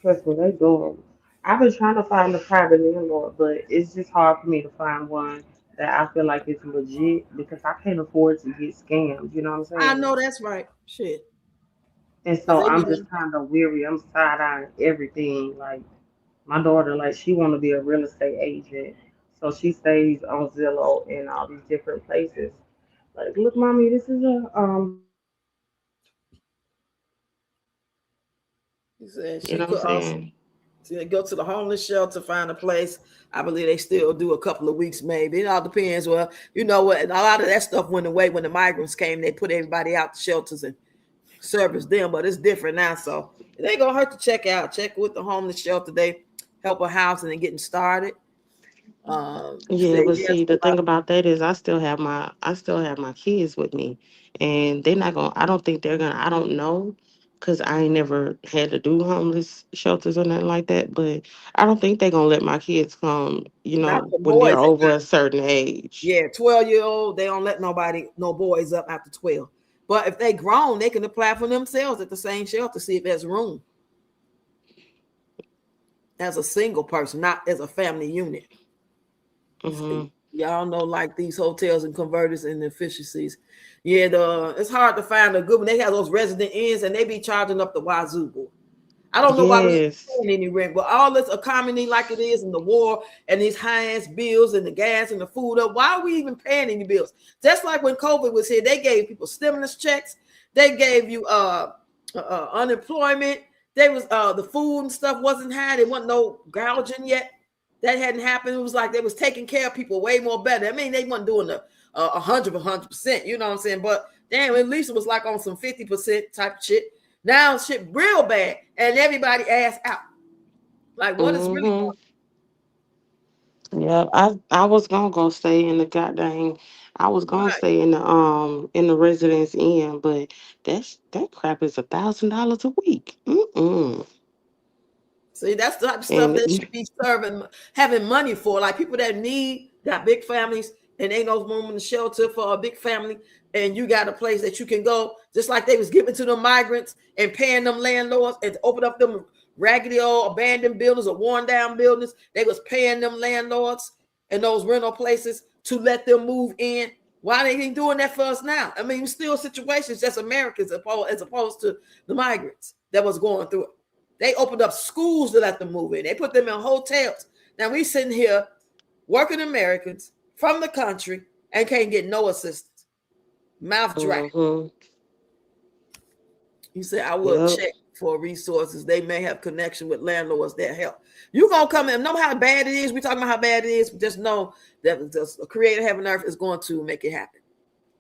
Trust me, they do them. I've been trying to find a private landlord, but it's just hard for me to find one that I feel like it's legit because I can't afford to get scammed. You know what I'm I saying? know that's right. Shit. And Cause so they be I'm done. just kind of weary. I'm side eyeing everything. Like my daughter, like she want to be a real estate agent, so she stays on Zillow and all these different places. Like, look, mommy, this is a homeless shelter. He said You she know what could I'm also saying? go to the homeless shelter, find a place. I believe they still do a couple of weeks, maybe. It all depends. Well, you know what? A lot of that stuff went away when the migrants came. They put everybody out the shelters and service them, but it's different now. So it ain't gonna hurt to check out. Check with the homeless shelter. They help a housing and getting started. Yeah, Stay but there see, for the a while. thing about that is I still have my kids with me, and they're not gonna. I don't think they're gonna. I don't know, cause I ain't never had to do homeless shelters or nothing like that. But I don't think they're gonna let my kids come. Not the When they're boys. over a certain age. Yeah, 12-year-old, they don't let no boys up after 12. But if they grown, they can apply for themselves at the same shelter, see if there's room as a single person, not as a family unit. Hmm. Y'all know, like these hotels and converters and efficiencies. Yeah, it's hard to find a good one. They have those resident inns and they be charging up the wazoo, boy. I don't know why we Yes. ain't paying any rent, but all this economy like it is, and the war, and these high-ass bills, and the gas, and the food up. Why are we even paying any bills? Just like when COVID was here, they gave people stimulus checks. They gave you unemployment. They was the food and stuff wasn't high. There wasn't no gouging yet. That hadn't happened. It was like they was taking care of people way more better. I mean, they wasn't doing the 100%. You know what I'm saying? But damn, at least it was like on some 50% type shit. Now shit real bad, and everybody ass out. Like, what is really Hmm. Yeah, I was gonna go stay in the goddamn. I was going on? gonna Right. stay in the residence inn, but that crap is $1,000 a week. Mm-mm. See, that's the type of stuff And that should be serving, having money for. Like people that got big families and ain't no room in the shelter for a big family, and you got a place that you can go, just like they was giving to the migrants and paying them landlords and to open up them raggedy old abandoned buildings or worn down buildings. They was paying them landlords and those rental places to let them move in. Why they ain't doing that for us now? I mean, still situations just Americans as opposed to the migrants that was going through it. They opened up schools to let them move in. They put them in hotels. Now we sitting here working Americans from the country and can't get no assistance. Mouth dry. hmm. You say I will Yep. check for resources. They may have connection with landlords that help. You're going to come in, no matter how bad it is, we're talking about how bad it is, just know that the creator of heaven and earth is going to make it happen.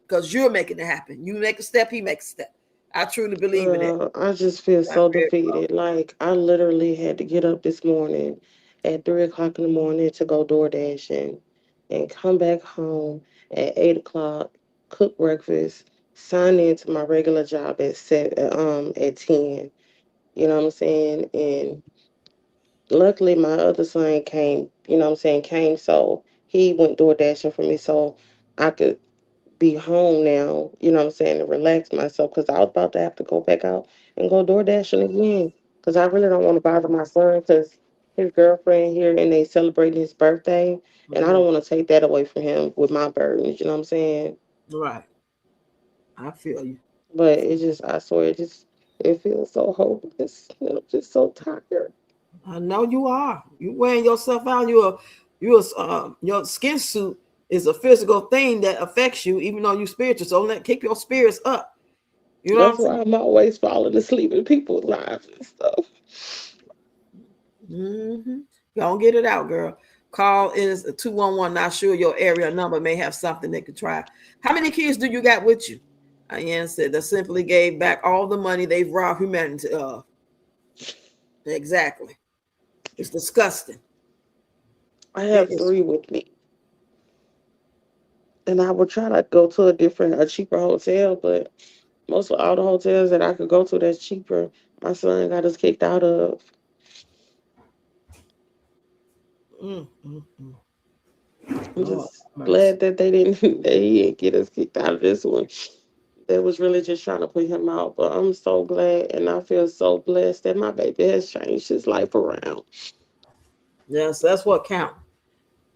Because you're making it happen. You make a step, he makes a step. I truly believe in it. I just feel so defeated. Like, I literally had to get up this morning at 3 o'clock in the morning to go door dashing and come back home at 8 o'clock, cook breakfast, sign in to my regular job at 10. You know what I'm saying? And luckily my other son came, came, so he went door dashing for me so I could be home now, and relax myself because I was about to have to go back out and go door dashing again because I really don't want to bother my son because his girlfriend here and they celebrating his birthday and I don't want to take that away from him with my burdens, you know what I'm saying? Right. I feel you. But it just, I swear, it feels so hopeless. I'm just so tired. I know you are. You wearing yourself out. Your skin suit is a physical thing that affects you, even though you spiritual. So let keep your spirits up. You know That's why I'm always falling asleep in people's lives and stuff. Mm-hmm. Don't get it out, girl. Call is a 211. Not sure your area number may have something they could try. How many kids do you got with you? Ian said they simply gave back all the money they've robbed humanity of. Exactly. It's disgusting. I have 3 with me. And I would try to go to a cheaper hotel, but most of all the hotels that I could go to that's cheaper, my son got us kicked out of. I'm just glad that they didn't that he didn't get us kicked out of this one. They was really just trying to put him out. But I'm so glad and I feel so blessed that my baby has changed his life around. Yes, that's what counts.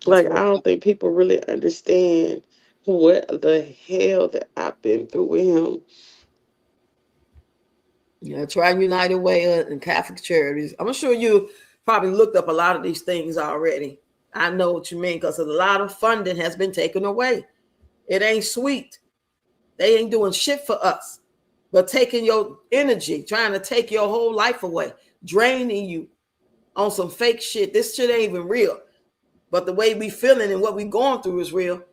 Like, I don't think people really understand what the hell that I've been through with him. Yeah, try United Way and Catholic Charities. I'm sure you probably looked up a lot of these things already. I know what you mean because a lot of funding has been taken away. It ain't sweet. They ain't doing shit for us, but taking your energy, trying to take your whole life away, draining you on some fake shit. This shit ain't even real. But the way we feeling and what we going through is real.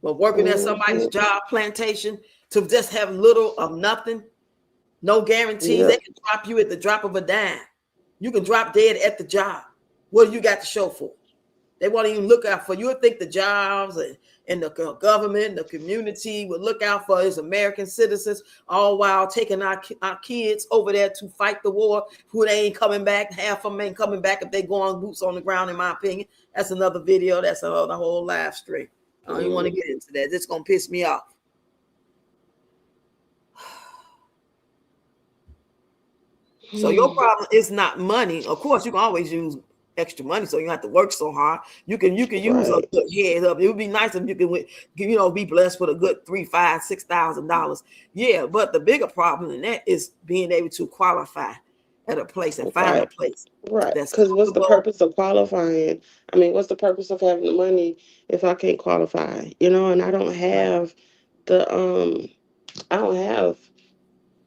But working at somebody's job plantation to just have little of nothing, no guarantees. They can drop you at the drop of a dime. You can drop dead at the job. What do you got to show for? They won't even look out for you. Would think the jobs and the government, the community would look out for as American citizens, all while taking our kids over there to fight the war, who they ain't coming back. Half of them ain't coming back if they go on boots on the ground, in my opinion. That's another video. That's another whole live stream. I don't even want to get into that. It's going to piss me off. So your problem is not money. Of course, you can always use extra money, so you don't have to work so hard. You can use a good head up. It would be nice if you can, be blessed with a good $3,000, $5,000, $6,000. Yeah, but the bigger problem in that is being able to qualify at a place and find a place. Right. Because what's the purpose of qualifying? I mean, what's the purpose of having the money if I can't qualify? And I don't have I don't have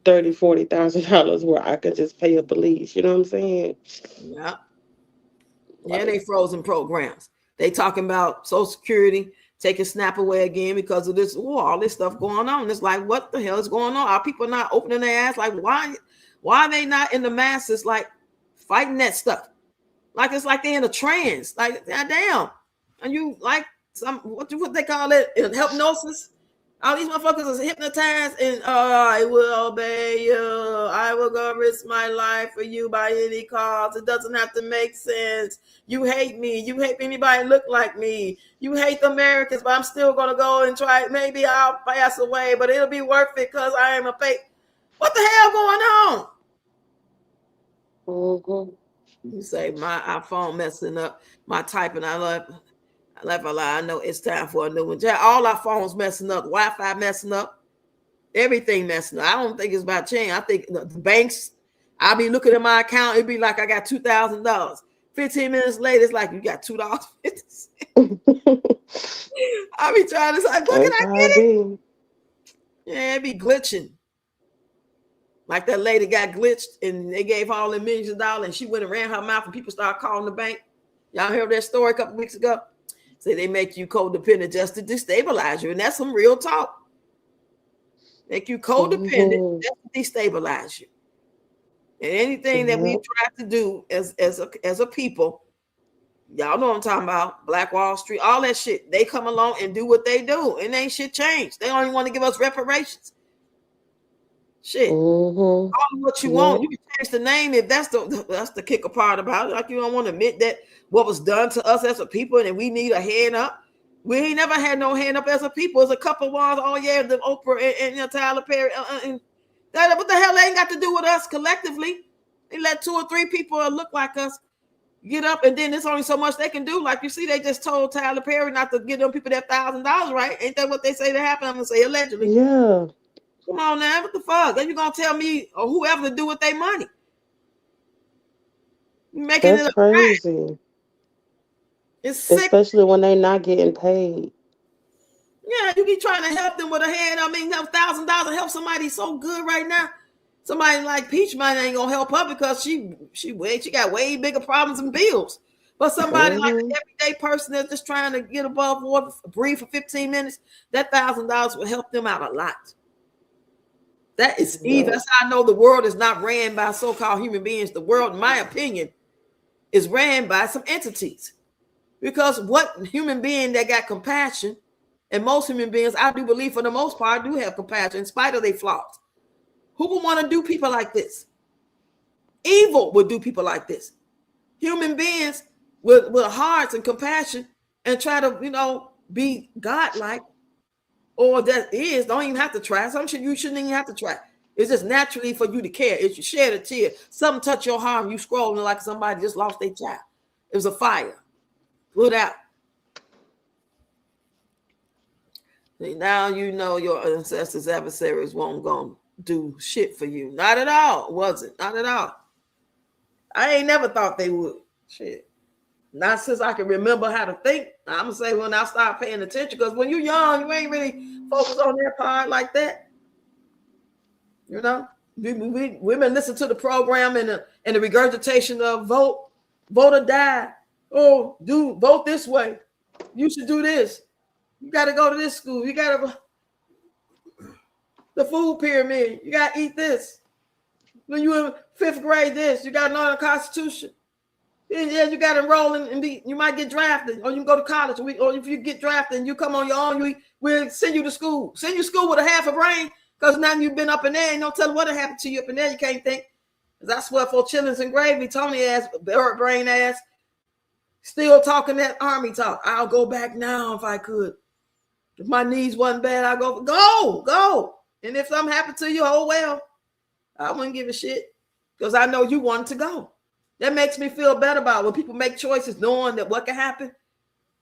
$30,000-$40,000 where I could just pay up a lease. You know what I'm saying? Yeah. Yeah, they frozen programs. They talking about Social Security taking SNAP away again because of this war, all this stuff going on. It's like, what the hell is going on? Are people not opening their ass? Like, why are they not in the masses, like, fighting that stuff? Like, it's like they're in a trance. Like, goddamn. And you, like, what they call it? Hypnosis? All these motherfuckers is hypnotized and I will obey you. I will go risk my life for you by any cost. It doesn't have to make sense. You hate me. You hate anybody look like me. You hate the Americans, but I'm still gonna go and try. Maybe I'll pass away, but it'll be worth it because I am a fake. What the hell going on? You say my iPhone messing up. My typing, I left a lie. I know it's time for a new one. All our phones messing up, Wi-Fi messing up, everything messing up. I don't think it's about change. I think the banks, I'll be looking at my account, it'd be like I got $2,000. 15 minutes later, it's like you got $2.50. I'll be trying to say, what can I get it? Yeah, it be glitching. Like that lady got glitched and they gave her all the millions of dollars and she went and ran her mouth and people started calling the bank. Y'all heard that story a couple weeks ago? Say they make you codependent just to destabilize you. And that's some real talk. Make you codependent just to destabilize you. And anything that we try to do as a people, y'all know what I'm talking about, Black Wall Street, all that shit, they come along and do what they do. And ain't shit changed. They don't even want to give us reparations. Shit. Call it what you want. You can change the name if that's the kicker part about it. Like you don't want to admit that what was done to us as a people and we need a hand up. We ain't never had no hand up as a people. There's a couple ones. Oh yeah, the Oprah and Tyler Perry. And that, what the hell? They ain't got to do with us collectively. They let 2 or 3 people look like us get up, and then there's only so much they can do. Like you see, they just told Tyler Perry not to give them people that $1,000, right? Ain't that what they say that happened? I'm gonna say allegedly. Yeah. Come on now, what the fuck? Then you gonna tell me or whoever to do with their money? Making That's it crazy. It's sick. Especially when they not getting paid. Yeah, you be trying to help them with a hand. I mean, $1,000 help somebody so good right now. Somebody like Peach Money ain't gonna help her because she got way bigger problems and bills. But somebody like an everyday person that's just trying to get above water, breathe for 15 minutes, that $1,000 will help them out a lot. That is evil. That's how I know the world is not ran by so-called human beings. The world, in my opinion, is ran by some entities. Because what human being that got compassion, and most human beings, I do believe for the most part, do have compassion in spite of their flaws. Who would want to do people like this? Evil would do people like this. Human beings with hearts and compassion and try to, be godlike. Or that is, don't even have to try. Some shit you shouldn't even have to try. It's just naturally for you to care. If you shed a tear, something touch your heart, you scrolling like somebody just lost their child. It was a fire. Put out. See, now you know your ancestors' adversaries won't go do shit for you. Not at all, was it? Not at all. I ain't never thought they would. Shit. Not since I can remember how to think. I'm gonna say when I start paying attention, because when you're young, you ain't really focused on that part like that. Women listen to the program and the regurgitation of vote or die. Oh, vote this way. You should do this. You got to go to this school. You got to the food pyramid. You got to eat this. When you in 5th grade, this you got to learn the Constitution. Yeah, you got to enroll and you might get drafted, or you can go to college. Or if you get drafted and you come on your own, we'll send you to school. Send you to school with a half a brain, because now you've been up in there and don't tell what happened to you up in there. You can't think. Because I swear for chillings and gravy, Tony ass, bird brain ass, still talking that army talk. I'll go back now if I could. If my knees wasn't bad, I'll go. And if something happened to you, oh well. I wouldn't give a shit, because I know you wanted to go. That makes me feel better about when people make choices knowing that what can happen.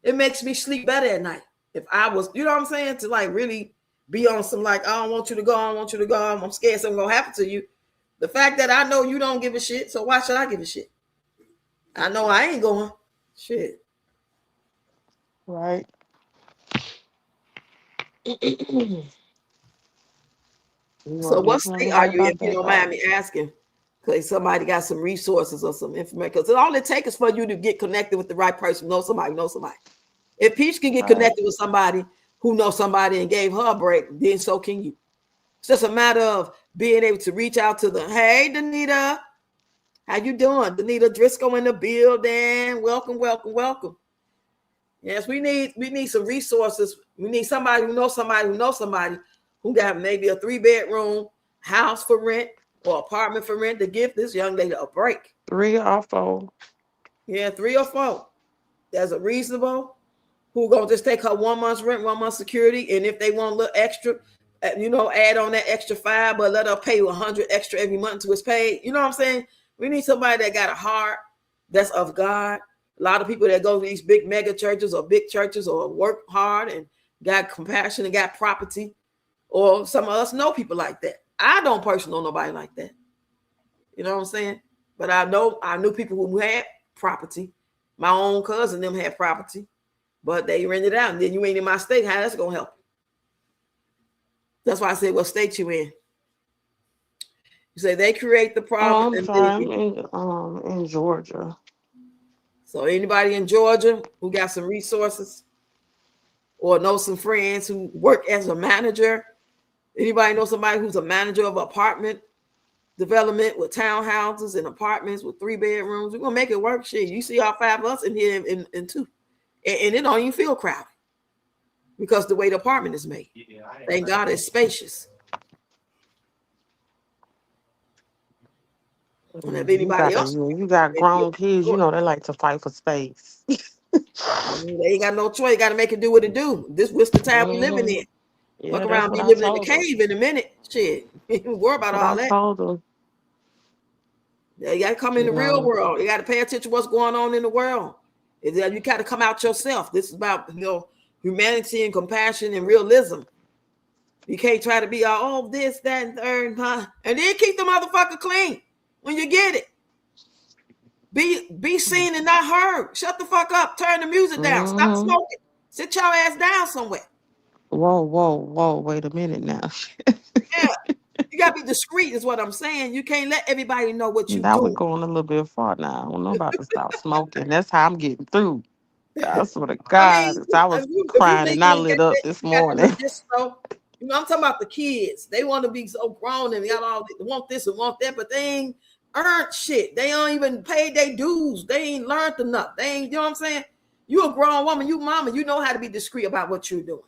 It makes me sleep better at night. If I was, you know what I'm saying, to like really be on some like, I don't want you to go, I'm scared something gonna happen to you. The fact that I know you don't give a shit, so why should I give a shit? I know I ain't going. Shit. Right. So what state are you in, if you don't mind me asking? Because somebody got some resources or some information. Because all it takes is for you to get connected with the right person, know somebody. If Peach can get connected with somebody who knows somebody and gave her a break, then so can you. It's just a matter of being able to reach out to them. Hey, Danita, how you doing? Danita Driscoll in the building. Welcome. Yes, we need some resources. We need somebody who knows somebody who got maybe a 3-bedroom house for rent or apartment for rent to give this young lady a break. 3 or 4. Yeah, 3 or 4. That's a reasonable. Who gonna just take her 1 month's rent, 1 month's security, and if they want a little extra, add on that extra 5, but let her pay 100 extra every month until it's paid. You know what I'm saying? We need somebody that got a heart that's of God. A lot of people that go to these big mega churches or big churches or work hard and got compassion and got property, or some of us know people like that. I don't personally know nobody like that. You know what I'm saying? But I knew people who had property. My own cousin, them had property, but they rented out. And then you ain't in my state. How that's going to help? That's why I said, what state you in? say they create the Oh, problem I'm and sorry. mitigate. I'm in Georgia. So anybody in Georgia who got some resources or know some friends who work as a manager, anybody know somebody who's a manager of apartment development with townhouses and apartments with 3 bedrooms, we're gonna make it work. Shit, you see all 5 of us in here in 2, and it don't even feel crowded because the way the apartment is made. Thank God it's spacious. And if anybody else, You got grown kids. You know they like to fight for space. they ain't got no choice. Got to make it do what it do. What's the time we living in? Yeah, Fuck that's around, what be I living in the told them. cave in a minute. Shit, you worry about What all I that. told them. You got to come in the real world. You got to pay attention to what's going on in the world. You got to come out yourself. This is about humanity and compassion and realism. You can't try to be all this, that, and third, huh? And then keep the motherfucker clean when you get it. Be seen and not heard. Shut the fuck up. Turn the music down. Stop smoking. Sit your ass down somewhere. Whoa. Wait a minute now. Yeah. You gotta be discreet, is what I'm saying. You can't let everybody know what you Now we're doing. going a little bit far now. I don't know about to stop smoking. That's how I'm getting through. I swear to I God, mean, I if was you crying and I legally lit up this you got the morning. medicinal. I'm talking about the kids. They want to be so grown and they got all they want this and want that, but they ain't earned shit. They don't even pay their dues. They ain't learned enough. They ain't, you know what I'm saying? You a grown woman, you mama, you know how to be discreet about what you're doing.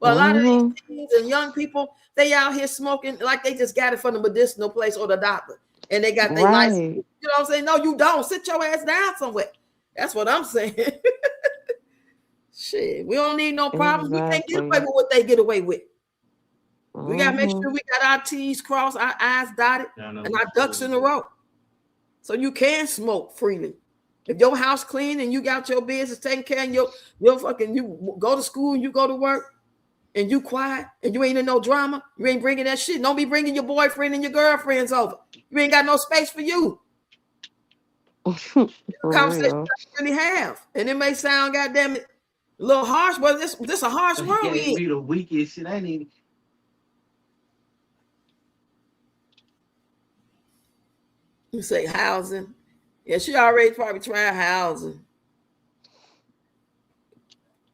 But a lot of these teens and young people, they out here smoking like they just got it from the medicinal place or the doctor, and they got their license. Right. You know what I'm saying? No, you don't. Sit your ass down somewhere. That's what I'm saying. Shit, we don't need no problems. We can't get away Exactly. with what they get away with. We gotta make sure we got our T's crossed, our I's dotted, and our ducks in a row. So you can smoke freely. If your house clean and you got your business taken care of, your fucking you go to school and you go to work and you quiet and you ain't in no drama, you ain't bringing that shit. Don't be bringing your boyfriend and your girlfriends over. You ain't got no space for you. For Conversation real. you really have, and it may sound goddamn it a little harsh, but this a harsh world we in. Me the weakest shit. I need. You say housing. Yeah, she already probably tried housing.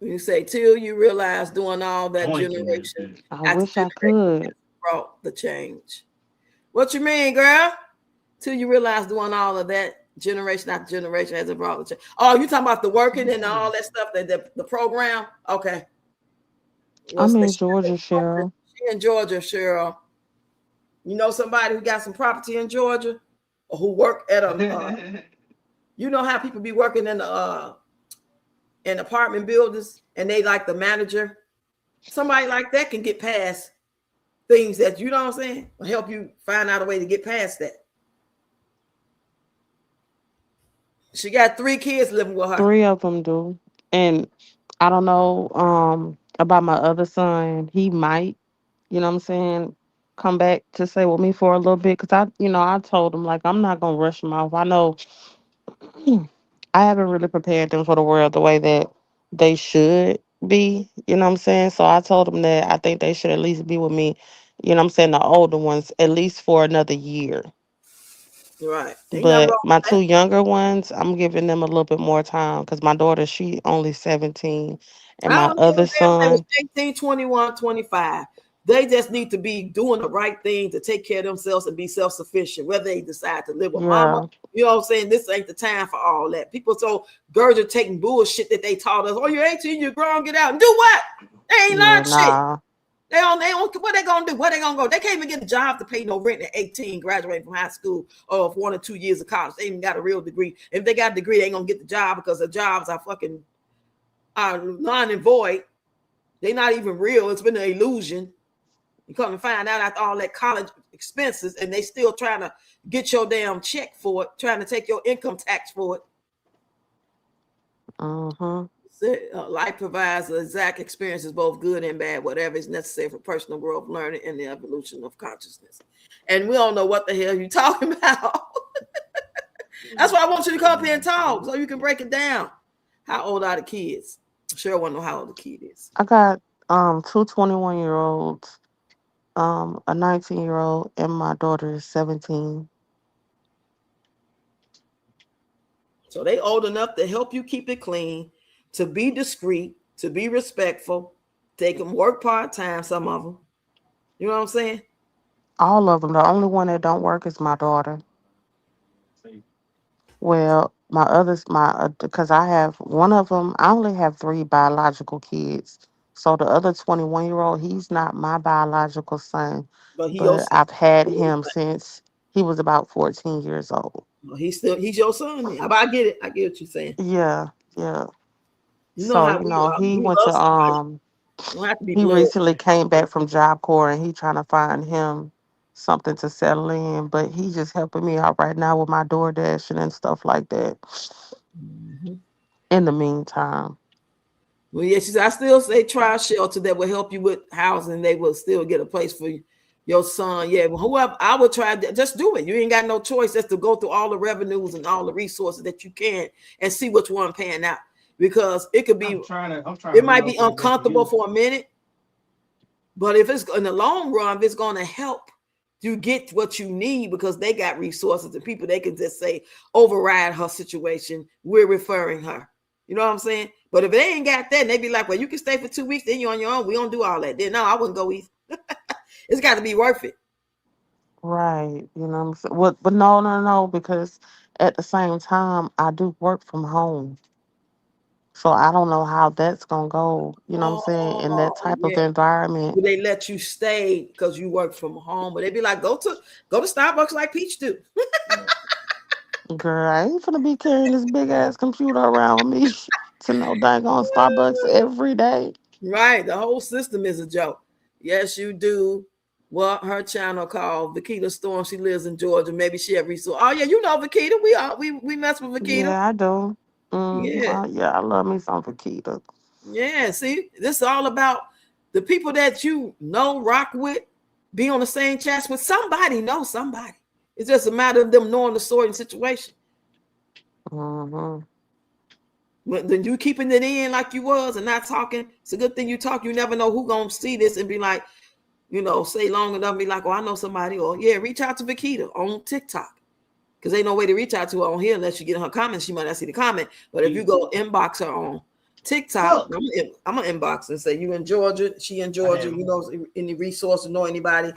You say till you realize doing all that generation I after wish I generation could. brought the change. What you mean, girl? Till you realize doing all of that generation after generation has brought the change. Oh, you talking about the working and all that stuff, the program? Okay. I'm in Georgia, Cheryl. She in Georgia, Cheryl. You know somebody who got some property in Georgia or who work at a you know how people be working in apartment buildings and they like the manager. Somebody like that can get past things that you know what I'm saying, will help you find out a way to get past that. She got 3 kids living with her. 3 of them do. And I don't know about my other son. He might, you know what I'm saying, come back to stay with me for a little bit. Cause I told him like I'm not gonna rush him off. I know I haven't really prepared them for the world the way that they should be, you know what I'm saying? So I told them that I think they should at least be with me, you know what I'm saying, the older ones, at least for another year. Right. Ain't nothing But wrong my with that. 2 younger ones, I'm giving them a little bit more time because my daughter, she only 17. And I my don't give other a damn if they was son, 18, 21, 25. They just need to be doing the right thing to take care of themselves and be self-sufficient, whether they decide to live with mama. yeah. You know what I'm saying? This ain't the time for all that. People so taking bullshit that they taught us. Oh, you're 18, you're grown, get out and do what? They ain't Yeah, learned shit. nah. They don't what they gonna do? Where they gonna go? They can't even get a job to pay no rent at 18, graduating from high school or 1 or 2 years of college. They ain't got a real degree. If they got a degree, they ain't gonna get the job because the jobs are fucking non and void. They're not even real. It's been an illusion. You come to find out after all that college expenses, and they still trying to get your damn check for it, trying to take your income tax for it. Uh-huh. Life provides the exact experiences, both good and bad, whatever is necessary for personal growth, learning, and the evolution of consciousness. And we don't know what the hell you're talking about. That's why I want you to come up here and talk so you can break it down. How old are the kids? Sure, I want to know how old the kid is. I got 2 21-year-olds A 19-year-old, and my daughter is 17. So they old enough to help you keep it clean, to be discreet, to be respectful. They can work part time. Some of them. You know what I'm saying? All of them. The only one that don't work is my daughter. Well, my others, because I have one of them. I only have three biological kids. So the other 21-year-old, he's not my biological son, But he your but son. I've had him since he was about 14 years old. He's your son. Then. But I get it. I get what you're saying. Yeah, yeah. You know So, how we are. he We went love to somebody. You don't have to be he blood. recently came back from Job Corps, and he trying to find him something to settle in, but he just helping me out right now with my door dashing and stuff like that Mm-hmm. in the meantime. Well, yeah, she said, I still say try a shelter that will help you with housing. They will still get a place for your son. Yeah, well, whoever I would try, just do it. You ain't got no choice just to go through all the revenues and all the resources that you can and see which one paying out. Because it could be, it might be uncomfortable for a minute, but if it's in the long run, if it's going to help you get what you need because they got resources and people they can just say override her situation. We're referring her. You know what I'm saying? But if they ain't got that, and they be like, well, you can stay for 2 weeks, then you're on your own. We don't do all that. Then no, I wouldn't go either. It's got to be worth it. Right. You know what I'm saying? What, but no, no, no, because at the same time, I do work from home. So I don't know how that's going to go, you know what I'm saying, in that Oh type of yeah. environment. Will they let you stay because you work from home? But they be like, go to Starbucks like Peach do. Girl, I ain't finna be carrying this big ass computer around with me to no dang on Starbucks every day. Right. The whole system is a joke. Yes, you do. Well, her channel called Vakita Storm. She lives in Georgia. Maybe she have resource. Oh yeah, you know Vakita. We mess with Vakita. Yeah, I do. Yeah. Yeah, I love me some fajita. Yeah. See, this is all about the people that you know, rock with, be on the same chats with. Somebody knows somebody. It's just a matter of them knowing the story and situation. Mm-hmm. But then you keeping it in like you was and not talking. It's a good thing you talk. You never know who gonna see this and be like, say long enough, be like, oh, I know somebody, or yeah, reach out to Vakita on TikTok. Because ain't no way to reach out to her on here unless you get in her comments. She might not see the comment. But if you go inbox her on TikTok, I'm gonna inbox and say you in Georgia, she in Georgia, you know any resources, know anybody,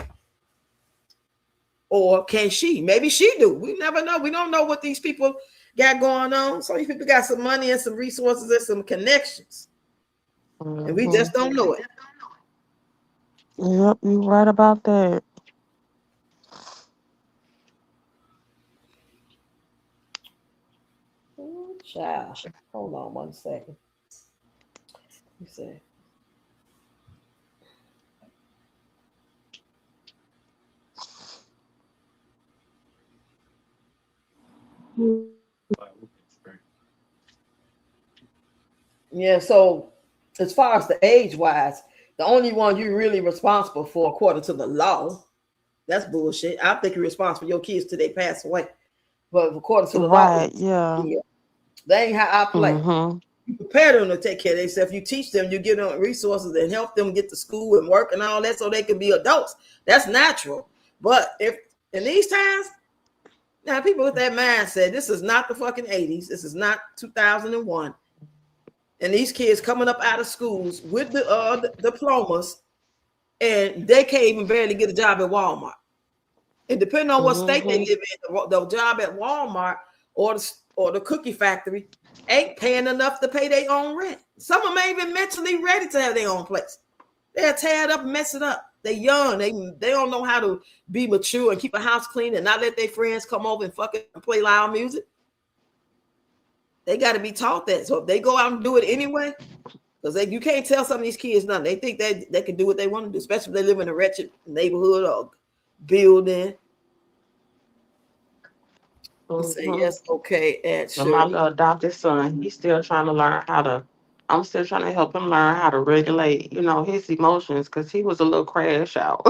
or can she? Maybe she do. We never know. We don't know what these people got going on. Some of these people got some money and some resources and some connections, and we Mm-hmm. just don't know it. Yep, you right about that. Oh, child. Hold on 1 second. You say. Yeah, so as far as the age wise, the only one you're really responsible for, according to the law, that's bullshit. I think you're responsible for your kids till they pass away. But according to the law, Right, yeah. yeah, they ain't how I play. Mm-hmm. You prepare them to take care of themselves. You teach them, you give them resources and help them get to school and work and all that so they can be adults. That's natural. But if in these times, now people with that mindset, this is not the fucking 80s. This is not 2001. And these kids coming up out of schools with the diplomas, and they can't even barely get a job at Walmart. And depending on what state they Mm-hmm. live in, the job at Walmart or the cookie factory ain't paying enough to pay their own rent. Some of them ain't even mentally ready to have their own place. They're tear it up and mess it up. They young. They don't know how to be mature and keep a house clean and not let their friends come over and fucking play loud music. They got to be taught that. So if they go out and do it anyway, because you can't tell some of these kids nothing. They think they can do what they want to do, especially if they live in a wretched neighborhood or building. And say Mm-hmm. yes, okay, at And my Shirley. little adopted son, he's still trying to learn how to. I'm still trying to help him learn how to regulate, his emotions because he was a little crash out.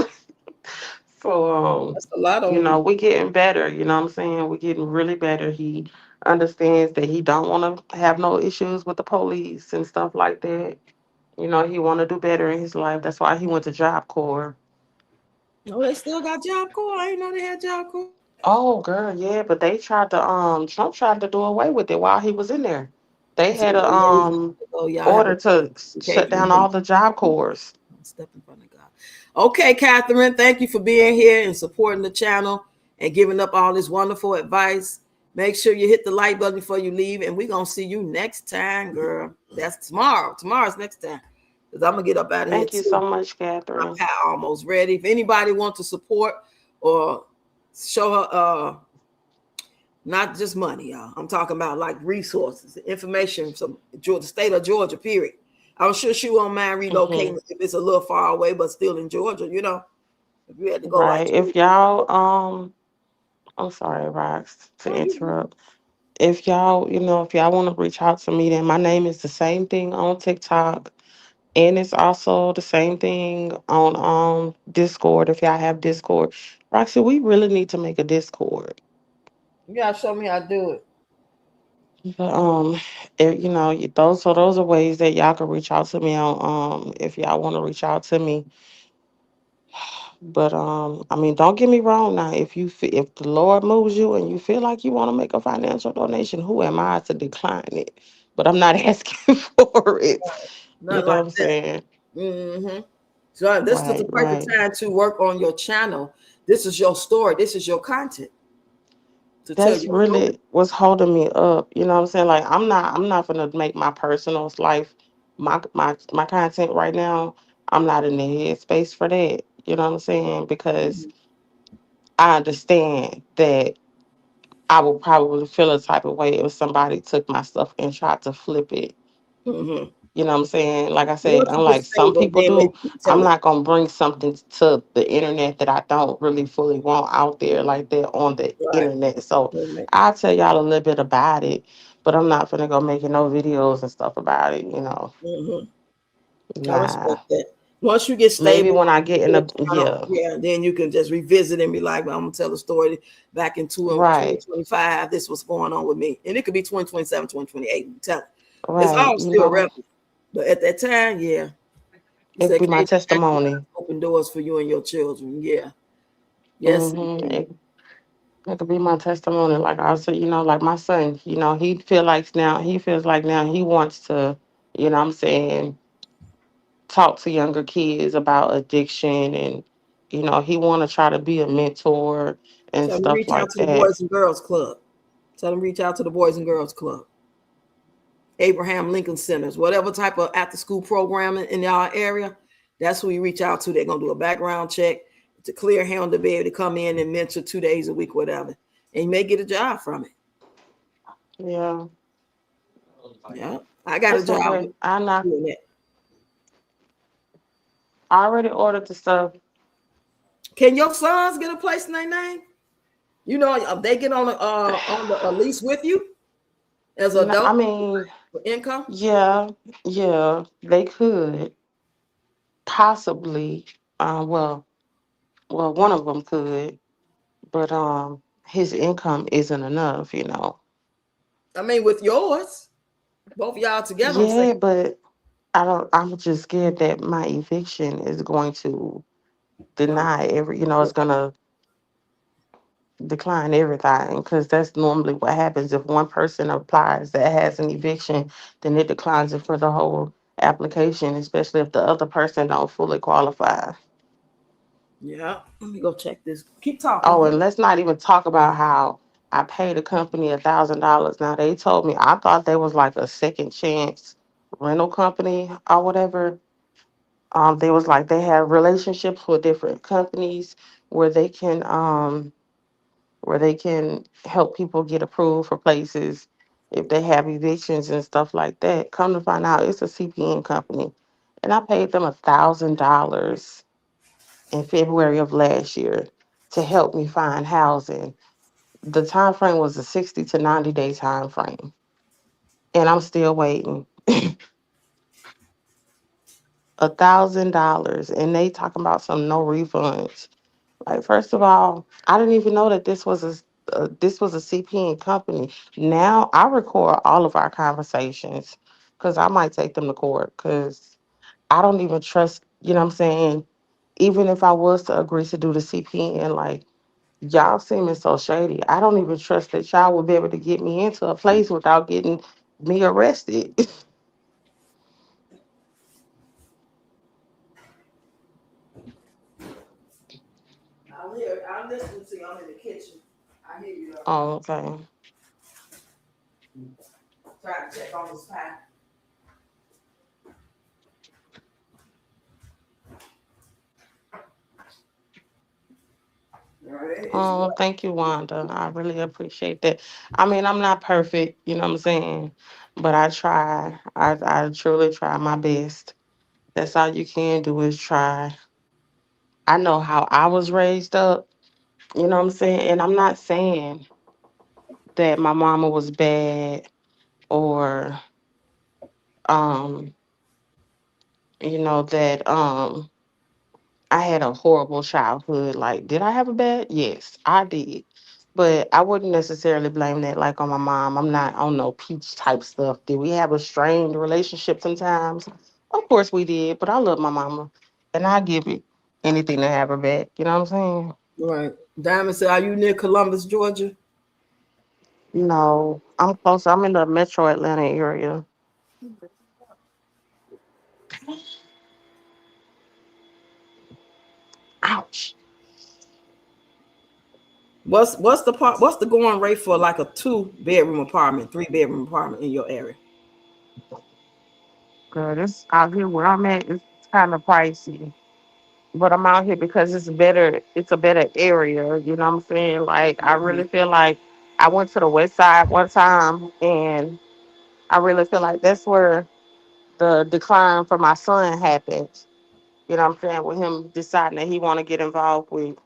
So, That's a lot on you. we're getting better. You know what I'm saying? We're getting really better. He understands that he don't want to have no issues with the police and stuff like that. He want to do better in his life. That's why he went to Job Corps. Oh, they still got Job Corps. I didn't know they had Job Corps. Oh, girl, yeah, but they tried to Trump tried to do away with it while he was in there. They So, had a oh, y'all have a order to shut down occasion. all the job corps. Step in front of God. Okay, Catherine, thank you for being here and supporting the channel and giving up all this wonderful advice. Make sure you hit the like button before you leave, and we're gonna see you next time, girl. That's tomorrow. Tomorrow's next time. Because I'm gonna get up out of here Thank you so too. much, My Catherine. pal almost ready. If anybody wants to support or show her not just money, y'all. I'm talking about like resources, information from Georgia, the state of Georgia, period. I'm sure she won't mind Hmm. relocating if it's a little far away, but still in Georgia, you know. If you had to go like Right. If 2 y'all I'm sorry, Rox, to no, you good. interrupt. If y'all, if y'all want to reach out to me, then my name is the same thing on TikTok. And it's also the same thing on Discord if y'all have Discord. Roxy, we really need to make a Discord. You gotta show me how to do it. But those are ways that y'all can reach out to me on if y'all want to reach out to me. But I mean, don't get me wrong now. If the Lord moves you and you feel like you want to make a financial donation, who am I to decline it? But I'm not asking for it. You Nothing know like what I'm that. saying? Mm-hmm. So this is the Right, perfect right. time to work on your channel. This is your story. This is your content to tell That's your story. really what's holding me up. You know what I'm saying? Like I'm not gonna make my personal life my content right now. I'm not in the headspace for that. You know what I'm saying? Because I understand that I would probably feel a type of way if somebody took my stuff and tried to flip it. Mm-hmm. You know what I'm saying? Like I said, Once you get unlike some stable, people then maybe do, you can tell I'm it. not gonna bring something to the internet that I don't really fully want out there like that on the Right. internet. So Mm-hmm. I'll tell y'all a little bit about it, but I'm not gonna go making no videos and stuff about it, I respect Nah. that. Once you get Maybe stable, when I get in get a a channel, yeah, yeah, then you can just revisit and be like, well, I'm gonna tell the story back in right, 2025. This was going on with me, and it could be 2027, 2028. Tell it. It's right, all still relevant, but at that time, yeah, it's the it'd be my occasion that God testimony. open doors for you and your children. Yeah, yes, indeed. Mm-hmm. That could be my testimony. Like I said, like my son, he feels like now he wants to, what I'm saying, talk to younger kids about addiction and, he want to try to be a mentor and Tell them to stuff reach out like to the that. Boys and Girls Club. Tell them to reach out to the Boys and Girls Club. Abraham Lincoln Centers, whatever type of after school programming in our area, that's who you reach out to. They're gonna do a background check to clear him to be able to come in and mentor 2 days a week, whatever. And you may get a job from it. Yeah. Yeah. I got a It's job okay. I not doing that. I already ordered the stuff. Can your sons get a place in their name? You know, they get on the a lease with you as No, I adults mean, for income. yeah, yeah, they could possibly. Well, one of them could, but his income isn't enough. I mean, with yours, both of y'all together, I'm saying. Yeah, but I'm just scared that my eviction is going to Oh, deny it's gonna decline everything because that's normally what happens if one person applies that has an eviction, then it declines it for the whole application, especially if the other person don't fully qualify. yeah. Let me go check this. Keep talking. Oh, and let's not even talk about how I paid a company $1,000. Now they told me I thought they was like a second chance rental company or whatever. They was like they have relationships with different companies where they can help people get approved for places if they have evictions and stuff like that. Come to find out, it's a CPN company, and I paid them $1,000 in February of last year to help me find housing. The time frame was a 60 to 90 day time frame, and I'm still waiting. $1,000, and they talking about some no refunds. Like, first of all, I didn't even know that this was a CPN company. Now I record all of our conversations because I might take them to court because I don't even trust. You know what I'm saying? even if I was to agree to do the CPN, like y'all seeming so shady. I don't even trust that y'all would be able to get me into a place without getting me arrested. I'm listening to you. I'm in the kitchen. I hear you. Oh, okay. Trying to check on this pie. All right, it's Oh, thank you, Wanda. I really appreciate that. I mean, I'm not perfect, you know what I'm saying? But I try. I truly try my best. That's all you can do is try. I know how I was raised up, you know what I'm saying? And I'm not saying that my mama was bad or um, that I had a horrible childhood. Like, did I have a bad? Yes, I did. But I wouldn't necessarily blame that like on my mom. I'm not on no peach type stuff. Did we have a strained relationship sometimes? Of course we did, but I love my mama and I give it anything to have her back. You know what I'm saying? right. Diamond said, "Are you near Columbus, Georgia?" No, I'm close. I'm in the metro Atlanta area. Ouch. What's the part? What's the going rate for like a 2-bedroom apartment, 3-bedroom apartment in your area? Girl, this out here where I'm at is kind of pricey. But I'm out here because it's a better area, you know what I'm saying? Like I really feel like I went to the west side one time and I really feel like that's where the decline for my son happened. You know what I'm saying? With him deciding that he wanna get involved with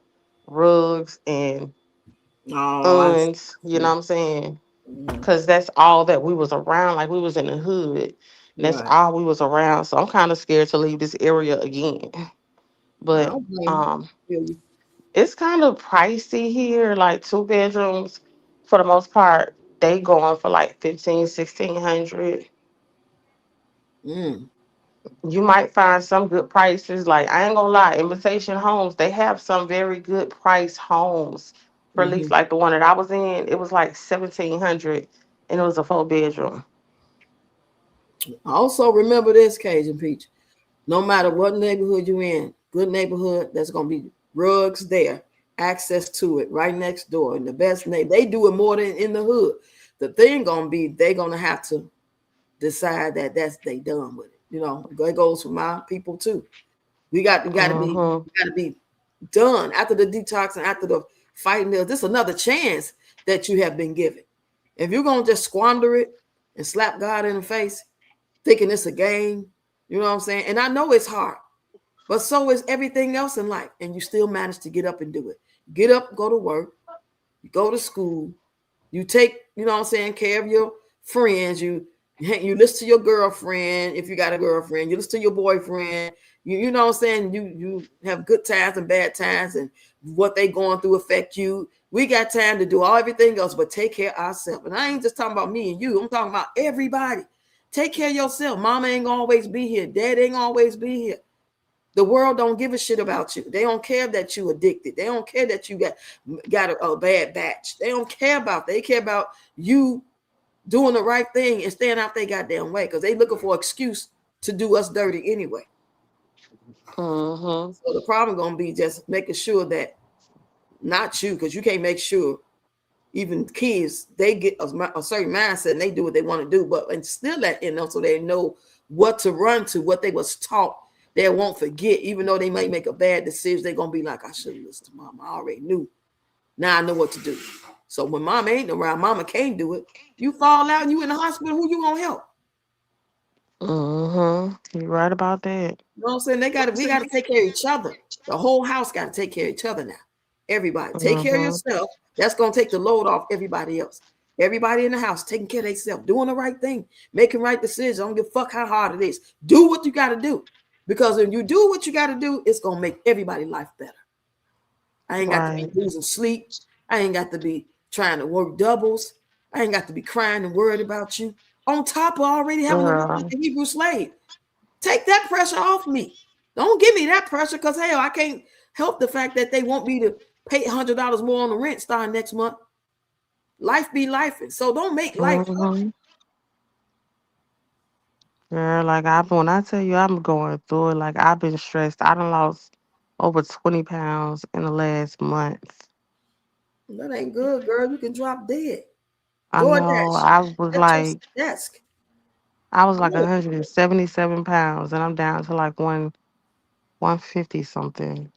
rugs and Oh, I uns, you know see. what I'm saying? Mhm. Because that's all that we was around. Like we was in the hood. And that's Right. all we was around. So I'm kind of scared to leave this area again. I But don't blame um you. Feel you. it's kind of pricey here, like 2 bedrooms for the most part. They going for like 15, 1600. Mm. You might find some good prices. Like I ain't gonna lie, Invitation Homes, they have some very good price homes. For at least Hmm. like the one that I was in, it was like 1700 and it was a 4 bedroom. Also, remember this, Cajun Peach. No matter what neighborhood you're in, good neighborhood, there's gonna be rugs there, access to it right next door. And the best neighbor, they do it more than in the hood. The thing gonna be they gonna have to decide that that's they done with it. You know, it goes for my people too. Mm-hmm. We gotta be done after the detox and after the fighting. This is another chance that you have been given. If you're gonna just squander it and slap God in the face, thinking it's a game, you know what I'm saying? And I know it's hard, but so is everything else in life. And you still manage to get up and do it. Get up, go to work, you go to school, you take, you know what I'm saying, care of your friends. You listen to your girlfriend if you got a girlfriend. You listen to your boyfriend. You know what I'm saying. You have good times and bad times, and what they going through affect you. We got time to do all everything else, but take care of ourselves. And I ain't just talking about me and you. I'm talking about everybody. Take care of yourself. Mama ain't gonna always be here. Dad ain't gonna always be here. The world don't give a shit about you. They don't care that you addicted. They don't care that you got a bad batch. They don't care about. They care about you doing the right thing and staying out their goddamn way because they looking for an excuse to do us dirty anyway. Mm-hmm. So the problem gonna be just making sure that not you, because you can't make sure even kids they get a certain mindset and they do what they want to do, but instill that in them so they know what to run to, what they was taught. They won't forget, even though they might make a bad decision. They're gonna be like, I should have listened to mama. I already knew. Now I know what to do. So when mama ain't around, mama can't do it. You fall out and you in the hospital, who you gonna help? Mm-hmm. You're right about that. You know what I'm saying? We gotta take care of each other. The whole house gotta take care of each other now. Everybody. Take care of Mm-hmm. yourself. That's gonna take the load off everybody else. Everybody in the house taking care of themselves, doing the right thing, making right decisions. I don't give a fuck how hard it is. Do what you gotta do. Because when you do what you gotta do, it's gonna make everybody's life better. I ain't got to be Right. losing sleep. I ain't got to be trying to work doubles. I ain't got to be crying and worried about you. On top of already having to work like Girl. a Hebrew slave. Take that pressure off me. Don't give me that pressure because hell, I can't help the fact that they want me to pay $100 more on the rent starting next month. Life be life, so don't make life. Mm-hmm. Girl, like when I tell you I'm going through it, like I've been stressed. I done lost over 20 pounds in the last month. That ain't good, girl. You can drop dead. I know DoorDash I was at your like desk. 177 pounds and I'm down to like 150 something.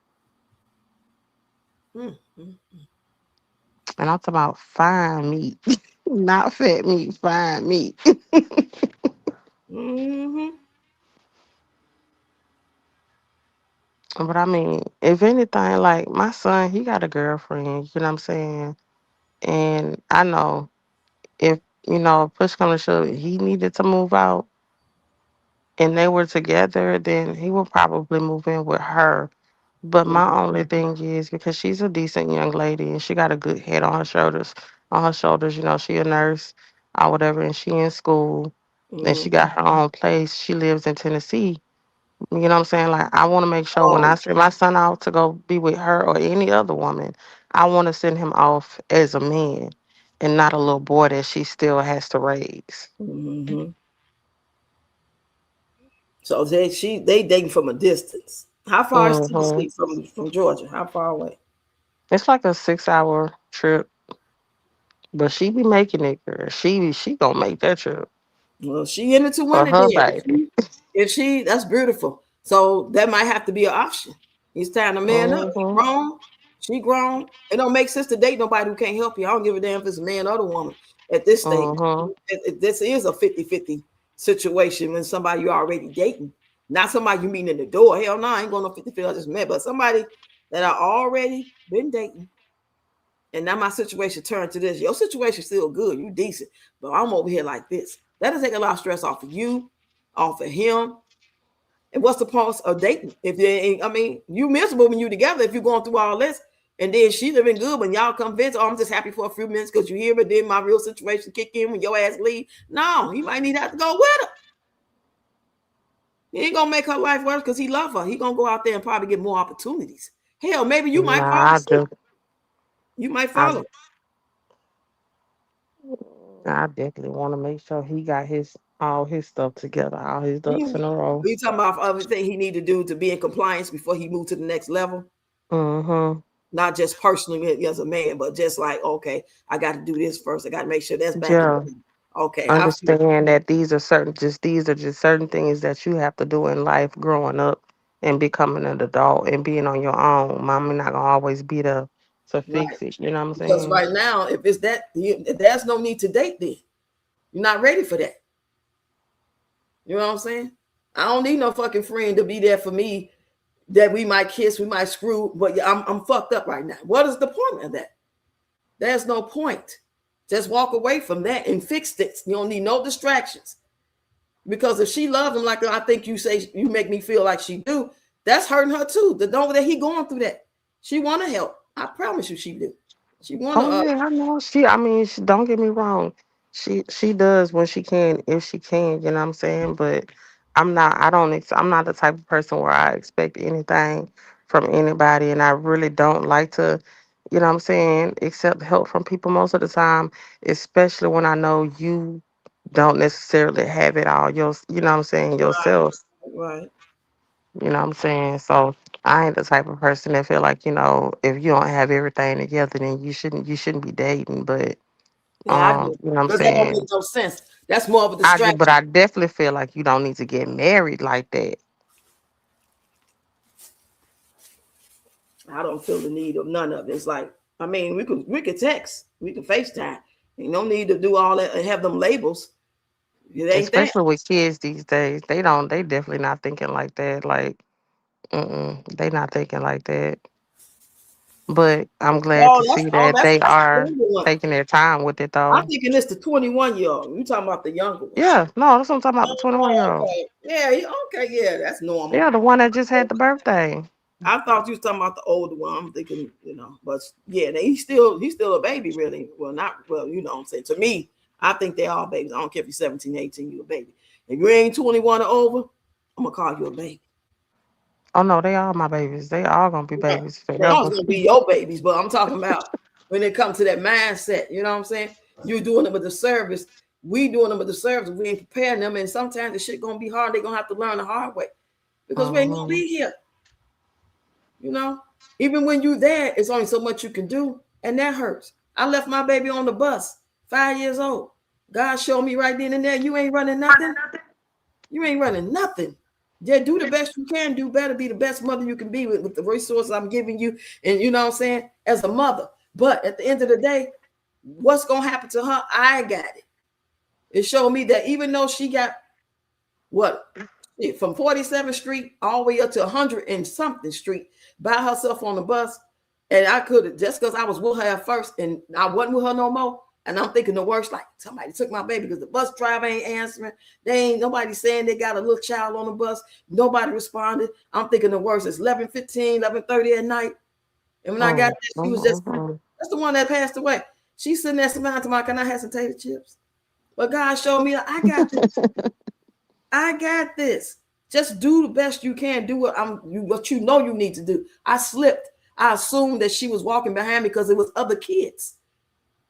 Mm-hmm. And I'm talking about fine meat. Not fat meat, fine meat. Mm-hmm. But I mean, if anything, like my son, he got a girlfriend, you know what I'm saying? And I know if, push comes to shove, he needed to move out and they were together, then he will probably move in with her. But my only thing is because she's a decent young lady and she got a good head on her shoulders. She a nurse or whatever, and she in school and she got Mm-hmm. her own place. She lives in Tennessee. You know what I'm saying? Like I want to make sure when Oh, I send my son out to go be with her or any other woman, I want to send him off as a man and not a little boy that she still has to raise. mm-hmm. So they dating from a distance. How far is Hmm. Tennessee from Georgia? How far away? It's like a 6 hour trip, but she be making it, girl. She gonna make that trip Well, she in it to for win it her then. baby. That's beautiful. So that might have to be an option. He's time to man up. He Hmm. grown, she grown. It don't make sense to date nobody who can't help you. I don't give a damn if it's a man or a woman at this stage. Hmm. This is a 50-50 situation when somebody you're already dating. Not somebody you meet in the door. Hell no, I ain't going no 50-50. I just met, but somebody that I already been dating. And now my situation turned to this. Your situation still good. You decent. But I'm over here like this. That'll take a lot of stress off of you, off of him. And what's the point of dating? If you ain't, I mean, you miserable when you together if you're going through all this. And then she living good when y'all come visit. Oh, I'm just happy for a few minutes because you here, but then my real situation kick in when your ass leave. No, he might need to have to go with her. He ain't gonna make her life worse because he love her. He gonna go out there and probably get more opportunities. Hell, maybe you might fall Nah, asleep. You might I, follow. I definitely want to make sure he got all his stuff together, all his ducks You, in a row. you talking about everything he need to do to be in compliance before he move to the next level? Hmm. Not just personally as a man, but just like, okay, I got to do this first. I got to make sure that's back in Yeah. order. Okay, I feel Understand that these are just certain things that you have to do in life growing up and becoming an adult and being on your own. Mama not gonna always be there to right fix it. You know what I'm because saying? right now, if it's that, there's no need to date. Then you're not ready for that. You know what I'm saying? I don't need no fucking friend to be there for me that we might kiss, we might screw, but I'm fucked up right now. What is the point of that? There's no point. Just walk away from that and fix this. You don't need no distractions. Because if she love him like I think you say you make me feel like she do, that's hurting her too. The know that he going through that. She want to help. I promise you, she do. She want to. Oh yeah, I know. I mean, don't get me wrong. She does when she can, if she can. You know what I'm saying? But I'm not. I don't. I'm not the type of person where I expect anything from anybody, and I really don't like to. You know what I'm saying? Accept help from people most of the time, especially when I know you don't necessarily have it all. You know what I'm saying? Yourself. Right. You know what I'm saying? So I ain't the type of person that feel like, if you don't have everything together, then you shouldn't be dating. But Yeah, I do. you know what I'm Because that don't make saying? no sense. That's more of a I do, but distraction. I definitely feel like you don't need to get married like that. I don't feel the need of none of it. It's like, I mean, we could text, we can FaceTime. Ain't no need to do all that and have them labels. It ain't that. Especially with kids these days. They definitely not thinking like that. Like, they not thinking like that. But I'm glad Oh, to see that that's they the are older one. taking their time with it I'm though. thinking it's the 21-year-old. You talking about the younger one? Yeah, no, that's what I'm talking about, the 21-year-old. Okay. Yeah, okay, yeah, that's normal. Yeah, the one that just had the birthday. I thought you was talking about the older one. I'm thinking, but yeah, he's still a baby, really. Well, not well, you know what I'm saying. To me, I think they all babies. I don't care if you're 17, 18, you a baby. If you ain't 21 or over, I'm gonna call you a baby. Oh no, they all my babies. They all gonna be Yeah. babies They always forever. gonna be your babies, but I'm talking about when it comes to that mindset, you know what I'm saying? You're doing them with the service. We doing them with the service. We ain't preparing them, and sometimes the shit gonna be hard. They're gonna have to learn the hard way because we ain't gonna be here. You know, even when you there, it's only so much you can do, and that hurts. I left my baby on the bus, 5 years old. God showed me right then and there, you ain't running nothing. You ain't running nothing. Yeah, do the best you can. Do better. Be the best mother you can be with the resources I'm giving you, and you know what I'm saying, as a mother. But at the end of the day, what's gonna happen to her? I got it. It showed me that even though she got what from 47th Street all the way up to 100 and something street by herself on the bus. And I could have, just because I was with her at first and I wasn't with her no more. And I'm thinking the worst, like somebody took my baby because the bus driver ain't answering. They ain't nobody saying they got a little child on the bus. Nobody responded. I'm thinking the worst. It's 11:15, 11:30 at night. And when I got there, she was just, that's the one that passed away. She's sitting there smiling to my, can I have some tater chips? But God showed me, I got this. I got this. Just do the best you can. Do what you know you need to do. I slipped. I assumed that she was walking behind me because it was other kids.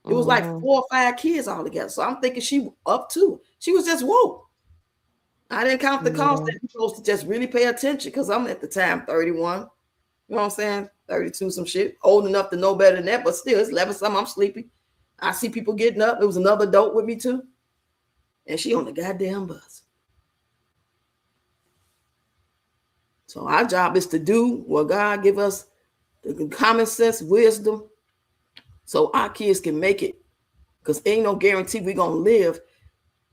It was like 4 or 5 kids all together. So I'm thinking she up too. She was just woke. I didn't count the cost that you're supposed to just really pay attention because I'm at the time 31. You know what I'm saying? 32, some shit. Old enough to know better than that, but still, it's 11 something. I'm sleepy. I see people getting up. There was another adult with me too. And she on the goddamn bus. So our job is to do what God give us, the common sense, wisdom, so our kids can make it. Because ain't no guarantee we're going to live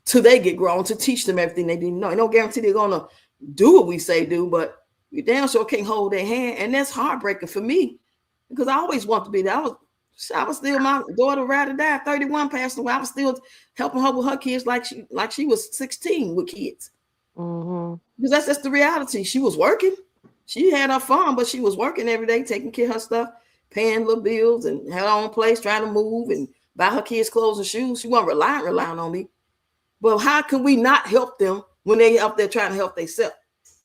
till they get grown to teach them everything they didn't know. Ain't no guarantee they're going to do what we say do, but we damn sure can't hold their hand. And that's heartbreaking for me because I always want to be there. I was still, my daughter rather die, 31, passed away. I was still helping her with her kids like she was 16 with kids. Because that's just the reality. She was working. She had her farm, but she was working every day, taking care of her stuff, paying little bills, and had her own place, trying to move and buy her kids clothes and shoes. She wasn't relying on me. But how can we not help them when they up there trying to help themselves?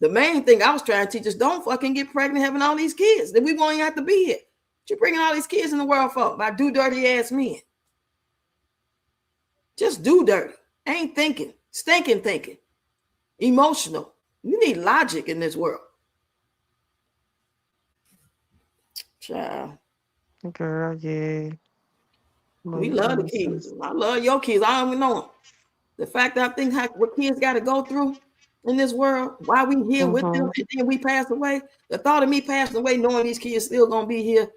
The main thing I was trying to teach is don't fucking get pregnant having all these kids. Then we won't even have to be here. What you bringing all these kids in the world for? By do dirty ass men. Just do dirty. Ain't thinking. Stinking thinking. Emotional. You need logic in this world. Child. Girl, yeah. We love the kids. I love your kids. I don't even know them. The fact that I think what kids got to go through in this world, why we here with them, and then we pass away. The thought of me passing away, knowing these kids still gonna be here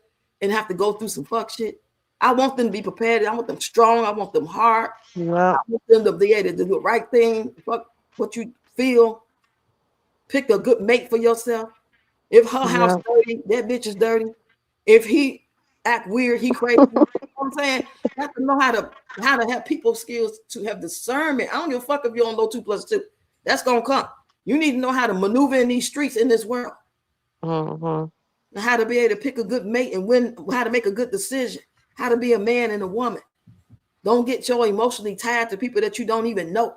and have to go through some fuck shit. I want them to be prepared. I want them strong. I want them hard. Yep. I want them to be able to do the right thing. Fuck what you feel. Pick a good mate for yourself. If her house dirty, that bitch is dirty. If he act weird, he crazy. You know what I'm saying? You have to know how to have people skills to have discernment. I don't give a fuck if you don't know 2 + 2. That's gonna come. You need to know how to maneuver in these streets in this world. And how to be able to pick a good mate and how to make a good decision. How to be a man and a woman. Don't get so emotionally tied to people that you don't even know.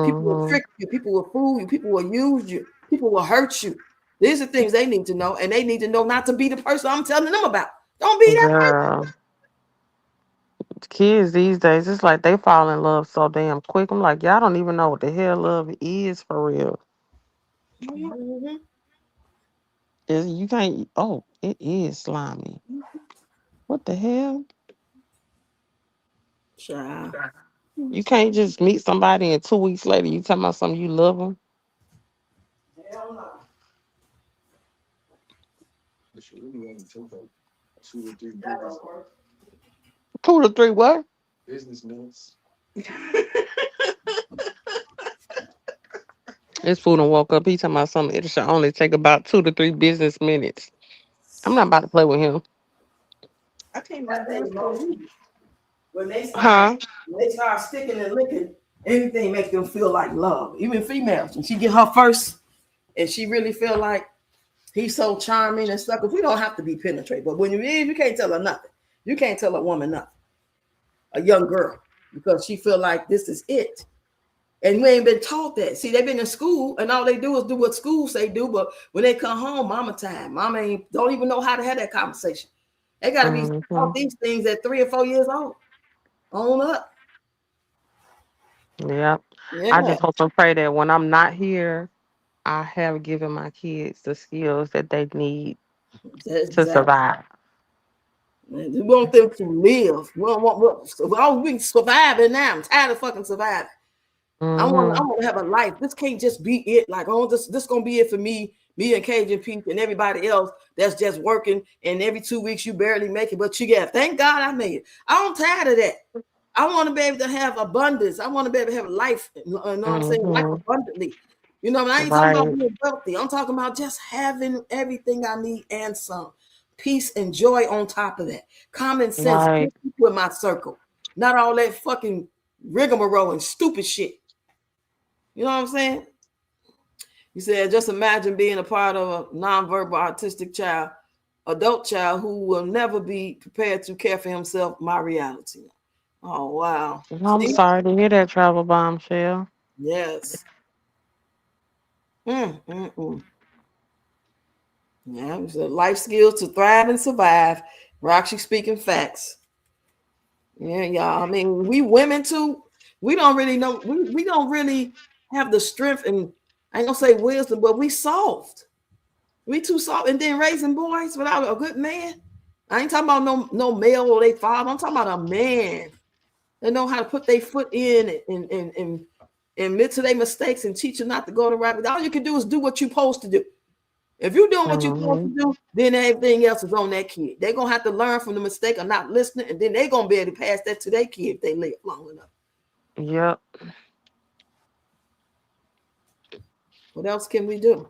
People will trick you. People will fool you. People will use you. People will hurt you. These are things they need to know, and they need to know not to be the person I'm telling them about. Don't be that person. Kids these days, it's like they fall in love so damn quick. I'm like, y'all don't even know what the hell love is for real. You can't. Oh, it is slimy. What the hell? Child. You can't just meet somebody and 2 weeks later you talking about something you love them. Hell no. 2 to 3 what? Business minutes. This fool done woke up. He talking about something. It should only take about 2 to 3 business minutes. I'm not about to play with him. I can't when they start sticking and licking, anything makes them feel like love. Even females, when she get her first, and she really feel like he's so charming and stuff. Because we don't have to be penetrated, but when you can't tell her nothing. You can't tell a woman nothing. A young girl, because she feel like this is it. And we ain't been taught that. See, they've been in school and all they do is do what school say do. But when they come home, mama time. Mama ain't don't even know how to have that conversation. They got to be taught these things at 3 or 4 years old. On up. Yeah. I Yeah. just hope and pray that when I'm not here, I have given my kids the skills that they need That's to exactly. survive. We want them to live. We surviving now. I'm tired of fucking surviving. I want to have a life. This can't just be it. Like, oh, this gonna be it for me and Cajun Pete and everybody else that's just working. And every 2 weeks you barely make it, but you get. Thank God I made it. I'm tired of that. I want to be able to have abundance. I want to be able to have a life. You know what I'm saying? Life abundantly. You know, I ain't talking about being wealthy. I'm talking about just having everything I need and some peace and joy on top of that. Common sense. Right. With my circle, not all that fucking rigmarole and stupid shit. You know what I'm saying? You said, just imagine being a part of a nonverbal autistic child, adult child who will never be prepared to care for himself. My reality. Oh, wow. I'm See? sorry to hear that, travel bombshell. Yes. Yeah, it said life skills to thrive and survive. Roxy speaking facts. Yeah, y'all. I mean, we women too. We don't really know. We don't really have the strength and I ain't gonna say wisdom, but we soft. We too soft. And then raising boys without a good man. I ain't talking about no male or they father. I'm talking about a man that know how to put their foot in and admit to their mistakes and teach them not to go the right way. All you can do is do what you're supposed to do. If you're doing what you're supposed to do, then everything else is on that kid. They're gonna have to learn from the mistake of not listening, and then they're gonna be able to pass that to their kid if they live long enough. Yep. What else can we do?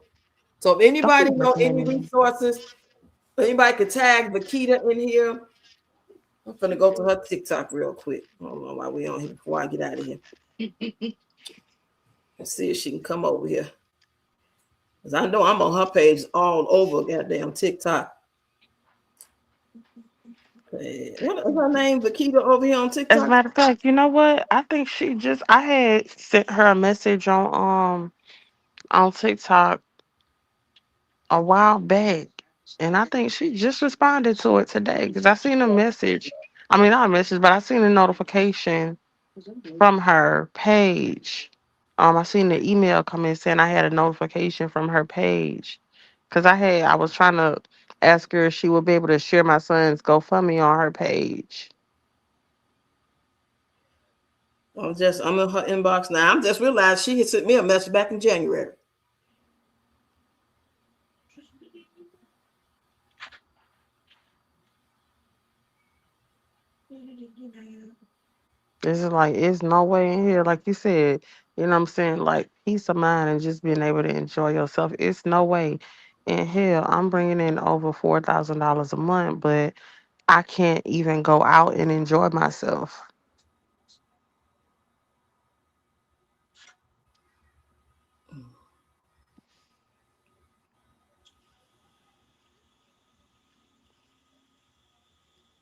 So if anybody know any resources, anybody could tag Vakita in here. I'm gonna go to her TikTok real quick. I don't know why we on here before I get out of here. Let's see if she can come over here. Because I know I'm on her page all over goddamn TikTok. What is her name? Vakita over here on TikTok? As a matter of fact, you know what? I think I had sent her a message on TikTok a while back. And I think she just responded to it today because I seen a message. I mean, not a message, but I seen a notification from her page. I seen the email come in saying I had a notification from her page because I was trying to ask her if she would be able to share my son's GoFundMe on her page. I'm in her inbox now. I'm just realized she had sent me a message back in January. This is like, it's no way in here, like you said, you know what I'm saying? Like peace of mind and just being able to enjoy yourself. It's no way in hell I'm bringing in over $4,000 a month, but I can't even go out and enjoy myself.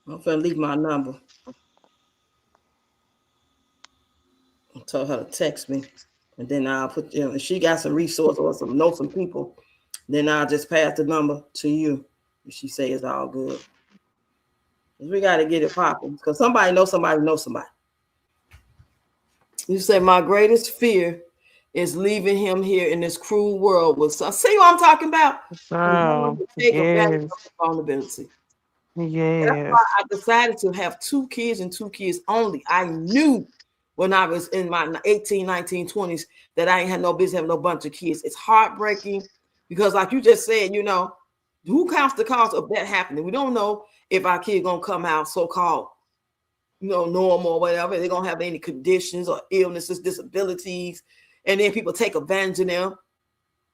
I'm gonna leave my number. I told her to text me, and then I'll put if she got some resources or some people, then I'll just pass the number to you. If she say it's all good, we got to get it popping because somebody knows somebody knows somebody. You say my greatest fear is leaving him here in this cruel world with some. See what I'm talking about? So, Take advantage yes, of vulnerability. That's why yes. I decided to have 2 kids and 2 kids only. I knew when I was in my 18, 19, 20s that I ain't had no business having no bunch of kids. It's heartbreaking because like you just said, you know, who counts the cost of that happening? We don't know if our kid gonna come out so-called, you know, normal or whatever. They're gonna have any conditions or illnesses, disabilities, and then people take advantage of them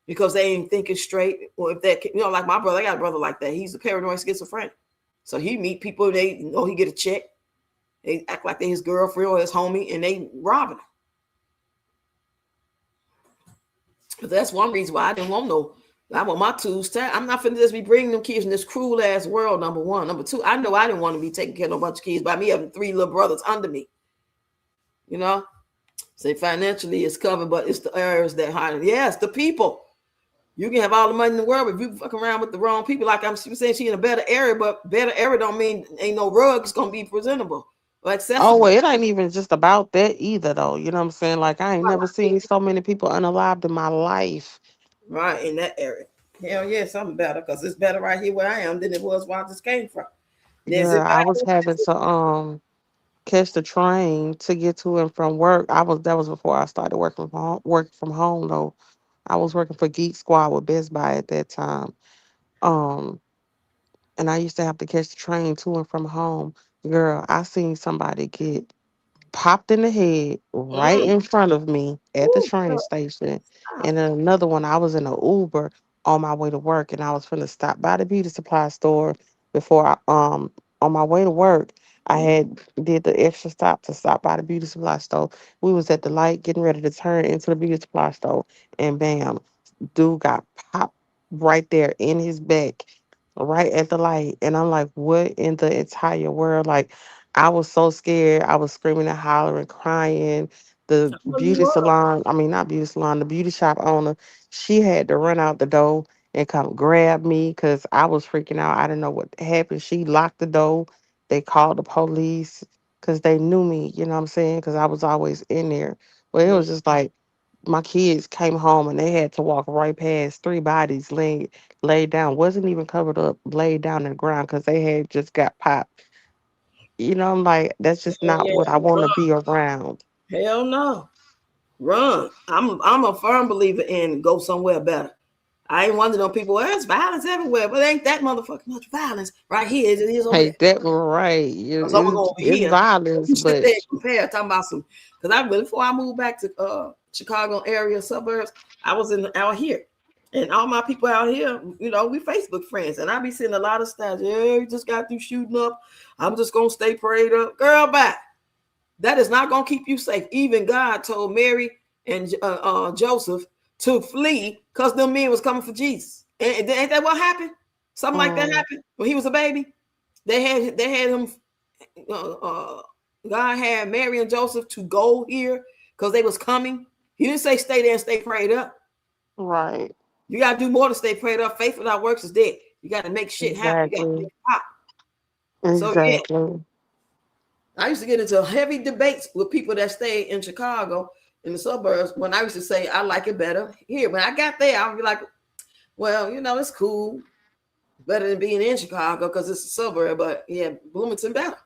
because they ain't thinking straight. Or if that, you know, like my brother, I got a brother like that. He's a paranoid schizophrenic. So he meet people, they know he get a check. They act like they his girlfriend or his homie, and they robbing him. But that's one reason why I didn't want no. I want my tools. I'm not finna just be bringing them kids in this cruel ass world. Number one, number two. I know I didn't want to be taking care of no bunch of kids by me having 3 little brothers under me. You know, Say financially it's covered, but it's the areas that hide. Yes, the people. You can have all the money in the world, but if you fuck around with the wrong people, like she was saying, she in a better area, but better area don't mean ain't no rugs gonna be presentable or Oh, accessible. well, it ain't even just about that either, though. You know what I'm saying? Like, I ain't never seen so many people unalived in my life. Right in that area. Hell yeah, something better because it's better right here where I am than it was where I just came from. There's Girl, it I was better? having to catch the train to get to and from work. That was before I started working from home though. I was working for Geek Squad with Best Buy at that time. Um, and I used to have to catch the train to and from home. Girl, I seen somebody get popped in the head right Mm. in front of me at the Ooh, train girl, station. stop. And then another one, I was in an Uber on my way to work, and I was finna stop by the beauty supply store before on my way to work. I had did the extra stop to stop by the beauty supply store. We was at the light getting ready to turn into the beauty supply store, and bam, dude got popped right there in his back, right at the light. And I'm like, what in the entire world? Like, I was so scared. I was screaming and hollering, crying. The Oh, you beauty were. salon, I mean, not beauty salon, the beauty shop owner, she had to run out the door and come grab me because I was freaking out. I didn't know what happened. She locked the door. They called the police because they knew me, you know what I'm saying? Because I was always in there. But it Mm. was just like my kids came home and they had to walk right past three bodies laid down, wasn't even covered up, laid down in the ground because they had just got popped. You know, I'm like, that's just Hell not yeah, what I want to run. be around. Hell no. Run. I'm a firm believer in go somewhere better. I ain't one of them people. Well, there's violence everywhere, but ain't that motherfucking much violence right here as it is over Hey, there. that was right. Because I'm gonna go over It's here. violence, You sit there but and compare, talking about some. Because I really, before I moved back to Chicago area suburbs, I was in out here, and all my people out here, we Facebook friends, and I be seeing a lot of stats. Yeah, you just got through shooting up. I'm just gonna stay prayed up, girl. Bye. That is not going to keep you safe. Even God told Mary and Joseph to flee because them men was coming for Jesus. And ain't that what happened? Something like that um, happened when he was a baby. They had him. Uh, uh, God had Mary and Joseph to go here because they was coming. He didn't say stay there and stay prayed up. right. You got to do more to stay prayed up. Faith without works is dead. You got to make shit happen. You got to make Exactly. it pop. So yeah, Exactly. I used to get into heavy debates with people that stay in Chicago in the suburbs when I used to say I like it better here. When I got there, I would be like, well, it's cool, better than being in Chicago because it's a suburb. But yeah, Bloomington better.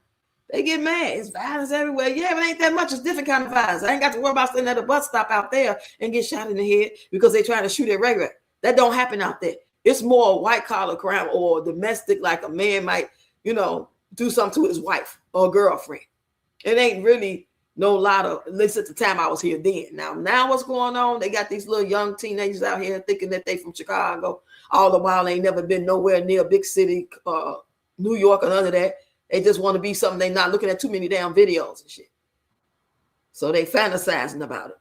They get mad. It's violence everywhere. Yeah, but ain't that much. It's different kind of violence. I ain't got to worry about standing at a bus stop out there and get shot in the head because they trying to shoot at regular. That don't happen out there. It's more white collar crime or domestic, like a man might, do something to his wife or girlfriend. It ain't really no lot of, at least at the time I was here then. Now what's going on? They got these little young teenagers out here thinking that they from Chicago. All the while they ain't never been nowhere near a big city, New York or none of that. They just want to be something. They not looking at too many damn videos and shit. So they fantasizing about it.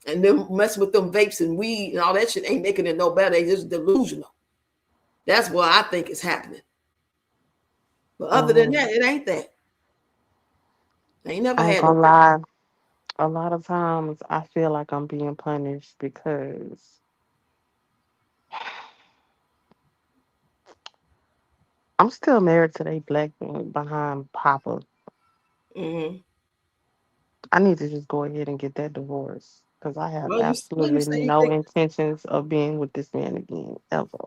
And then messing with them vapes and weed and all that shit ain't making it no better. They just delusional. That's what I think is happening. But other than that, Um, it ain't that. I ain't never I ain't had no. gonna lie. A lot of times I feel like I'm being punished because I'm still married to that black man behind Papa. Mm-hmm. I need to just go ahead and get that divorce because I have Well, you absolutely say you no think. intentions of being with this man again ever.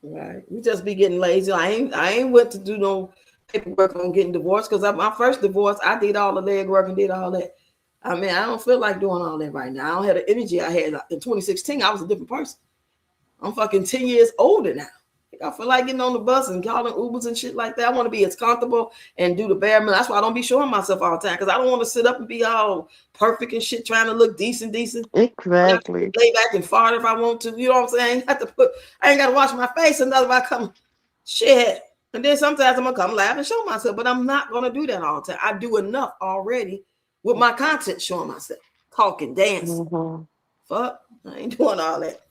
Right. We just be getting lazy. I ain't went to do no paperwork on getting divorced because my first divorce, I did all the leg work and did all that. I mean, I don't feel like doing all that right now. I don't have the energy I had in 2016. I was a different person. I'm fucking 10 years older now. I feel like getting on the bus and calling Ubers and shit like that. I want to be as comfortable and do the bare minimum. That's why I don't be showing myself all the time because I don't want to sit up and be all perfect and shit, trying to look decent. I got Exactly. to lay back and fart if I want to. You know what I'm saying? I ain't got to wash my face another if I come shit. And then sometimes I'm gonna come laugh and show myself, but I'm not gonna do that all the time. I do enough already with my content showing myself, talking, dancing. Hmm. Fuck, I ain't doing all that.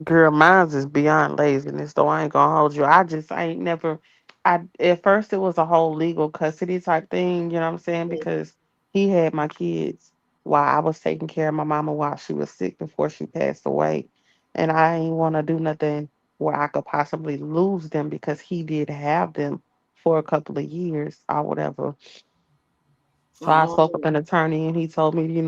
Girl, mine's is beyond laziness, though I ain't gonna hold you. I ain't never. I At first it was a whole legal custody type thing, you know what I'm saying? Because He had my kids while I was taking care of my mama while she was sick before she passed away. And I ain't want to do nothing where I could possibly lose them because he did have them for a couple of years or whatever. So I spoke with Oh, an attorney and he told me,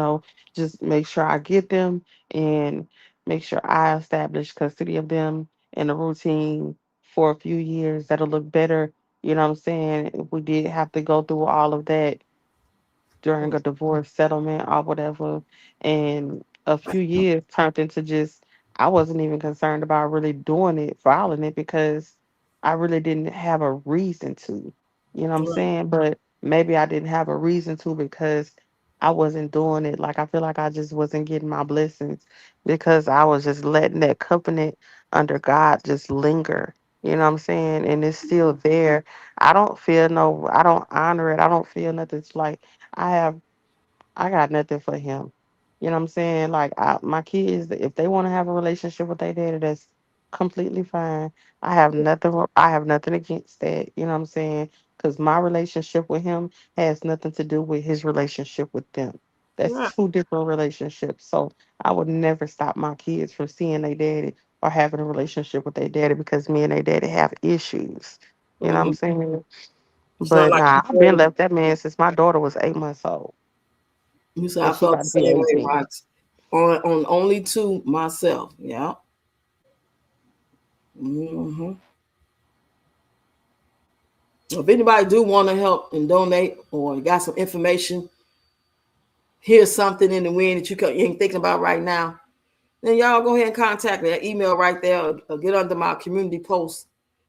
just make sure I get them and make sure I establish custody of them in a routine for a few years. That'll look better. You know what I'm saying? If we did have to go through all of that during a divorce settlement or whatever. And a few years turned into just, I wasn't even concerned about really doing it, filing it, because I really didn't have a reason to. You know what I'm right. saying? But maybe I didn't have a reason to because I wasn't doing it. Like, I feel like I just wasn't getting my blessings because I was just letting that covenant under God just linger. You know what I'm saying? And it's still there. I don't honor it. I don't feel nothing. It's like, I have I got nothing for him. You know what I'm saying? Like my kids, if they want to have a relationship with their daddy, that's completely fine. I have nothing against that. You know what I'm saying? Because my relationship with him has nothing to do with his relationship with them. That's Right. two different relationships. So I would never stop my kids from seeing their daddy or having a relationship with their daddy because me and their daddy have issues. You know what I'm Mhm. saying? Sound But like nah, you I've been feel, left that man since my daughter was 8 months old. you said And I she felt about the to be same way, 18. Rox. On only two myself. Yeah. Hmm. If anybody do want to help and donate or you got some information, here's something in the wind that you ain't thinking about right now, then y'all go ahead and contact me. That email right there or get under my community post.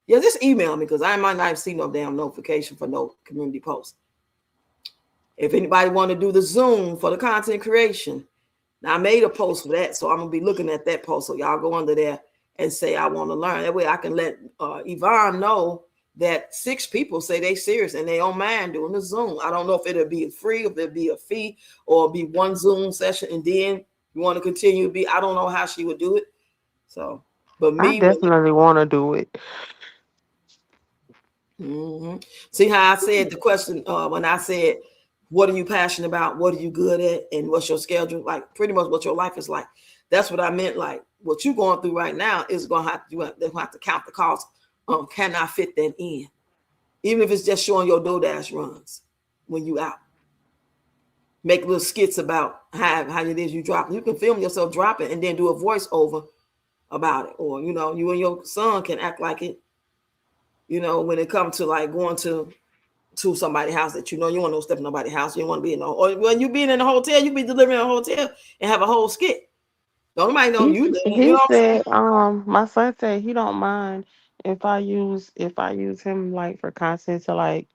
Yeah, just email me because I might not see no damn notification for no community post. If anybody want to do the Zoom for the content creation, now I made a post for that, so I'm gonna be looking at that post. So y'all go under there and say I want to learn. That way I can let Yvonne know that 6 people say they serious and they don't mind doing the Zoom. I don't know if it'll be free, if it'll be a fee, or be one Zoom session, and then you want to continue to be. I don't know how she would do it. So, but I me, when definitely want to do it. Mhm. See how I said the question when I said, "What are you passionate about? What are you good at? And what's your schedule?" Like pretty much what your life is like. That's what I meant. Like what you're going through right now is going to have to they're going to have to count the cost. Can I fit that in? Even if it's just showing your DoorDash runs when you out. Make little skits about how it is you drop. You can film yourself dropping and then do a voiceover about it, or you and your son can act like it. When it comes to like going to somebody's house that you want to step in nobody's house. You want to be in or when you being in a hotel, you be delivering in a hotel and have a whole skit. Don't nobody know you there. You He know what I'm said, my son said he don't mind if I use him like for content to like,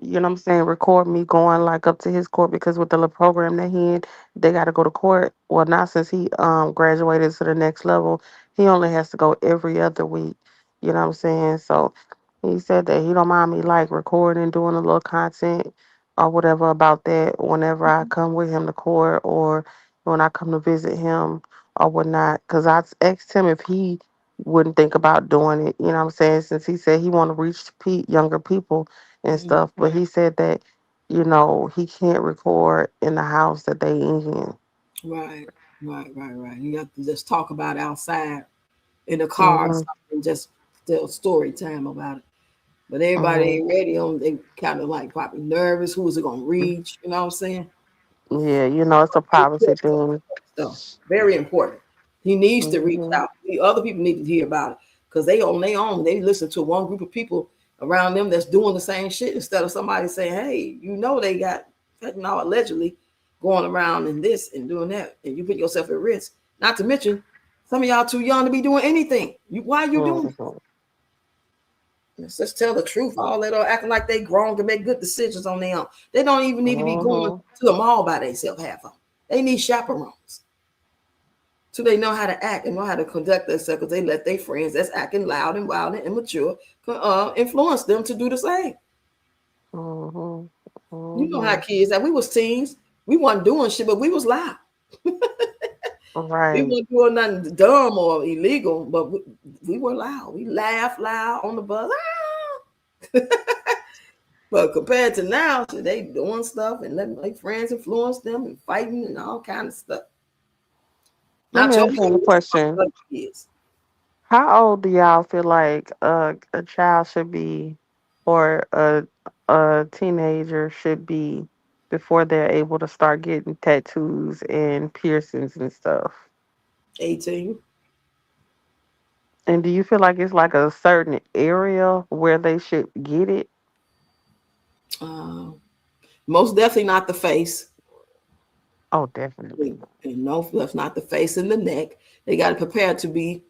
you know what I'm saying, record me going like up to his court because with the little program that he in, they gotta go to court. Well now since he graduated to the next level, he only has to go every other week. You know what I'm saying? So he said that he don't mind me like recording, doing a little content or whatever about that whenever I come with him to court or when I come to visit him or whatnot. Because I asked him if he wouldn't think about doing it. You know what I'm saying? Since he said he want to reach younger people and saying? stuff, but he said that he can't record in the house that they in. Right, right. You have to just talk about it outside in the car or Hmm. something, just tell story time about it. But everybody Hmm. ain't ready on. They kind of like probably nervous. Who is it gonna reach? You know what I'm saying? Yeah, it's a privacy thing. So very important. He needs to reach Hmm. out. Other people need to hear about it because they on their own. They listen to one group of people around them that's doing the same shit instead of somebody saying, "Hey, they got allegedly going around and this and doing that, and you put yourself at risk." Not to mention, some of y'all too young to be doing anything. Why are you doing it? Hmm. Let's just tell the truth. All that are acting like they grown can make good decisions on their own. They don't even need to be going Hmm. to the mall by themselves. Half of them. They need chaperones so they know how to act and know how to conduct themselves because they let their friends that's acting loud and wild and immature influence them to do the same. Hmm. You know how Hmm. kids that we was teens, we wasn't doing shit, but we was loud. We Right. weren't doing nothing dumb or illegal, but we were loud. We laughed loud on the bus. Ah! But compared to now, shit, they doing stuff and letting their friends influence them and fighting and all kind of stuff. Let Not me your ask you a kids, question. other kids. How old do y'all feel like a child should be, or a teenager should be, before they're able to start getting tattoos and piercings and stuff? 18. And do you feel like it's like a certain area where they should get it? Uh, Most definitely not the face. Oh, definitely. And no, that's not the face and the neck. They got to prepare to be,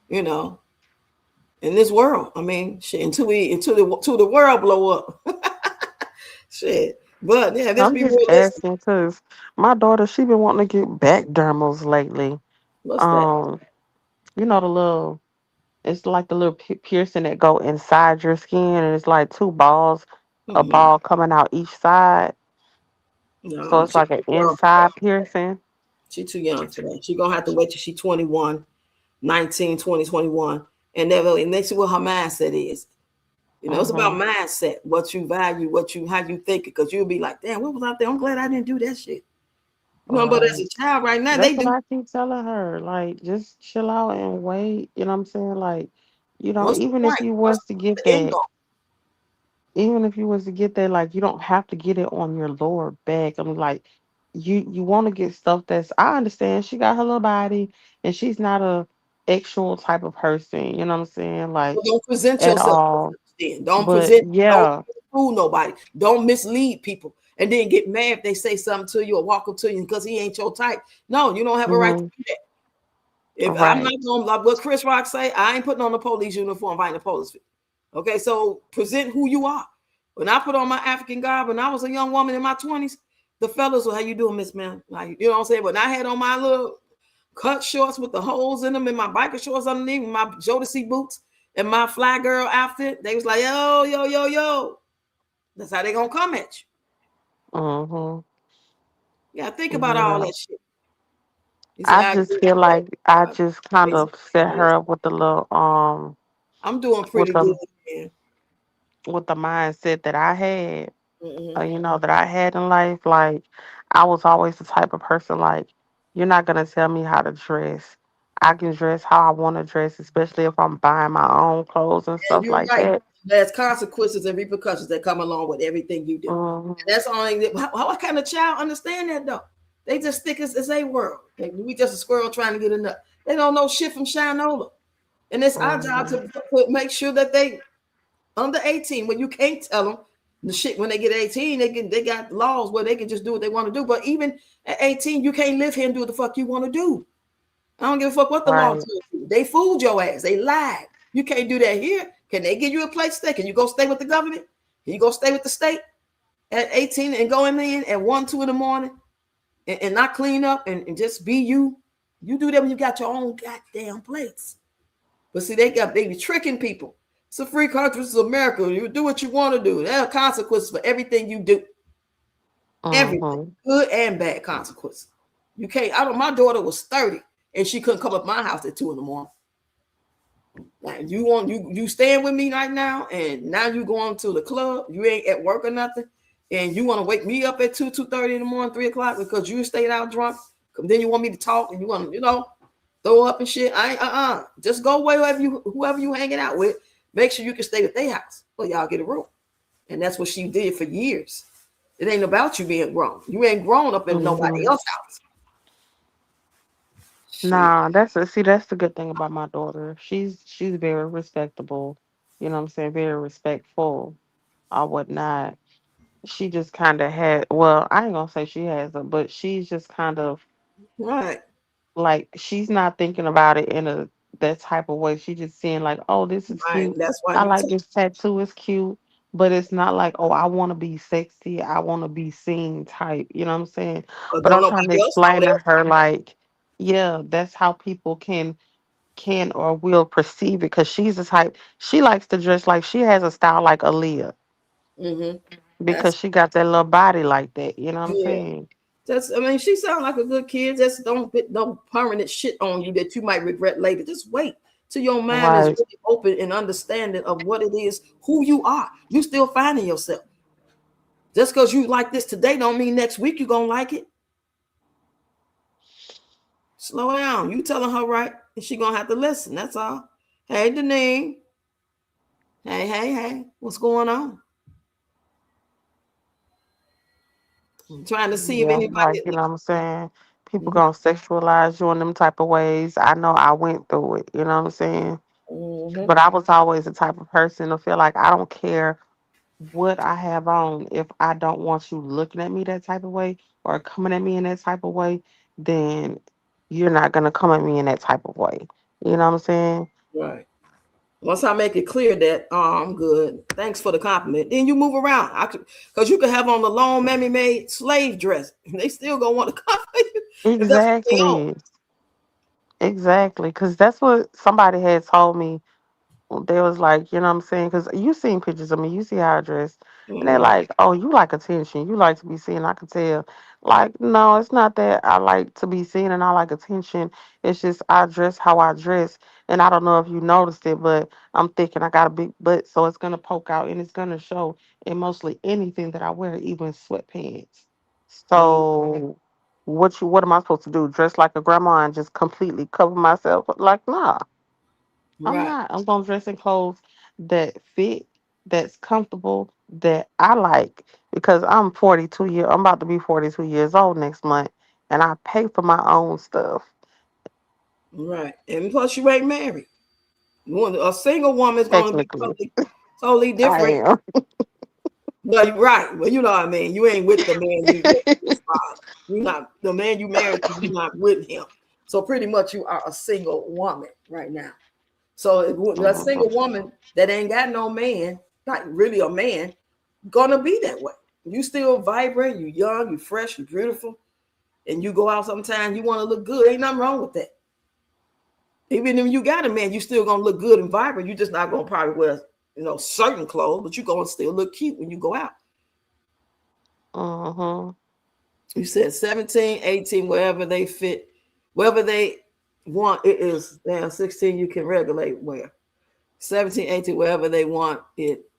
you know, in this world. I mean, shit, until the world blow up. Shit. But yeah, let's I'm be just realistic. asking because my daughter, she been wanting to get back dermals lately. What's that? Um, you know the little, it's like the little piercing that go inside your skin, and it's like two balls, a Hmm. ball coming out each side. So No, it's like an inside piercing. she too young for that. She gonna have to wait till she 21, 19, 20, 21, and never and next see what her mindset is. You know, it's about Mm-hmm. mindset, what you value, what you how you think it, because you'll be like, damn, what was out there? I'm glad I didn't do that shit. You know, but as Right. a child right now, That's they what do. I keep telling her. Like, just chill out and wait. You know what I'm saying? Like, What's the even if point? you What's was to get the end that, goal? even if you was to get that, like, you don't have to get it on your lower back. I'm like, you want to get stuff that's. I understand she got her little body, and she's not a actual type of person. You know what I'm saying? Well, Like, don't present at yourself. all. Then don't But present. Don't yeah. fool nobody. Don't mislead people, and then get mad if they say something to you or walk up to you because he ain't your type. No, you don't have a right to Hmm. do that. If I'm not Right. going like what Chris Rock say, I ain't putting on the police uniform, fighting the police. Okay, so present who you are. When I put on my African garb when I was a young woman in my 20s, the fellas were, how you doing, Miss Man? Like, you know what I'm saying? When I had on my little cut shorts with the holes in them and my biker shorts underneath, my Jodeci boots and my fly girl outfit, they was like, yo, yo, yo, yo. That's how they gonna come at you. Hmm. Yeah, think about all Yeah. that shit. He said, I I just agree feel with like I that. just kind Crazy of set kids. her up with the little I'm doing with pretty good, the man. with the mindset that I had, Mm-hmm. that I had in life. Like, I was always the type of person, like, you're not gonna tell me how to dress. I can dress how I want to dress, especially if I'm buying my own clothes and And stuff you're like right. that. There's consequences and repercussions that come along with everything you do. And Hmm. that's only how kind of child understand that though? They just think it's a world. Like, we just a squirrel trying to get a nut. They don't know shit from shinola. And it's our job Hmm. to make sure that they under 18 when you can't tell them the shit when they get 18, they got laws where they can just do what they want to do. But even at 18, you can't live here and do what the fuck you want to do. I don't give a fuck what the law Right. tells you. They fooled your ass. They lied. You can't do that here. Can they give you a place to stay? Can you go stay with the government? Can you go stay with the state at 18 and go in at 1, 2 in the morning and not clean up and just be you? You do that when you got your own goddamn place. But see, they be tricking people. It's a free country. This is America. You do what you want to do. There are consequences for everything you do. Everything. Hmm. Good and bad consequences. You can't. I don't. My daughter was 30 and she couldn't come up my house at 2 in the morning. Like, you staying with me right now, and now you going to the club. You ain't at work or nothing, and you want to wake me up at 2:30 in the morning, 3 o'clock because you stayed out drunk. Then you want me to talk, and you want to throw up and shit. I ain't Just go whoever you hanging out with. Make sure you can stay at their house, or y'all get a room. And that's what she did for years. It ain't about you being grown. You ain't grown up in nobody Hmm. else's house. Shit. Nah, that's the good thing about my daughter. She's very respectable. You know what I'm saying? Very respectful or whatnot. She just kind of had, well, I ain't gonna say she has it, but she's just kind of Right. like, she's not thinking about it in a that type of way. She just seeing like, oh, this is Right. cute. That's why I you like take. this tattoo. It's cute, but it's not like, oh, I want to be sexy. I want to be seen type. You know what I'm saying? But But don't I'm trying to nobody else know explain to that. her like, yeah, that's how people can or will perceive it, because she's the type, she likes to dress like, she has a style like Aaliyah, Mm-hmm. because That's she got that little body like that. You know what I'm yeah. saying? Just I mean, she sounds like a good kid. Just don't put no permanent shit on you that you might regret later. Just wait. till your mind is Right. really open and understanding of what it is, who you are. You still finding yourself. Just because you like this today don't mean next week you're gonna like it. Slow down. You telling her right, and she gonna have to listen. That's all. Hey, Deneen. Hey. What's going on? I'm trying to see if Yeah, like anybody. you know what I'm saying. People Mhm. gonna sexualize you in them type of ways. I know I went through it. You know what I'm saying. Mhm. But I was always the type of person to feel like I don't care what I have on. If I don't want you looking at me that type of way or coming at me in that type of way, then you're not gonna come at me in that type of way. You know what I'm saying? Right. Once I make it clear that, oh, I'm good. Thanks for the compliment. Then you move around. Because you could have on the long mammy made slave dress. And they still gonna want to cover you if that's what they own. Exactly. Exactly. Because that's what somebody had told me. They was like, you know what I'm saying? Because you seen pictures of me, you see how I dress. And they're Mhm. like, oh, you like attention. You like to be seen. I could tell. Like, no, it's not that I like to be seen and I like attention. It's just I dress how I dress. And I don't know if you noticed it, but I'm thinking I got a big butt. So it's going to poke out and it's going to show in mostly anything that I wear, even sweatpants. So what am I supposed to do? Dress like a grandma and just completely cover myself? Like, nah. I'm Right. not. I'm gonna dress in clothes that fit, that's comfortable, that I like. Because I'm about to be 42 years old next month, and I pay for my own stuff. Right. And plus you ain't married. A single woman is gonna be Technically, totally I different. am. But you're right. Well, you know what I mean. You ain't with the man you despise. You're not the man you married to, you're not with him. So pretty much you are a single woman right now. So a single Mhm. woman that ain't got no man, not really a man, gonna be that way. You still vibrant, you young, you fresh, you beautiful, and you go out sometimes, you want to look good. Ain't nothing wrong with that. Even if you got a man, you still gonna look good and vibrant. You just not gonna probably wear, certain clothes, but you gonna still look cute when you go out. Mhm. You said 17, 18, wherever they fit, wherever they want it is. Now 16, you can regulate where. 17, 18, wherever they want it.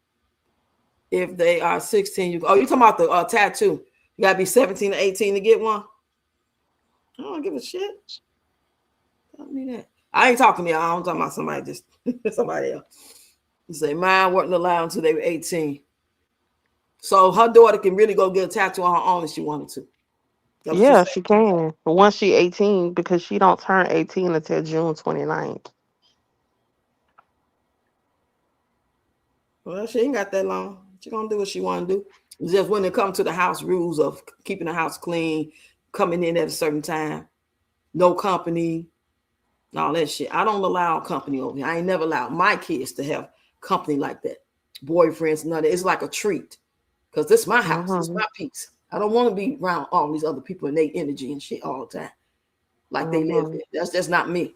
If they are 16, you talking about the tattoo. You gotta be 17 or 18 to get one. I don't give a shit. Tell me that. I ain't talking to y'all. I'm talking about somebody, just somebody else. You say mine weren't allowed until they were 18. So her daughter can really go get a tattoo on her own if she wanted to. That's what you Yeah, say. she can. But once she 18, because she don't turn 18 until June 29th. Well, she ain't got that long. She gonna do what she want to do. It's just when it comes to the house rules of keeping the house clean, coming in at a certain time, no company, and all that shit. I don't allow company over here. I ain't never allowed my kids to have company like that. Boyfriends, none of it. It's like a treat. Because this is my house. This is Mhm. my peace. I don't want to be around all these other people and their energy and shit all the time. Like they live Mhm. here. That's just not me.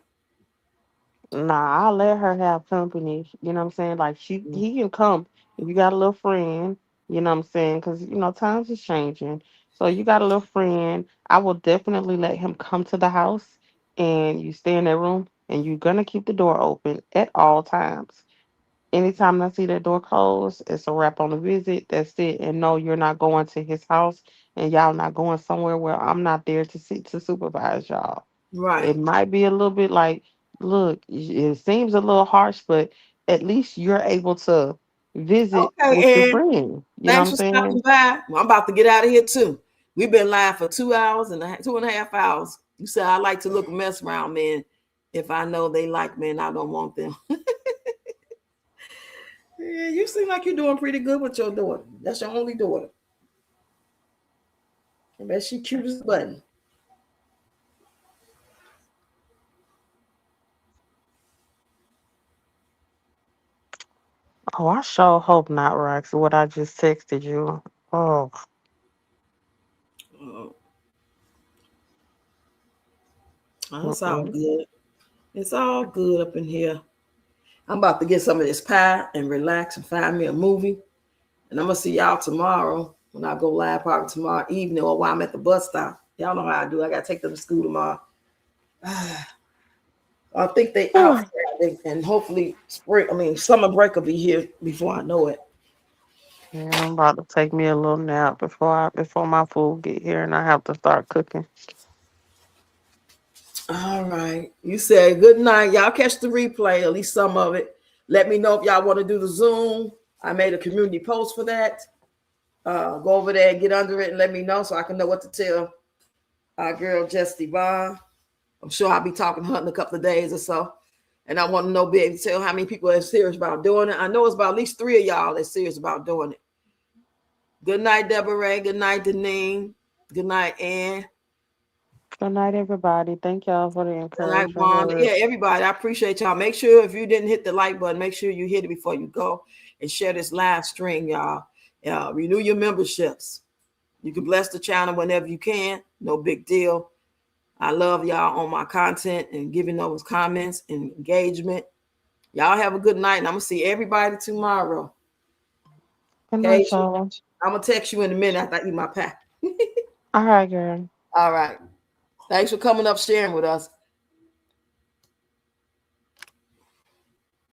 Nah, I'll let her have company. You know what I'm saying? Like Mm. he can come if you got a little friend. You know what I'm saying? Because times is changing. So you got a little friend. I will definitely let him come to the house, and you stay in that room, and you're gonna keep the door open at all times. Anytime I see that door closed, it's a wrap on the visit. That's it. And no, you're not going to his house, and y'all not going somewhere where I'm not there to see to supervise y'all. Right. It might be a little bit like, look, it seems a little harsh, but at least you're able to visit with your Okay, and friend. You know what thanks I'm for stopping saying? by. Well, I'm about to get out of here too. We've been live for 2 hours and 2.5 hours. You said I like to look a mess around, man. If I know they like me and I don't want them. Yeah, you seem like you're doing pretty good with your daughter. That's your only daughter. I bet she cute as a button. Oh, I sure hope not, Rox. What I just texted you. Oh, Uh, it's all mm-mm. good. It's all good up in here. I'm about to get some of this pie and relax and find me a movie. And I'm gonna see y'all tomorrow when I go live probably tomorrow evening or while I'm at the bus stop. Y'all know how I do. I gotta take them to school tomorrow. I think they out Friday. and hopefully summer break will be here before I know it. Yeah, I'm about to take me a little nap before my food get here, and I have to start cooking. All right. You said good night. Y'all catch the replay, at least some of it. Let me know if y'all want to do the Zoom. I made a community post for that. Go over there and get under it and let me know so I can know what to tell our girl Jess Devon. I'm sure I'll be talking to her in a couple of days or so. And I want to know, be able to tell how many people are serious about doing it. I know it's about at least 3 of y'all that's serious about doing it. Good night, Deborah. Good night, Deneen. Good night, Ann. Good night, everybody. Thank y'all for the Good night, encouraging Wanda. Yeah, words. everybody. I appreciate y'all. Make sure if you didn't hit the like button, make sure you hit it before you go and share this live stream, y'all. Renew your memberships. You can bless the channel whenever you can. No big deal. I love y'all on my content and giving those comments and engagement. Y'all have a good night, and I'm gonna see everybody tomorrow. Good Okay, night, y'all. I'm gonna text you in a minute after I eat my pie. All right, girl. All right. Thanks for coming up, sharing with us.